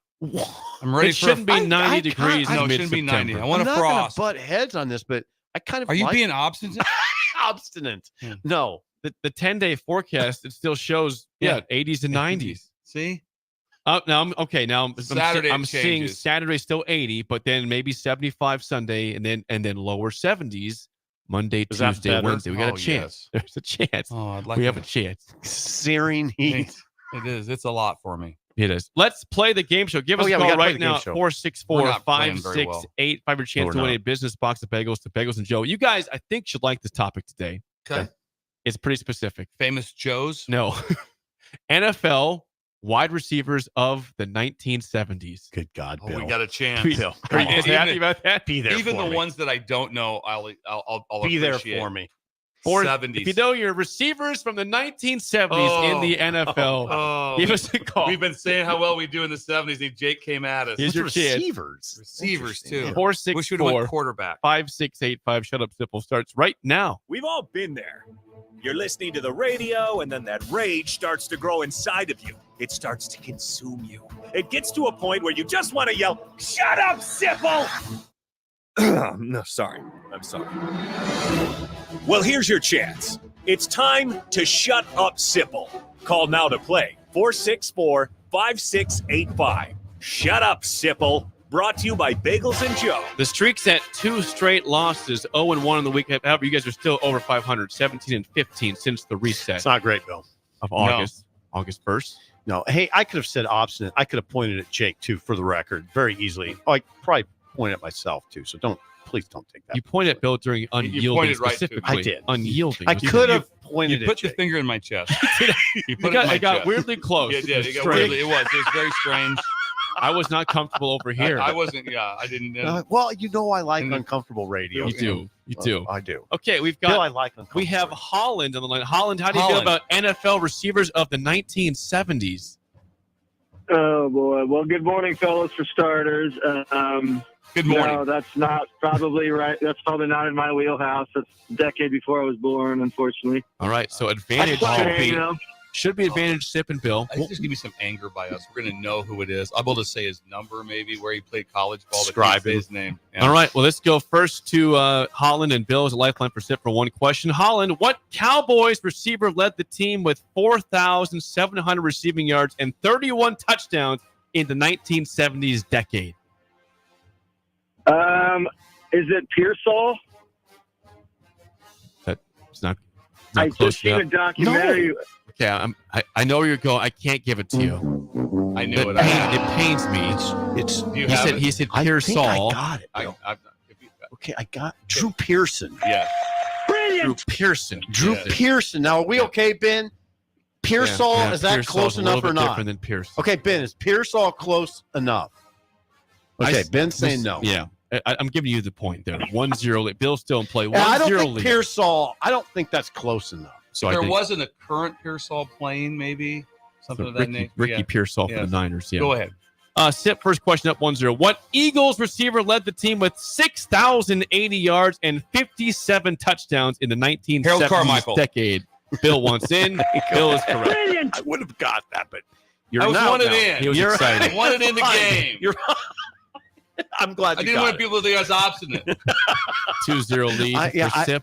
I'm ready. It shouldn't be 90 degrees. No, it shouldn't be 90. I want I'm a not frost. Butt heads on this, but I kind of. Are you being obstinate? Obstinate. No. The 10-day forecast, it still shows 80s and 90s. See? Now I'm Saturday I'm seeing changes. Saturday still 80, but then maybe 75 Sunday, and then lower 70s Monday, Is that Tuesday, better? Wednesday. We got a chance. Yes. There's a chance. Oh, I'd like we to- have a chance. Searing heat. It is. It's a lot for me. It is. Let's play the game show. Give us a we call gotta play right the game now. show. 464-568. Five your chance to win a business box of bagels to Bagels and Joe. You guys, I think, should like this topic today. Okay. It's pretty specific. Famous Joes? No. NFL wide receivers of the 1970s. Good God, Oh, Bill. we got a chance. Bill. Are you guys happy about that? Be there Even for the me. ones that I don't know, I'll Be there appreciate. for me. 70s. If you know your receivers from the 1970s in the NFL, give us a call. We've been saying how well we do in the 70s, and Jake came at us. Here's your chance. Receivers too. 464 Wish we'd have went quarterback. 5685. Shut up, Sipple starts right now. We've all been there. You're listening to the radio, and then that rage starts to grow inside of you. It starts to consume you. It gets to a point where you just want to yell, "Shut up, Sipple!" No, sorry. I'm sorry. Well, here's your chance. It's time to shut up, Sipple. Call now to play 464-5685. Shut up, Sipple. Brought to you by Bagels and Joe. The streak's at 2 straight losses, 0-1 in the week. However, you guys are still over 500, 17-15 since the reset It's not great, Bill. of August 1st. No. Hey, I could have said obstinate. I could have pointed at Jake, too, for the record, very easily. I probably pointed at myself, too, so please don't take that. You pointed at Bill during unyielding pointed right to it. specifically. I did. Unyielding. I was could it? have pointed You at put the Jake. finger in my chest. You put I it in my got chest. weirdly close. You did. It got Strange. weirdly. It was very strange. I was not comfortable over here. I wasn't. Yeah, I didn't. Well, you know I like And- uncomfortable radio. You do. You do. I do. Okay, we've Bill, I got. like uncomfortable We have radio. Holland on the line. Holland, how do you feel Holland. about NFL receivers of the 1970s? Oh boy! Well, good morning, fellas. For starters, Good morning. no, that's not probably right. That's probably not in my wheelhouse. That's a decade before I was born, unfortunately. All right, so advantage should be advantage Sip and Bill. I just give me some anger by us. We're gonna know who it is. I'm able to say his number, maybe where he played college ball. But Describe can't say him. his name. Yeah. All right, well, let's go first to Holland and Bill as a lifeline for Sip for one question. Holland, what Cowboys receiver led the team with 4,700 receiving yards and 31 touchdowns in the 1970s decade? Is it Pearsall? It's not I close just seen a enough. documentary. Okay, I know where you're going. I can't give it to you. I knew it. It pains me. It's Do you He have said it? he said I think Pearsall. I got it. I, Bill. if you, Okay, I got Drew Pearson. yeah. Drew Pearson. Drew Yeah. Pearson. Now, are we okay, Ben? Pearsall, Yeah, is that Pearsall's close a little enough or bit not? Different than Pearson. Okay, Ben, is Pearsall close enough? Okay, Ben's saying This- no. Yeah, I'm giving you the point there. 1-0. Bill's still in play. 1-0 And I don't think lead. Pearsall, I don't think that's close enough. So There I think wasn't a current Pearsall playing, maybe something so of that name. Ricky Yeah. Pearsall for Yeah. the Niners. Yeah. Go ahead. Sip, first question up 1-0. What Eagles receiver led the team with 6,080 yards and 57 touchdowns in the 1970s decade? Bill wants in. Bill is correct. I would have got that, but I was wanted in. He was excited. I wanted in the game. I'm glad I you didn't got want it. people to think I was obstinate. 2-0 lead for Sip.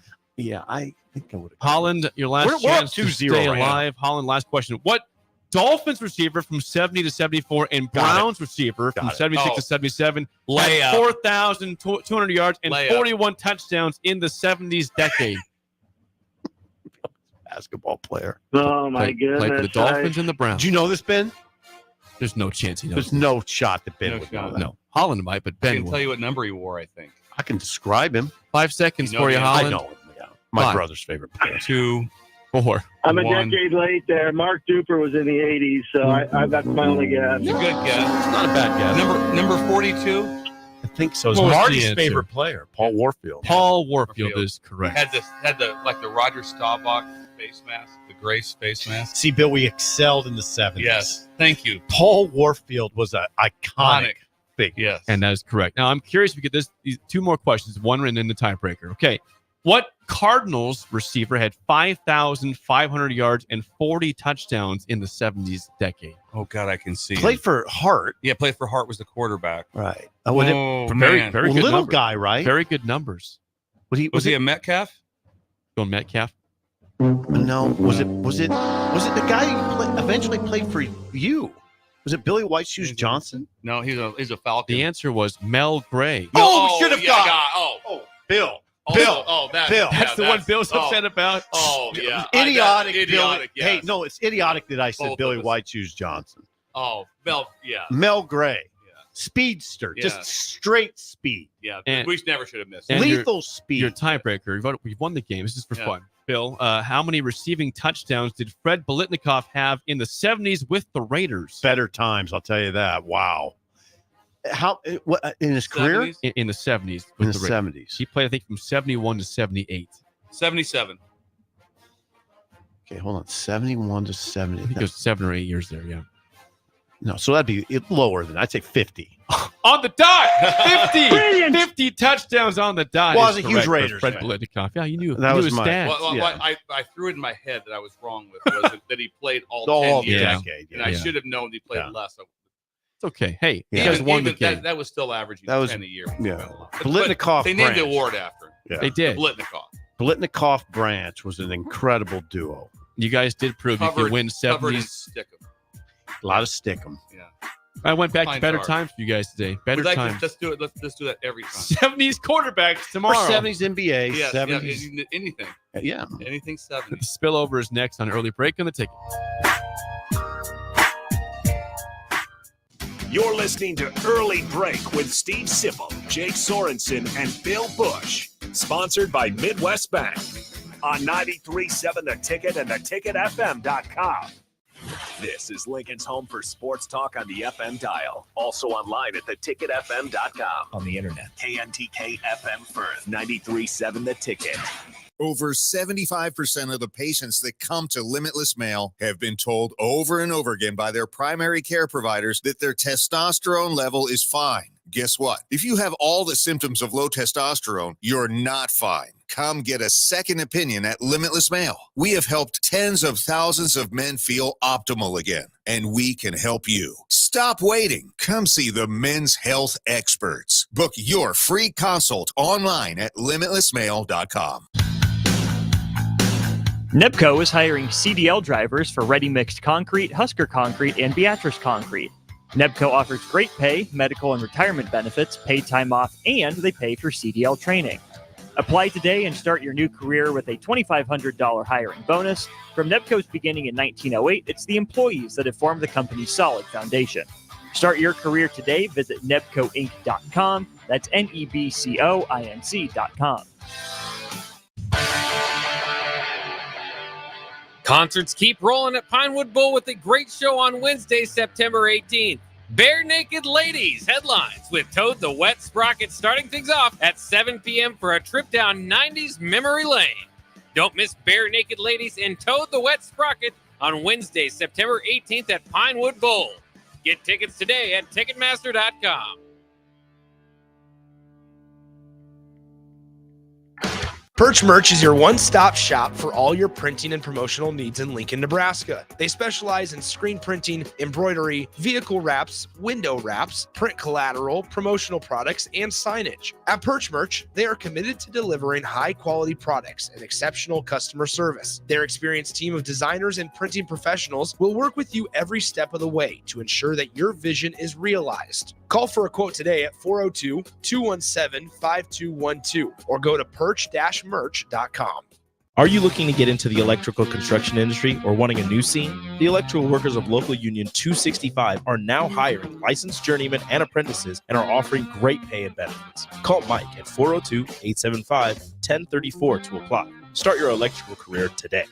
I think I would have. Holland, your last We're up chance to 2-0 stay right now. alive. Holland, last question. What Dolphins receiver from 70 to 74 and Got it. Browns receiver from Got it. 76 to 77 led Layup. 4,200 yards and Layup. 41 touchdowns in the 70s decade? Basketball player. Oh my goodness! Played for the Dolphins and the Browns. Do you know this, Ben? There's no chance he knows. There's no shot that Ben No would know shot. that. No. Holland might, but I Ben can will. tell you what number he wore, I think. I can describe him. 5 seconds You know for you, the- Holland. I know him. Yeah. My 5, brother's favorite player. 2, 4. I'm a 1. decade late there. Mark Duper was in the 80s, so that's my only guess. It's a good guess. It's not a bad guess. Number 42 I think so. What It's was the Marty's answer? favorite player, Paul Warfield. Paul Warfield Warfield. is correct. had the Roger Staubach face mask, the Grace face mask. See, Bill, we excelled in the 70s. Yes, thank you. Paul Warfield was an iconic figure. Yes, And that is correct. Now, I'm curious if we get these 2 more questions, one and then the tiebreaker. Okay. What Cardinals receiver had 5,500 yards and 40 touchdowns in the 70s decade? Oh God, I can see. Played him. for Hart. Yeah, played for Hart. Was the quarterback. Right. Oh, Very, man. very good little numbers. guy, right? Very good numbers. Was he a Metcalf? Going Metcalf. No. Was it the guy who eventually played for you? Was it Billy White Shoes Johnson? No, he's a Falcon. The answer was Mel Gray. Oh, we should have got. Oh, Bill. oh, Bill. Oh, That's yeah, the one Bill's upset about. Oh, yeah. Idiotic. Idiotic. Billy. Yes. Hey, no, it's idiotic that I said Both Billy of us. White Shoes Johnson. Oh, yeah. Mel Gray. Yeah. Speedster. Yeah. Just straight speed. Yeah, And- we never should have missed. and Lethal speed. Your tiebreaker. We've won the game. This is for Yeah. fun. Bill, how many receiving touchdowns did Fred Biletnikoff have in the 70s with the Raiders? Better times, I'll tell you that. Wow. How what in his career? 70s? In the 70s In with the the Raiders. 70s. He played, I think, from 71 to 78. 77. Okay, hold on. 71 to 70. I think it was 7 or 8 years there, yeah. No, so that'd be lower than I'd say 50. On the dot! 50! Brilliant! 50 touchdowns on the dot. Well, I is was a huge correct for Raiders Fred fan. Biletnikoff. Yeah, you knew, That you was knew his my- stats. Well, Yeah. I threw it in my head that I was wrong with was that he played all All 10 years, decade. and I Yeah. should have known he played Yeah. less. It's okay. Hey, Yeah. you guys won the Even game. that was still averaging That was- 10 a year. yeah. But Biletnikoff they named the Branch. award after him. Yeah. They did. Biletnikoff. Biletnikoff Branch was an incredible duo. You guys did prove you could win Covered in 70s. stick 'em. A lot of stickum. Yeah. I went back to Fine better art. times for you guys today. Better We'd like to- times. Let's do it. Let's do that every time. 70s quarterbacks tomorrow. Or 70s NBA, Yes, 70s. yeah, anything. Yeah. Anything 70. The spillover is next on Early Break on the Ticket. You're listening to Early Break with Steve Sipple, Jake Sorensen, and Bill Busch. Sponsored by Midwest Bank. On 93.7 The Ticket and theticketfm.com. This is Lincoln's home for sports talk on the FM dial. Also online at theticketfm.com. On the internet. KNTK FM Firth, 93.7 The Ticket. Over 75% of the patients that come to Limitless Mail have been told over and over again by their primary care providers that their testosterone level is fine. Guess what? If you have all the symptoms of low testosterone, you're not fine. Come get a second opinion at Limitless Mail. We have helped tens of thousands of men feel optimal again, and we can help you. Stop waiting. Come see the men's health experts. Book your free consult online at limitlessmail.com. Nebco is hiring CDL drivers for ready mixed concrete, Husker Concrete, and Beatrice Concrete. Nebco offers great pay, medical and retirement benefits, paid time off, and they pay for CDL training. Apply today and start your new career with a $2,500 hiring bonus. From Nebco's beginning in 1908, it's the employees that have formed the company's solid foundation. Start your career today. Visit nebcoinc.com. That's NEBCOINC.com. Concerts keep rolling at Pinewood Bowl with a great show on Wednesday, September 18th. Bare Naked Ladies headlines with Toad the Wet Sprocket starting things off at 7 p.m. for a trip down 90s memory lane. Don't miss Bare Naked Ladies and Toad the Wet Sprocket on Wednesday, September 18th at Pinewood Bowl. Get tickets today at Ticketmaster.com. Perch Merch is your one-stop shop for all your printing and promotional needs in Lincoln, Nebraska. They specialize in screen printing, embroidery, vehicle wraps, window wraps, print collateral, promotional products, and signage. At Perch Merch, they are committed to delivering high-quality products and exceptional customer service. Their experienced team of designers and printing professionals will work with you every step of the way to ensure that your vision is realized. Call for a quote today at 402-217-5212 or go to perch-merch.com. Are you looking to get into the electrical construction industry or wanting a new scene? The electrical workers of Local Union 265 are now hiring licensed journeymen and apprentices and are offering great pay and benefits. Call Mike at 402-875-1034 to apply. Start your electrical career today.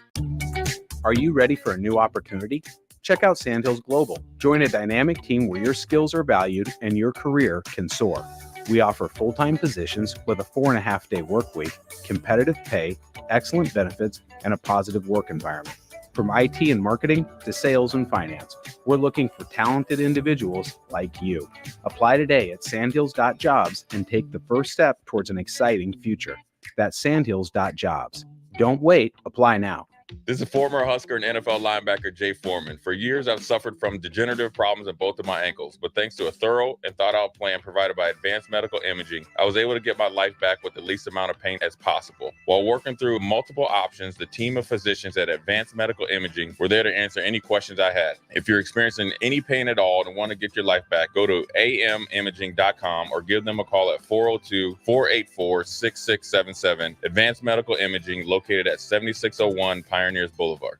Are you ready for a new opportunity? Check out Sandhills Global. Join a dynamic team where your skills are valued and your career can soar. We offer full-time positions with a 4.5-day work week, competitive pay, excellent benefits, and a positive work environment. From IT and marketing to sales and finance, we're looking for talented individuals like you. Apply today at sandhills.jobs and take the first step towards an exciting future. That's sandhills.jobs. Don't wait, apply now. This is former Husker and NFL linebacker Jay Foreman. For years, I've suffered from degenerative problems in both of my ankles, but thanks to a thorough and thought-out plan provided by Advanced Medical Imaging, I was able to get my life back with the least amount of pain as possible. While working through multiple options, the team of physicians at Advanced Medical Imaging were there to answer any questions I had. If you're experiencing any pain at all and want to get your life back, go to amimaging.com or give them a call at 402-484-6677. Advanced Medical Imaging, located at 7601 Pioneers Boulevard.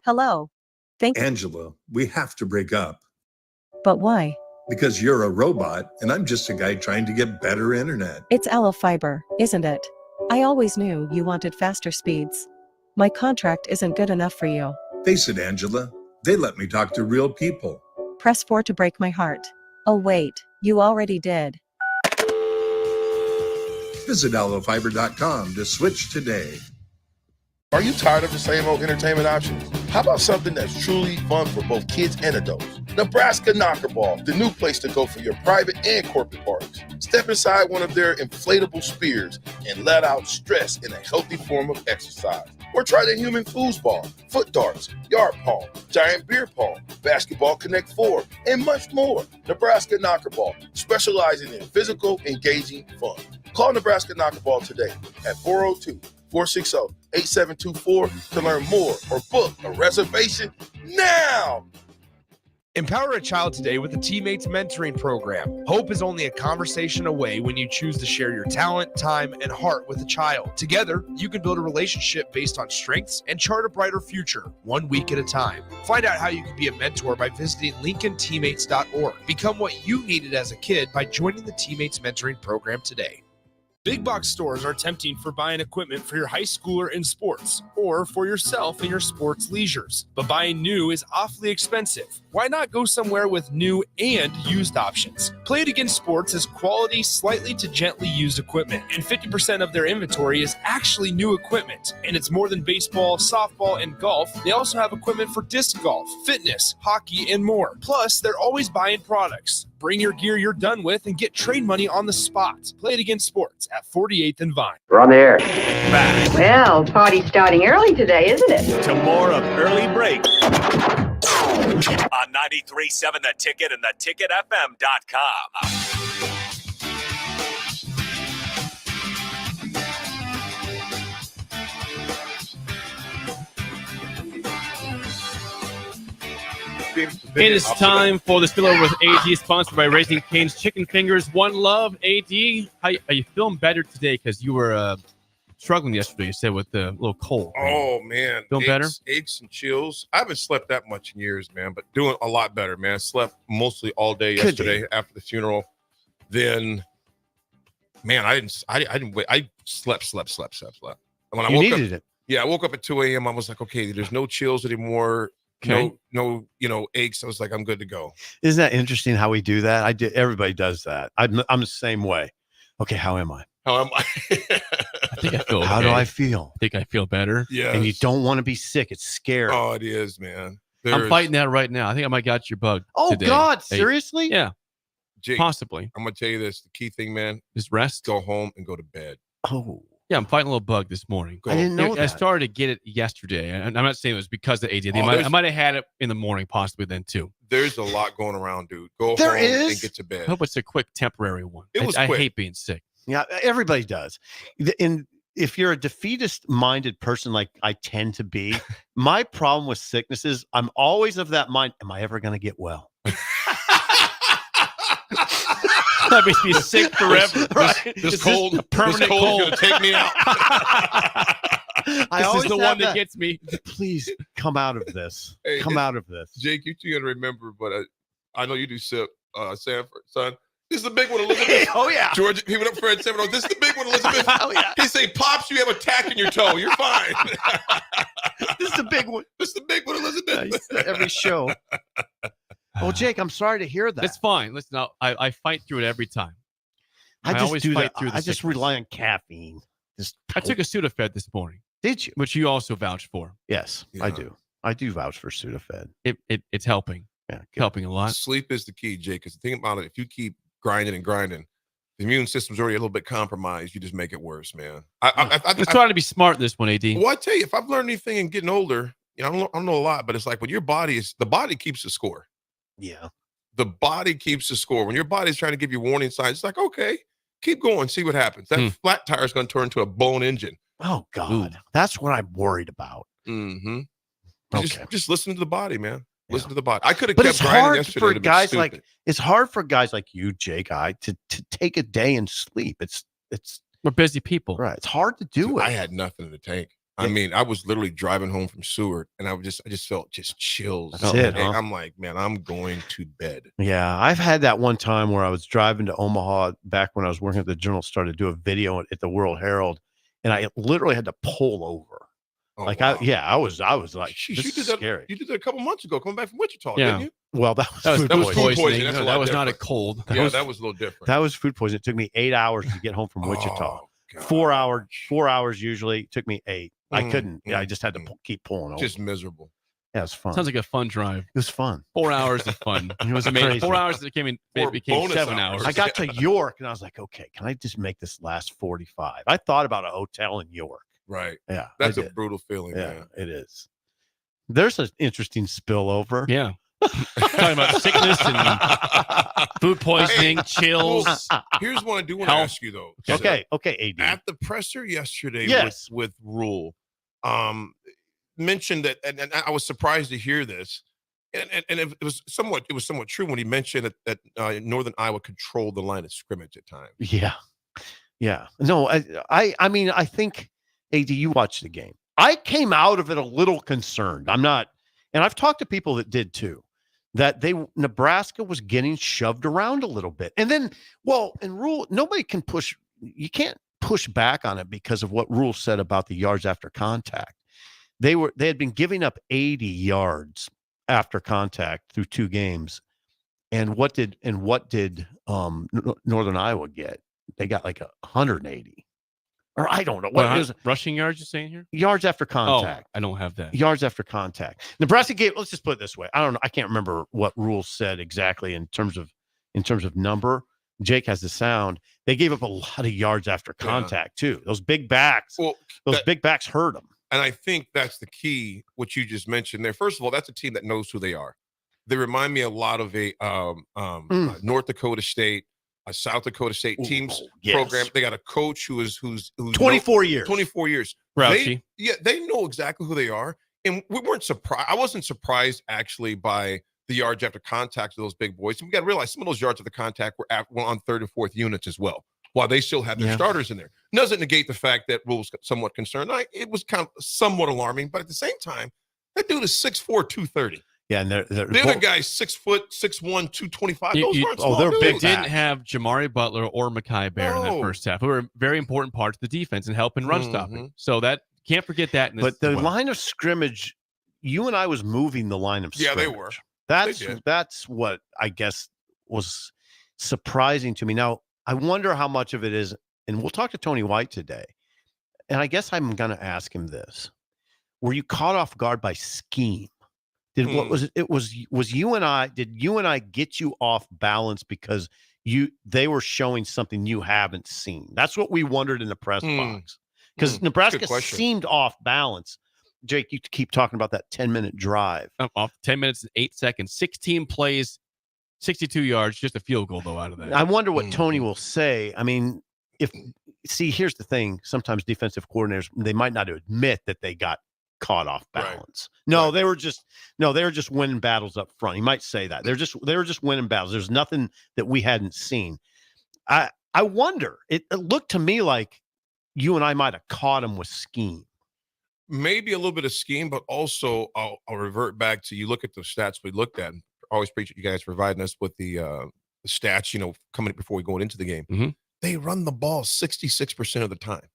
Hello. Angela, we have to break up. But why? Because you're a robot and I'm just a guy trying to get better internet. It's Aloe Fiber, isn't it? I always knew you wanted faster speeds. My contract isn't good enough for you. Face it, Angela, they let me talk to real people. Press 4 to break my heart. Oh wait, you already did. Visit aloefiber.com to switch today. Are you tired of the same old entertainment options? How about something that's truly fun for both kids and adults? Nebraska Knockerball, the new place to go for your private and corporate parties. Step inside one of their inflatable spears and let out stress in a healthy form of exercise. Or try the human foosball, foot darts, yard pong, giant beer pong, basketball Connect 4, and much more. Nebraska Knockerball, specializing in physical, engaging fun. Call Nebraska Knockerball today at 402-460-8724 to learn more or book a reservation now. Empower a child today with the Teammates Mentoring Program. Hope is only a conversation away when you choose to share your talent, time, and heart with a child. Together, you can build a relationship based on strengths and chart a brighter future, 1 week at a time. Find out how you can be a mentor by visiting LincolnTeammates.org. Become what you needed as a kid by joining the Teammates Mentoring Program today. Big box stores are tempting for buying equipment for your high schooler in sports or for yourself in your sports leisures. But buying new is awfully expensive. Why not go somewhere with new and used options? Play It Again Sports has quality, slightly to gently used equipment, and 50% of their inventory is actually new equipment. And it's more than baseball, softball, and golf. They also have equipment for disc golf, fitness, hockey, and more. Plus, they're always buying products. Bring your gear you're done with and get trade money on the spot. Play It Again Sports at 48th and Vine. We're on the air. Well, party's starting early today, isn't it? To more of Early Break on 93.7 The Ticket and theticketfm.com. It is time for the spillover with AD, sponsored by Raising Cane's Chicken Fingers. One love, AD. How are you feeling better today? Because you were struggling yesterday, you said, with the little cold. Oh, man. Feeling better? Aches and chills. I haven't slept that much in years, man, but doing a lot better, man. I slept mostly all day yesterday after the funeral. Then, man, I didn't wait. I slept. And when I woke up, yeah, I woke up at 2 a.m. I was like, okay, there's no chills anymore. Okay. No, aches. I was like, I'm good to go. Isn't that interesting how we do that? Everybody does that. I'm the same way. Okay, how am I? How am I? I think I feel How okay. do I feel? I think I feel better. Yeah. And you don't want to be sick. It's scary. Oh, it is, man. I'm fighting that right now. I think I might got your bug. Oh, today. God, Hey, seriously? Yeah, Jake, possibly. I'm gonna tell you this: the key thing, man, is rest. Go home and go to bed. Oh, yeah, I'm fighting a little bug this morning. I didn't know I that. started to get it yesterday, and I'm not saying it was because of ADHD. Oh, I might have had it in the morning, possibly then too. There's a lot going around, dude. Go There home is? and get to bed. I hope it's a quick temporary one. It was I quick. hate being sick. Yeah, everybody does. And if you're a defeatist-minded person like I tend to be, my problem with sickness is I'm always of that mind, am I ever going to get well? That makes me sick forever. Right? This cold, a permanent this cold cold. is gonna take me out. I always This is the have one that gets me. Please come out of this. Hey, Come out of this. Jake, you two gotta remember, but I know you do sip, Sanford, son. This is the big one, Elizabeth. Oh, yeah. George, people up Fred 7. This is the big one, Elizabeth. Oh, yeah. He say, Pops, you have a tack in your toe. You're fine. This is the big one. This is the big one, Elizabeth. Every show. Well, Jake, I'm sorry to hear that. It's fine. Listen, I fight through it every time. I just always do fight that. through the I just sickness. rely on caffeine. I took a Sudafed this morning. Did you? Which you also vouched for. Yes, I do. I do vouch for Sudafed. It's helping. Yeah, helping a lot. Sleep is the key, Jake. Because the thing about it, if you keep grinding and grinding, the immune system's already a little bit compromised. You just make it worse, man. Let's try to be smart in this one, AD. Well, I tell you, if I've learned anything in getting older, I don't know a lot, but it's like when the body keeps the score. Yeah. The body keeps the score. When your body's trying to give you warning signs, it's like, okay, keep going, see what happens. That flat tire is going to turn into a bone engine. Oh, God. That's what I'm worried about. Mm-hmm. Okay. Just listen to the body, man. Listen to the body. I could have But kept it's grinding hard yesterday. for It'd have been guys like stupid. it's hard for guys like you, Jake, to take a day and sleep. It's we're busy people, right? It's hard to do it. I had nothing in the tank. I mean, I was literally driving home from Seward, and I just felt just chills. That's it, And huh? I'm like, man, I'm going to bed. Yeah, I've had that one time where I was driving to Omaha back when I was working at the Journal Star to do a video at the World Herald, and I literally had to pull over. Oh, like wow. I was like, Sheesh, this you is did that. scary. You did that a couple months ago, coming back from Wichita, Yeah. didn't you? Well, that was food food poisoning. That's a No, lot that was not a different. cold. That was a little different. That was food poisoning. It took me 8 hours to get home from Wichita. Oh, God. 4 hours usually. It took me 8. I couldn't. Yeah, I just had to keep pulling over. Just miserable. Yeah, it was fun. Sounds like a fun drive. It was fun. 4 hours of fun. It was I mean, crazy. 4 hours that became Four it became bonus 7 hours. hours. I got to York and I was like, okay, can I just make this last 45? I thought about a hotel in York. Right. Yeah. That's I a did. brutal feeling, Yeah, man. it is. There's an interesting spillover. Yeah. Talking about sickness and food poisoning, chills. Here's what I do want to Health. ask you though. Okay, AD. At the presser yesterday Yes. with Rule, mentioned that, and I was surprised to hear this, and it was somewhat true when he mentioned that Northern Iowa controlled the line of scrimmage at times. Yeah. Yeah. No, I mean, I think, AD, you watched the game. I came out of it a little concerned. I'm not, and I've talked to people that did too, that Nebraska was getting shoved around a little bit. And then, well, in Rule, you can't push back on it because of what Rule said about the yards after contact. They had been giving up 80 yards after contact through 2 games. And what did Northern Iowa get? They got like 180. Or I don't know. What is rushing yards you're saying here? yards after contact? Oh, I don't have that. Yards after contact. Nebraska gave, let's just put it this way. I don't know. I can't remember what Rule said exactly in terms of number. Jake has the sound. They gave up a lot of yards after contact too. Those big backs. Well, big backs hurt them. And I think that's the key, what you just mentioned there. First of all, that's a team that knows who they are. They remind me a lot of a North Dakota State, a South Dakota State teams program. They got a coach who's 24 years. 24 years. Grouchy. They know exactly who they are. And we weren't surprised. I wasn't surprised actually by the yards after contact of those big boys. And we got to realize some of those yards after contact were on 3rd and 4th units as well, while they still have their starters in there. Doesn't negate the fact that Rule's somewhat concerned. It was kind of somewhat alarming, but at the same time, that dude is 6'4", 230. Yeah, and they're The other guy's 6 foot, 6'1", 225. Those aren't small they're dudes. big. They didn't have Jamari Butler or Mekhi Bear in that first half, who were a very important part of the defense and helping run stopping. So that can't forget that. But the line of scrimmage, you and I was moving the line of scrimmage. Yeah, they were. That's what I guess was surprising to me. Now, I wonder how much of it is, and we'll talk to Tony White today. And I guess I'm going to ask him this. Were you caught off guard by scheme? What was it? It was you and I. Did you and I get you off balance because they were showing something you haven't seen? That's what we wondered in the press box, because Nebraska seemed off balance. Jake, you keep talking about that 10-minute drive. Off 10 minutes and 8 seconds, 16 plays, 62 yards, just a field goal though out of that. I wonder what Tony will say. I mean, here's the thing. Sometimes defensive coordinators, they might not admit that they got caught off balance. Right. No, they were just winning battles up front. He might say that. They were just winning battles. There's nothing that we hadn't seen. I wonder. It looked to me like you and I might have caught him with scheme. Maybe a little bit of scheme, but also I'll revert back to, you look at the stats we looked at. And always appreciate you guys providing us with the stats, coming before we go into the game. Mm-hmm. They run the ball 66% of the time.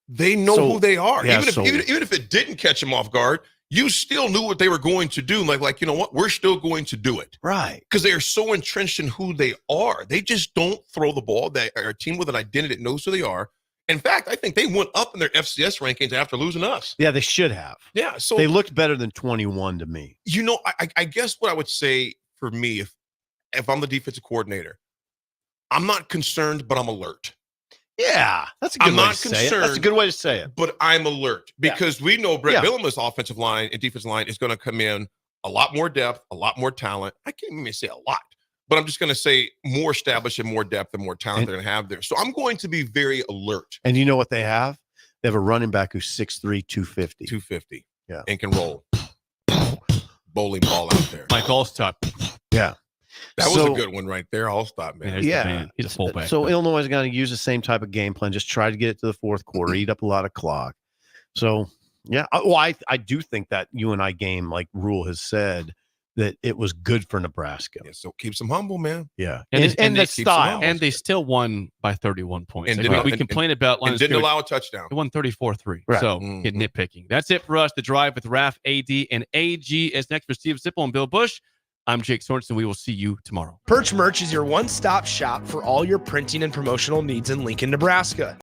They know who they are. Yeah, even if it didn't catch them off guard, you still knew what they were going to do. Like, you know what? We're still going to do it. Right. Because they are so entrenched in who they are. They just don't throw the ball. They are a team with an identity that knows who they are. In fact, I think they went up in their FCS rankings after losing us. Yeah, they should have. Yeah. So they looked better than 21 to me. I guess what I would say for me, if I'm the defensive coordinator, I'm not concerned, but I'm alert. Yeah, that's a good way to say it. That's a good way to say it. But I'm alert because we know Brett Bielema's offensive line and defensive line is going to come in a lot more depth, a lot more talent. I can't even say a lot, but I'm just going to say more established and more depth and more talent they're going to have there. So I'm going to be very alert. And you know what they have? They have a running back who's 6'3", 250. 250. Yeah. And can roll. Bowling ball out there. Mike Allstott. Yeah. That was a good one right there. Allstott, man. Yeah. He's a fullback. So Illinois is going to use the same type of game plan. Just try to get it to the fourth quarter, eat up a lot of clock. So, yeah. Well, I do think that UNI game, like Rule has said, that it was good for Nebraska. Yeah, so keeps them humble, man. Yeah. And the style. And they still won by 31 points. And we complain about line and didn't allow a touchdown. They won 34-3. Right. So get nitpicking. That's it for us. The Drive with Raf, AD, and AG is next for Steve Sipple and Bill Busch. I'm Jake Sorensen. We will see you tomorrow. Perch Merch is your one-stop shop for all your printing and promotional needs in Lincoln, Nebraska.